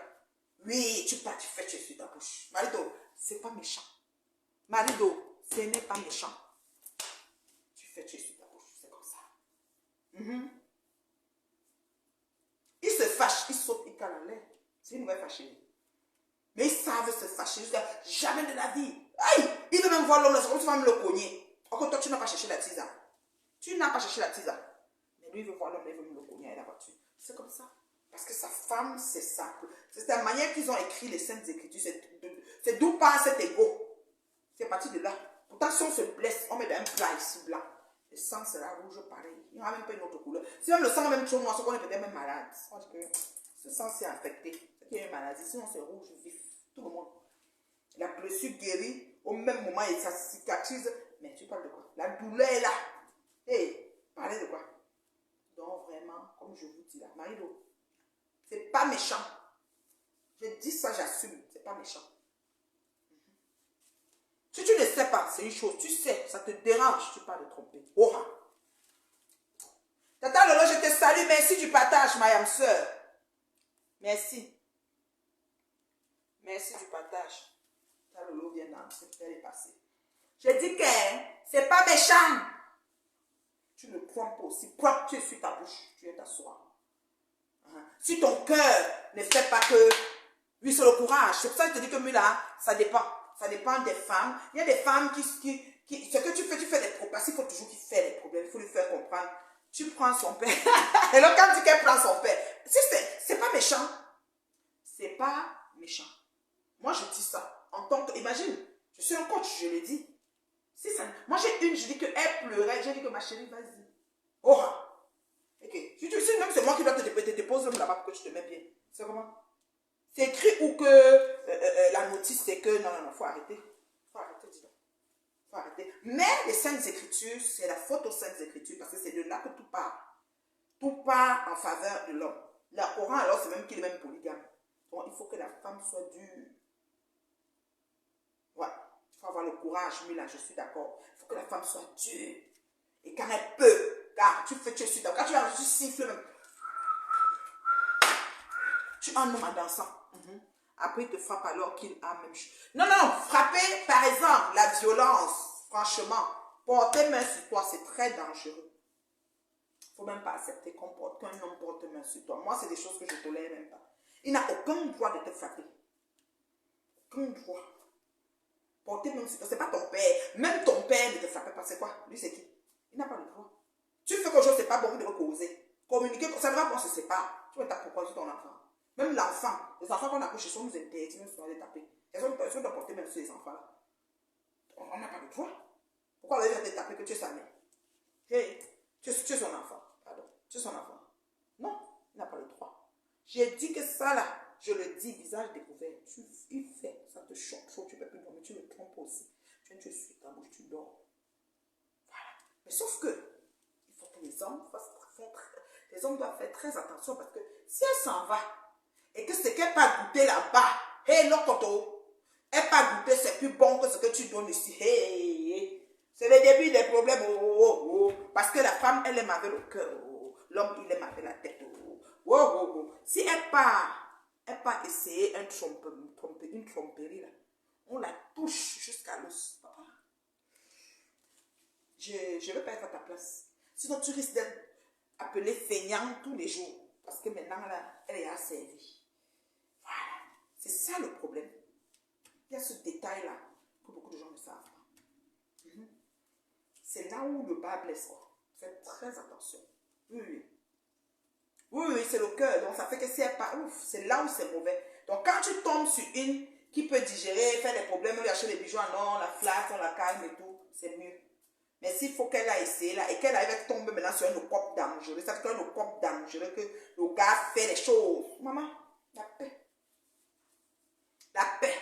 Oui, tu pars, tu fais, tu es sur ta bouche. Marido, c'est pas méchant. Marido, ce n'est pas méchant. Tu fais, tu es sur ta bouche, c'est comme ça. Il se fâche, il saute, il cale en l'air. C'est une nouvelle fâcherie. Mais ils savent se fâcher jusqu'à jamais de la vie. Aïe, il veut même voir l'homme, tu vas me le cogner. Encore toi, tu n'as pas cherché la tisane. Tu n'as pas cherché la tisane. Mais lui, il veut voir l'homme, il veut me le cogner à la voiture. C'est comme ça. Parce que sa femme, c'est ça. C'est la manière qu'ils ont écrit les Saintes Écritures. C'est d'où part cet égo. C'est parti de là. Pourtant, si on se blesse, on met dans un plat ici blanc. Le sang sera rouge pareil. Il n'y aura même pas une autre couleur. Si même le sang même trop noir, c'est qu'on est peut-être même malade. On dit que ce sang c'est infecté. C'est qu'il y a une maladie. Sinon c'est rouge vif. Tout le monde. La blessure guérit. Au même moment, et ça cicatrise. Mais tu parles de quoi? La douleur est là. Hé, parlez de quoi? Donc vraiment, comme je vous dis là, Marie-Do, c'est pas méchant. Je dis ça, j'assume. C'est pas méchant. Si tu ne sais pas, c'est une chose. Tu sais, ça te dérange, tu parles de tromper. Oh! Tata Lolo, je te salue. Merci du partage, ma âme sœur. Merci. Merci du partage. Tata Lolo vient d'entrer, elle est passée. Je dis que c'est pas méchant. Tu ne trompes pas aussi. Propre, tu es sur ta bouche, tu es t'asseoir. Si ton cœur ne fait pas que... Oui, c'est le courage. C'est pour ça que je te dis que là, ça dépend. Ça dépend des femmes. Il y a des femmes qui ce que tu fais des problèmes. Parce qu'il faut toujours qu'il fait des problèmes. Il faut lui faire comprendre. Tu prends son père. Et là, quand tu dis qu'elle prend son père, si c'est pas méchant. C'est pas méchant. Moi, je dis ça. En tant que... Imagine, je suis un coach, je l'ai dit. Si ça, moi, j'ai je dis qu'elle pleurait. J'ai dit que ma chérie, vas-y. Oh! Ok. Si tu sais même que c'est moi qui dois te déposer là-bas pour que tu te mets bien. C'est comment? C'est écrit ou que la notice, c'est que non, faut arrêter. Faut arrêter, dis donc. Faut arrêter. Mais les Saintes Écritures, c'est la faute aux Saintes Écritures parce que c'est de là que tout part. Tout part en faveur de l'homme. Le Coran, alors, c'est même qu'il est même polygame. Donc, il faut que la femme soit dure. Ouais. Il faut avoir le courage, mais là, je suis d'accord. Il faut que la femme soit dure. Et quand elle peut, car tu suis d'accord. Quand tu siffles même. Tu en homme en dansant. Après, il te frappe alors qu'il a même... Non, frapper, par exemple, la violence, franchement, porter main sur toi, c'est très dangereux. Il ne faut même pas accepter qu'un homme porte main sur toi. Moi, c'est des choses que je ne tolère même pas. Il n'a aucun droit de te frapper. Aucun droit. Porter main sur toi, ce n'est pas ton père. Même ton père ne te frappe pas. C'est quoi? Lui, c'est qui? Il n'a pas le droit. Tu fais quelque chose, ce n'est pas bon, vous devez causer. Communiquer, ça ne va pas qu'on se sépare. Tu vas taper pourquoi sur ton enfant. Même l'enfant, les enfants qu'on accouche sont nous interdits, nous sommes allés taper. Elles ont de porter même sur les enfants-là. On n'a pas le droit. Pourquoi elle va te taper que tu es sa mère? Hey, tu es son enfant. Pardon. Tu es son enfant. Non, il n'a pas le droit. J'ai dit que ça là, je le dis, visage découvert. Il fait, ça te choque trop, tu ne peux plus dormir, tu le trompes aussi. Tu suis ta bouche, tu dors. Voilà. Mais sauf que, il faut que les hommes doivent faire très attention parce que si elle s'en va, et que ce qu'elle pas goûté là-bas, hey, l'autre, elle n'a pas goûté, c'est plus bon que ce que tu donnes ici. Hey, c'est le début des problèmes. Parce que la femme, elle aime avec le cœur. L'homme, il aime avec la tête. Si elle part essayer une tromperie, là, on la touche jusqu'à l'os. Je ne veux pas être à ta place. Sinon, tu risques d'être appelée feignante tous les jours. Parce que maintenant, là, elle est asservie. Voilà. C'est ça le problème. Il y a ce détail-là que beaucoup de gens ne savent pas. C'est là où le bas blesse. Faites très attention. Oui, c'est le cœur. Donc, ça fait que si elle part, c'est là où c'est mauvais. Donc, quand tu tombes sur une qui peut digérer, faire des problèmes, lui acheter des bijoux, non, la flatte, on la calme et tout, c'est mieux. Mais s'il faut qu'elle a essayé là et qu'elle arrive à tomber maintenant sur un corps dangereux, ça fait qu'un corps dangereux, que le gars fait les choses. Maman, la paix. La paix.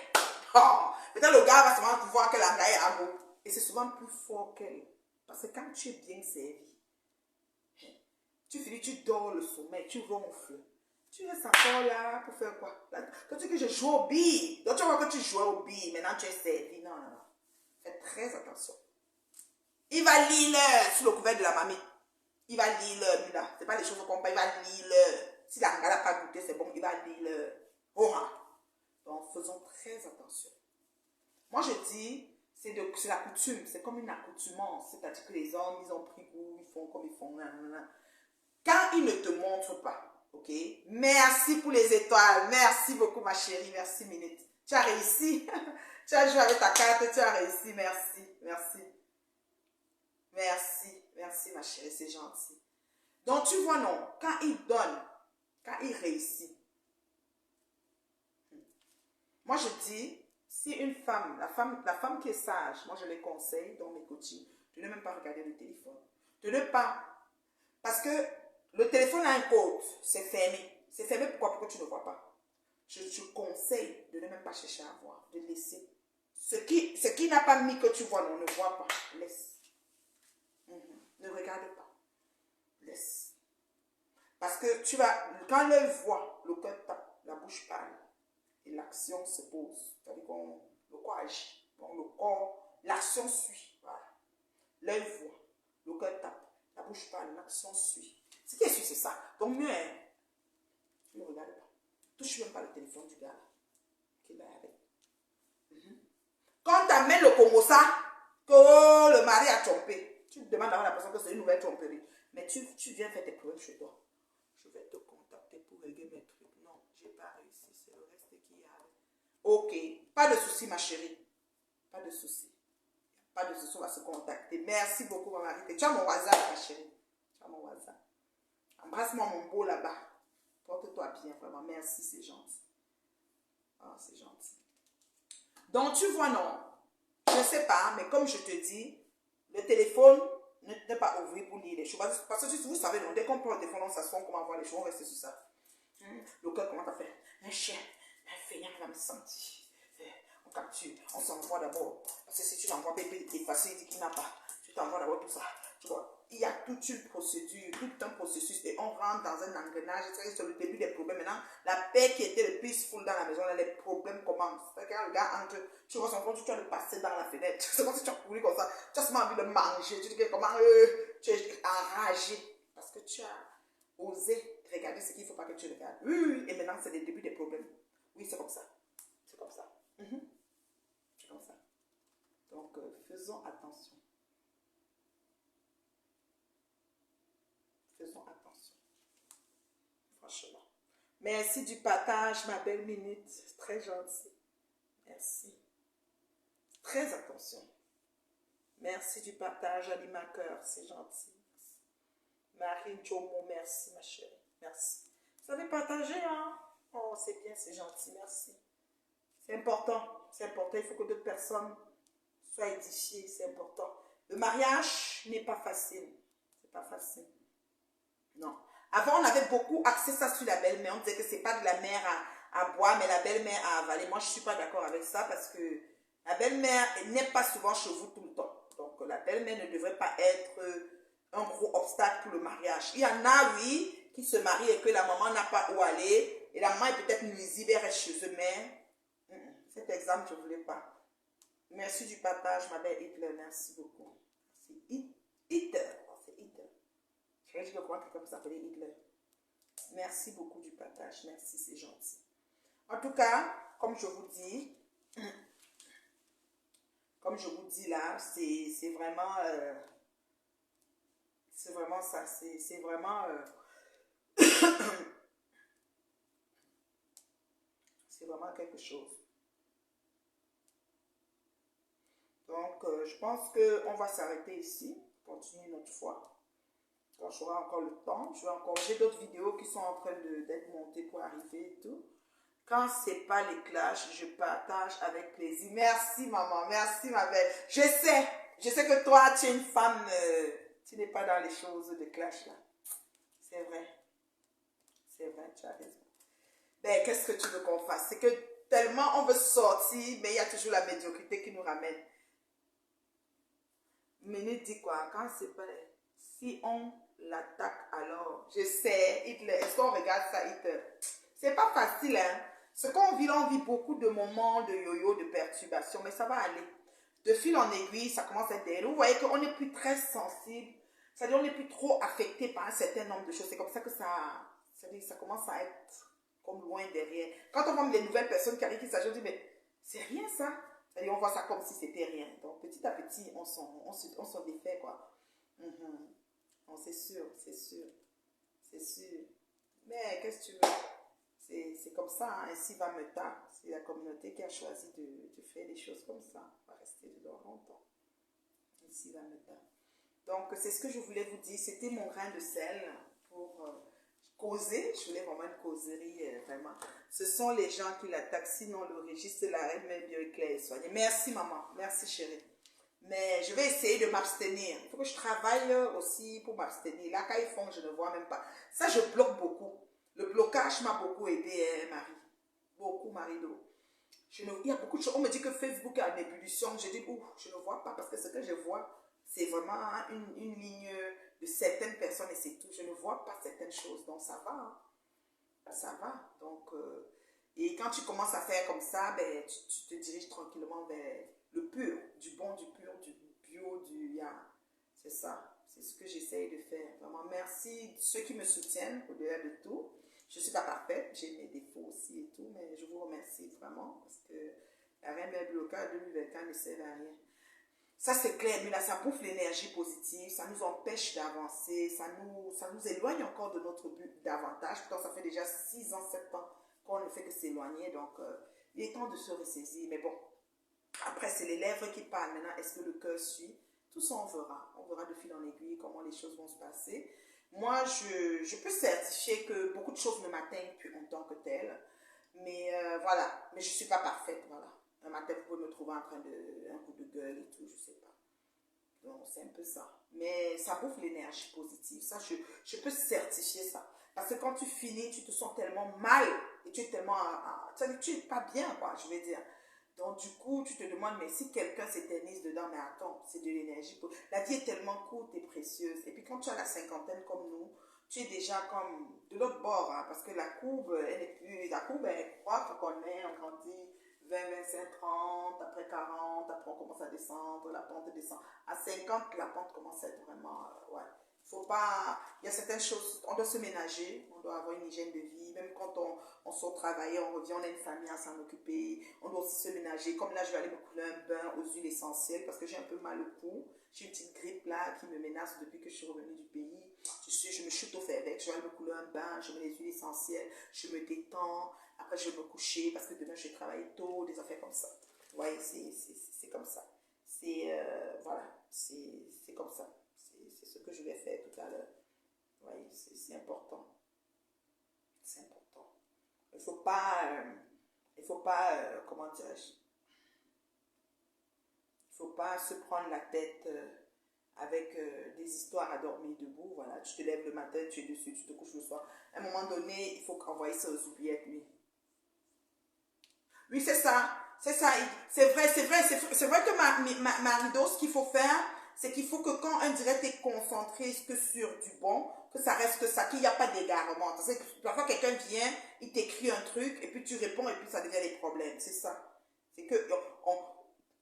Oh, peut-être le gars va seulement voir que la gars est à vous. Et c'est souvent plus fort qu'elle. Parce que quand tu es bien servi, tu finis, tu dors le sommeil, tu ronfles. Tu restes encore là pour faire quoi? Quand tu dis que je joue au billes, donc tu vois que tu jouais au billes, maintenant tu es servi. Non. Fais très attention. Il va lire sur le couvert de la mamie. Il va lire, lui là. Ce n'est pas les choses qu'on parle. Il va lire. Si la regarde n'a pas goûté, c'est bon. Il va lire. Donc, faisons très attention. Moi, je dis, c'est la coutume. C'est comme une accoutumance. C'est-à-dire que les hommes, ils ont pris goût, ils font comme ils font. Quand ils ne te montrent pas, ok? Merci pour les étoiles. Merci beaucoup, ma chérie. Merci, Minette. Tu as réussi. Tu as joué avec ta carte. Tu as réussi. Merci. Merci ma chérie, c'est gentil. Donc tu vois non, quand il donne, quand il réussit. Moi je dis, si une femme, la femme qui est sage, moi je les conseille dans mes coachings, de ne même pas regarder le téléphone, de ne pas Parce que le téléphone a un code. C'est fermé. C'est fermé pourquoi tu ne vois pas? Je te conseille de ne même pas chercher à voir. De laisser. Ce qui n'a pas mis que tu vois, non, ne vois pas. Laisse. Ne regarde pas. Laisse. Parce que tu vas, quand l'œil voit, le cœur tape, la bouche parle. Et l'action se pose. C'est-à-dire que le corps agit. Donc le corps, l'action suit. Voilà. L'œil voit, le cœur tape, la bouche parle, l'action suit. Ce qui est sûr, c'est ça. Donc mieux, hein, tu ne regardes pas. Touche même pas le téléphone du gars là. Qui est là avec. Quand tu amènes le Congosa, que le mari a trompé, tu te demandes à la personne que c'est une nouvelle tromperie. Mais tu viens faire tes problèmes chez toi. Je vais te contacter pour régler mes trucs. Non, j'ai pas réussi. C'est le reste qui arrive. Ok, pas de souci, ma chérie. Pas de souci. Pas de souci, on va se contacter. Merci beaucoup, ma Marie. Tu as mon WhatsApp, ma chérie. Tu as mon WhatsApp. Embrasse-moi mon beau là-bas. Porte-toi bien, vraiment. Merci, c'est gentil. Ah, c'est gentil. Donc, tu vois, non. Je ne sais pas, mais comme je te dis, le téléphone, ne pas ouvrir pour lire les choses. Parce que vous savez, non, dès qu'on prend le téléphone, on s'assoit, on commence à voir les choses, on reste sur ça. Le cœur commence à faire un chien, un feignant va me sentir. On capture, on s'envoie d'abord. Parce que si tu l'envoies, bébé, il est facile, il dit qu'il n'a pas. Tu t'envoies d'abord tout ça. Tu vois, il y a toute une procédure, tout un processus et on rentre dans un engrenage. C'est le début des problèmes. Maintenant, la paix qui était le peaceful dans la maison, là, les problèmes commencent. Quand le gars entre, tu vois son compte, tu vas le passer dans la fenêtre. C'est comme si tu as couru comme ça. Tu as seulement envie de manger. Tu dis que comment tu es enragé. Parce que tu as osé regarder ce qu'il ne faut pas que tu regardes. Oui, et maintenant, c'est le début des problèmes. Oui, c'est comme ça. C'est comme ça. C'est comme ça. Donc, faisons attention. Faisons attention. Franchement. Merci du partage, ma belle Minute. Très gentil. Merci. Très attention. Merci du partage, animateur. C'est gentil. Marie Jomo, merci, ma chérie. Merci. Vous avez partagé, hein? Oh, c'est bien, c'est gentil. Merci. C'est important. C'est important. Il faut que d'autres personnes soient édifiées. C'est important. Le mariage n'est pas facile. C'est pas facile. Non. Avant, on avait beaucoup axé ça sur la belle-mère. On disait que c'est pas de la mère à boire, mais la belle-mère à avaler. Moi, je ne suis pas d'accord avec ça parce que la belle-mère n'est pas souvent chez vous tout le temps. Donc, la belle-mère ne devrait pas être un gros obstacle pour le mariage. Il y en a, oui, qui se marient et que la maman n'a pas où aller. Et la maman est peut-être nuisible, elle reste chez eux, mais cet exemple, je ne voulais pas. Merci du partage, ma belle Hitler. Merci beaucoup. C'est Hitler. C'est Hitler. Je crois que comme ça s'appelait Hitler. Merci beaucoup du partage. Merci, c'est gentil. En tout cas, comme je vous dis là, c'est vraiment ça. C'est vraiment c'est vraiment quelque chose. Donc, je pense qu'on va s'arrêter ici. Continuer notre fois. Quand j'aurai encore le temps, j'ai d'autres vidéos qui sont en train d'être montées pour arriver et tout. Quand c'est pas les clashs, je partage avec plaisir. Merci maman, merci ma belle. Je sais que toi tu es une femme, tu n'es pas dans les choses de clash là. C'est vrai, tu as raison. Ben qu'est-ce que tu veux qu'on fasse? C'est que tellement on veut sortir, mais il y a toujours la médiocrité qui nous ramène. Minute dit quoi? Quand c'est pas, si on l'attaque alors, je sais, Hitler, est-ce qu'on regarde ça, Hitler? C'est pas facile, hein. Ce qu'on vit, on vit beaucoup de moments de yo-yo, de perturbation, mais ça va aller. De fil en aiguille, ça commence à être derrière. Vous voyez qu'on n'est plus très sensible, c'est-à-dire on n'est plus trop affecté par un certain nombre de choses. C'est comme ça que ça commence à être comme loin derrière. Quand on voit les nouvelles personnes qui arrivent, qui s'agissent, on dit, mais c'est rien ça. C'est-à-dire on voit ça comme si c'était rien. Donc petit à petit, on s'en défait, quoi. Non, c'est sûr. Mais qu'est-ce que tu veux? C'est comme ça, hein. Ainsi va me tard. C'est la communauté qui a choisi de faire des choses comme ça. On va rester dedans longtemps. Ainsi va me tard. Donc, c'est ce que je voulais vous dire. C'était mon grain de sel pour causer. Je voulais vraiment une causerie, vraiment. Ce sont les gens qui l'attaquent. Sinon, le registre de la reine est bien clair et soigné. Merci, maman. Merci, chérie. Mais je vais essayer de m'abstenir. Il faut que je travaille aussi pour m'abstenir. Là, quand ils font, je ne vois même pas. Ça, je bloque beaucoup. Le blocage m'a beaucoup aidé, hein, Marie. Beaucoup, Marie-Do. Il y a beaucoup de choses. On me dit que Facebook est en ébullition. Je dis, ouf, je ne vois pas parce que ce que je vois, c'est vraiment une ligne de certaines personnes et c'est tout. Je ne vois pas certaines choses. Donc, ça va. Hein. Ça va. Donc, et quand tu commences à faire comme ça, ben, tu te diriges tranquillement vers le pur, du bon, du pur, du bio, du ya. C'est ça. C'est ce que j'essaye de faire. Vraiment, merci ceux qui me soutiennent au-delà de tout. Je ne suis pas parfaite, j'ai mes défauts aussi et tout, mais je vous remercie vraiment parce que la reine de blocage 2021 ne sert à rien. Ça, c'est clair, mais là, ça bouffe l'énergie positive, ça nous empêche d'avancer, ça nous éloigne encore de notre but davantage. Pourtant, ça fait déjà 6 ans, 7 ans qu'on ne fait que s'éloigner, donc il est temps de se ressaisir. Mais bon, après, c'est les lèvres qui parlent. Maintenant, est-ce que le cœur suit? Tout ça, on verra. On verra de fil en aiguille comment les choses vont se passer. Moi, je peux certifier que beaucoup de choses ne m'atteignent plus en tant que telle. Mais voilà, mais je ne suis pas parfaite, voilà. Un matin, vous pouvez me trouver en train de un coup de gueule et tout, je ne sais pas. Donc, c'est un peu ça. Mais ça bouffe l'énergie positive. Ça, je peux certifier ça. Parce que quand tu finis, tu te sens tellement mal. Et tu es tellement... tu n'es pas bien, quoi, je veux dire. Donc, du coup, tu te demandes, mais si quelqu'un s'éternise dedans, mais attends, c'est de l'énergie. La vie est tellement courte et précieuse. Et puis, quand tu as la cinquantaine comme nous, tu es déjà comme de l'autre bord, hein, parce que la courbe, elle n'est plus... La courbe, elle croît, qu'on est, on grandit 20, 25, 30, après 40, après on commence à descendre, la pente descend. À 50, la pente commence à être vraiment... ouais. Faut pas... Il y a certaines choses, on doit se ménager, on doit avoir une hygiène de vie, même quand on sort travailler, on revient, on a une famille à s'en occuper, on doit aussi se ménager. Comme là, je vais aller me couler un bain aux huiles essentielles parce que j'ai un peu mal au cou. J'ai une petite grippe là qui me menace depuis que je suis revenue du pays. Je me chute au fait avec, je vais aller me couler un bain, je mets les huiles essentielles, je me détends, après je vais me coucher parce que demain je vais travailler tôt, des affaires comme ça. Vous voyez, c'est comme ça. Voilà, c'est comme ça. C'est ce que je vais faire tout à l'heure. Vous voyez, c'est important. C'est important. Il ne faut pas, comment dirais-je, il ne faut pas se prendre la tête avec des histoires à dormir debout. Voilà, tu te lèves le matin, tu es dessus, tu te couches le soir. À un moment donné, il faut envoyer ça aux oubliettes, lui. Oui, c'est ça. C'est ça. C'est vrai que Marie-Do, ce qu'il faut faire, c'est qu'il faut que quand un direct est concentré que sur du bon, que ça reste que ça, qu'il n'y a pas d'égarement. Parce que parfois quelqu'un vient, il t'écrit un truc, et puis tu réponds, et puis ça devient des problèmes. C'est ça. C'est que,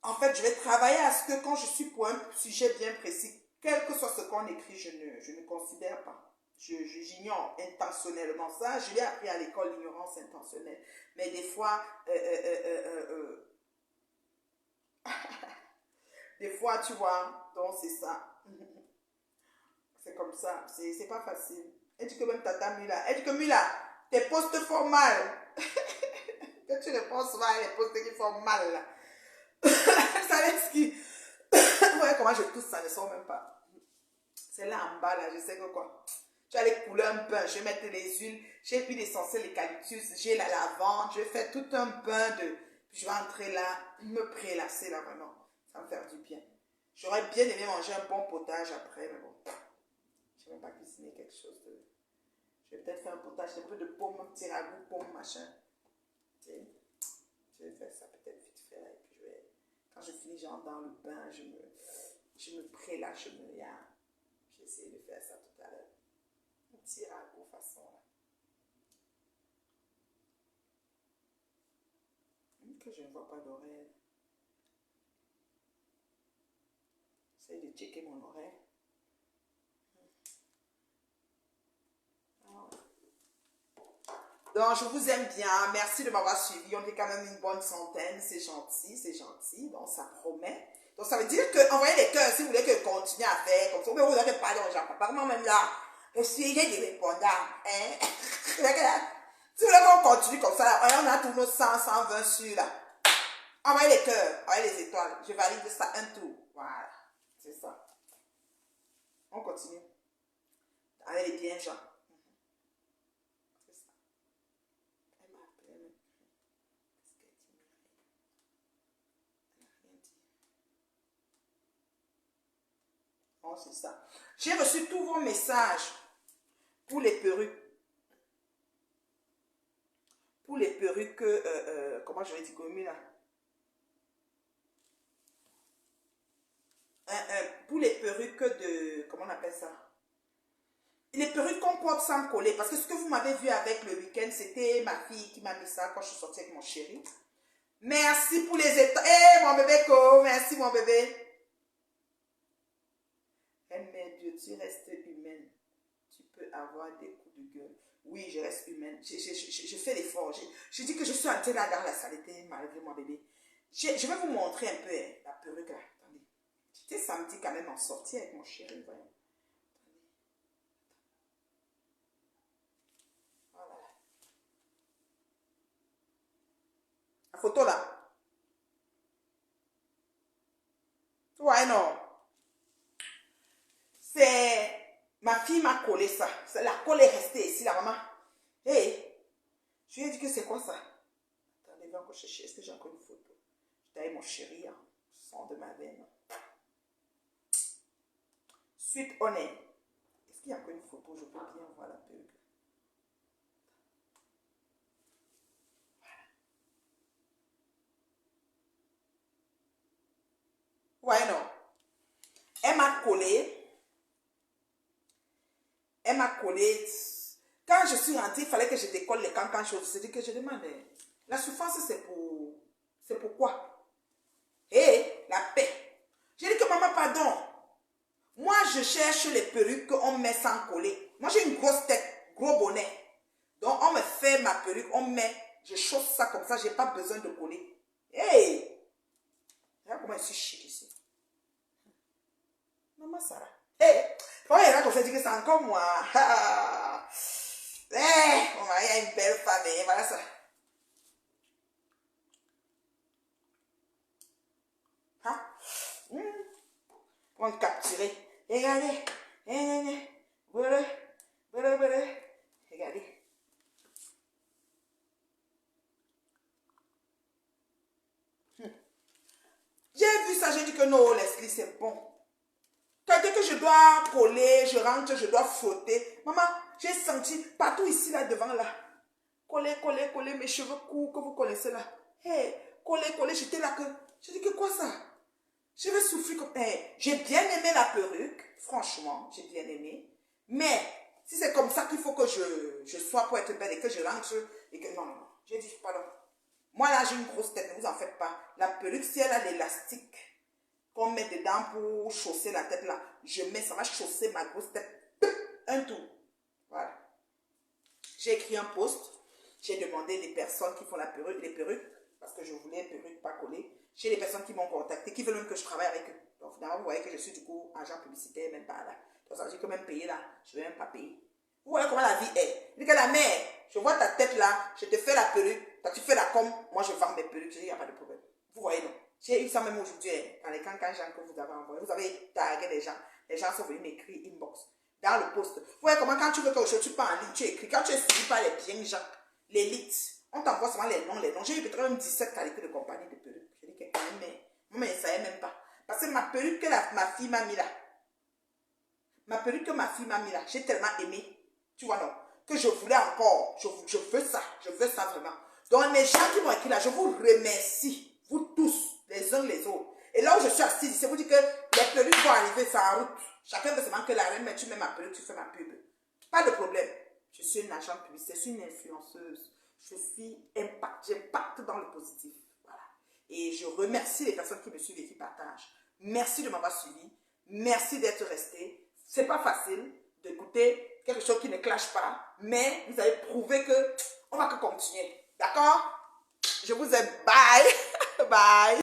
en fait, je vais travailler à ce que quand je suis pour un sujet bien précis, quel que soit ce qu'on écrit, je ne considère pas. J'ignore intentionnellement ça. Je l'ai appris à l'école, l'ignorance intentionnelle. Mais des fois, des fois, tu vois, donc c'est ça. C'est comme ça. C'est pas facile. Elle dit que même Tata Mula, elle dit que Mula, tes postes font mal. Que tu ne penses pas, les postes qui font mal là. Ça laisse qui. Ouais, comment je tousse, ça ne sort même pas. C'est là en bas, là, je sais que quoi. Je vais aller couler un bain, je vais mettre les huiles, j'ai l'huile essentielle eucalyptus, j'ai la lavande, je vais faire tout un bain de... Puis je vais entrer là, me prélasser là, vraiment. Ça va me faire du bien. J'aurais bien aimé manger un bon potage après, mais bon. Je ne vais même pas cuisiner quelque chose de... Je vais peut-être faire un potage, un peu de pomme, un petit ragoût, pomme, machin. Tu sais, je vais faire ça peut-être vite fait, et puis je vais... Quand je finis, j'entre dans le bain, je me prélasse, j'ai essayé de faire ça tout à l'heure. Un petit ragoût façon là. Que je ne vois pas d'oreille. J'essaie de checker mon oreille. Ah ouais. Donc, je vous aime bien. Merci de m'avoir suivi. On est quand même une bonne centaine. C'est gentil, c'est gentil. Donc, ça promet. Donc, ça veut dire que, envoyez les cœurs si vous voulez que je continue à faire comme ça. Mais vous n'avez pas d'argent. Apparemment, même là, essayez de répondre. Hein? Si vous voulez qu'on continue comme ça, là, on a tous nos 100, 120 sur là. Envoyez les cœurs, envoyez les étoiles. Je valide ça un tour. Voilà. C'est ça. On continue. Avec les biens gens. C'est ça. Elle m'a appelé. Qu'est-ce qu'elle dit? Elle n'a rien dit. Oh, c'est ça. J'ai reçu tous vos messages pour les perruques. Pour les perruques, comment je vais dire comme là? Pour les perruques de, comment on appelle ça? Les perruques qu'on porte sans coller. Parce que ce que vous m'avez vu avec le week-end, c'était ma fille qui m'a mis ça quand je suis sortie avec mon chéri. Merci pour les états. Eh, mon bébé Co, merci mon bébé. Mais Dieu, tu restes humaine. Tu peux avoir des coups de gueule. Oui, je reste humaine. Je fais l'effort. Je dis que je suis entrée là dans la saleté malgré mon bébé. Je vais vous montrer un peu la perruque là. Attendez. J'étais samedi quand même en sortie avec mon chéri. Voyons. Voilà. La photo là. Ouais, non. C'est... Ma fille m'a collé ça. La colle est restée ici, la maman. Hé, hey, je lui ai dit que c'est quoi ça? Attendez, je vais encore chercher. Est-ce que j'ai encore une photo? J'étais avec mon chéri, hein. Sang de ma veine. Suite honnête. Est-ce qu'il y a encore une photo? Je peux bien voir la perruque. Ouais, non. Elle m'a collé. Elle m'a collé. Quand je suis rentrée, il fallait que je décolle les cancans choses. C'est-à-dire que je demandais. La souffrance, c'est pour... C'est pourquoi? Et la paix. J'ai dit que maman, pardon. Moi, je cherche les perruques qu'on met sans coller. Moi, j'ai une grosse tête, gros bonnet. Donc, on me fait ma perruque, on met, je chausse ça comme ça, j'ai pas besoin de coller. Hey! Regarde comment je suis chic ici. Maman Sarah. Hey! Quand il y en a qui se dit que c'est encore moi. Hey! Mon mari a une belle femme, et voilà ça. Hein? On va me capturer. Regardez. Voilà. Regardez. J'ai vu ça, j'ai dit que non, Leslie, c'est bon. Quand dès que je dois coller, je rentre, je dois frotter. Maman, j'ai senti partout ici, là, devant, là. Coller, mes cheveux courts que vous connaissez, là. Hey, coller, j'étais là que... J'ai dit que quoi ça? Je vais souffrir comme... Hey, j'ai bien aimé la perruque. Franchement, j'ai bien aimé. Mais, si c'est comme ça qu'il faut que je sois pour être belle et que je rentre et que... Non. J'ai dit, pardon. Moi, là, j'ai une grosse tête, ne vous en faites pas. La perruque, si elle a l'élastique qu'on met dedans pour chausser la tête, là, je mets, ça va chausser ma grosse tête. Un tour. Voilà. J'ai écrit un post. J'ai demandé les personnes qui font la perruque, les perruques, parce que je voulais perruque pas collée. J'ai des personnes qui m'ont contacté, qui veulent même que je travaille avec eux. Donc, finalement, vous voyez que je suis du coup agent publicitaire, même pas là. Donc, ça veut dire que même payer là, je ne vais même pas payer. Vous voyez comment la vie est. Je dis que la mère, je vois ta tête là, je te fais la perruque, toi tu fais la com, moi je vends mes perruques, il n'y a pas de problème. Vous voyez, non. J'ai eu ça même aujourd'hui, dans les cancans que vous avez envoyés. Vous avez tagué les gens sont venus m'écrire inbox, dans le post. Vous voyez comment quand tu veux que tu parles en ligne, tu écris. Quand tu es suivi par les bien gens, l'élite, on t'envoie souvent les noms. J'ai eu peut-être même 17 qualités de compagnie de perruques. Je dis que mais ça ne savait même pas. Parce que ma perruque que ma fille m'a mis là, j'ai tellement aimé. Tu vois, non? Que je voulais encore. Je veux ça. Je veux ça vraiment. Donc, les gens qui m'ont écrit là, je vous remercie. Vous tous, les uns les autres. Et là où je suis assise, je vous dis que les perruques vont arriver sur la route. Chacun veut seulement que la reine, mais tu mets ma perruque, tu fais ma pub. Pas de problème. Je suis une agente publicitaire, je suis une influenceuse. J'impacte dans le positif. Voilà. Et je remercie les personnes qui me suivent et qui partagent. Merci de m'avoir suivi. Merci d'être resté. C'est pas facile d'écouter quelque chose qui ne clash pas, mais vous allez prouver que on va que continuer. D'accord? Je vous aime. Bye. Bye.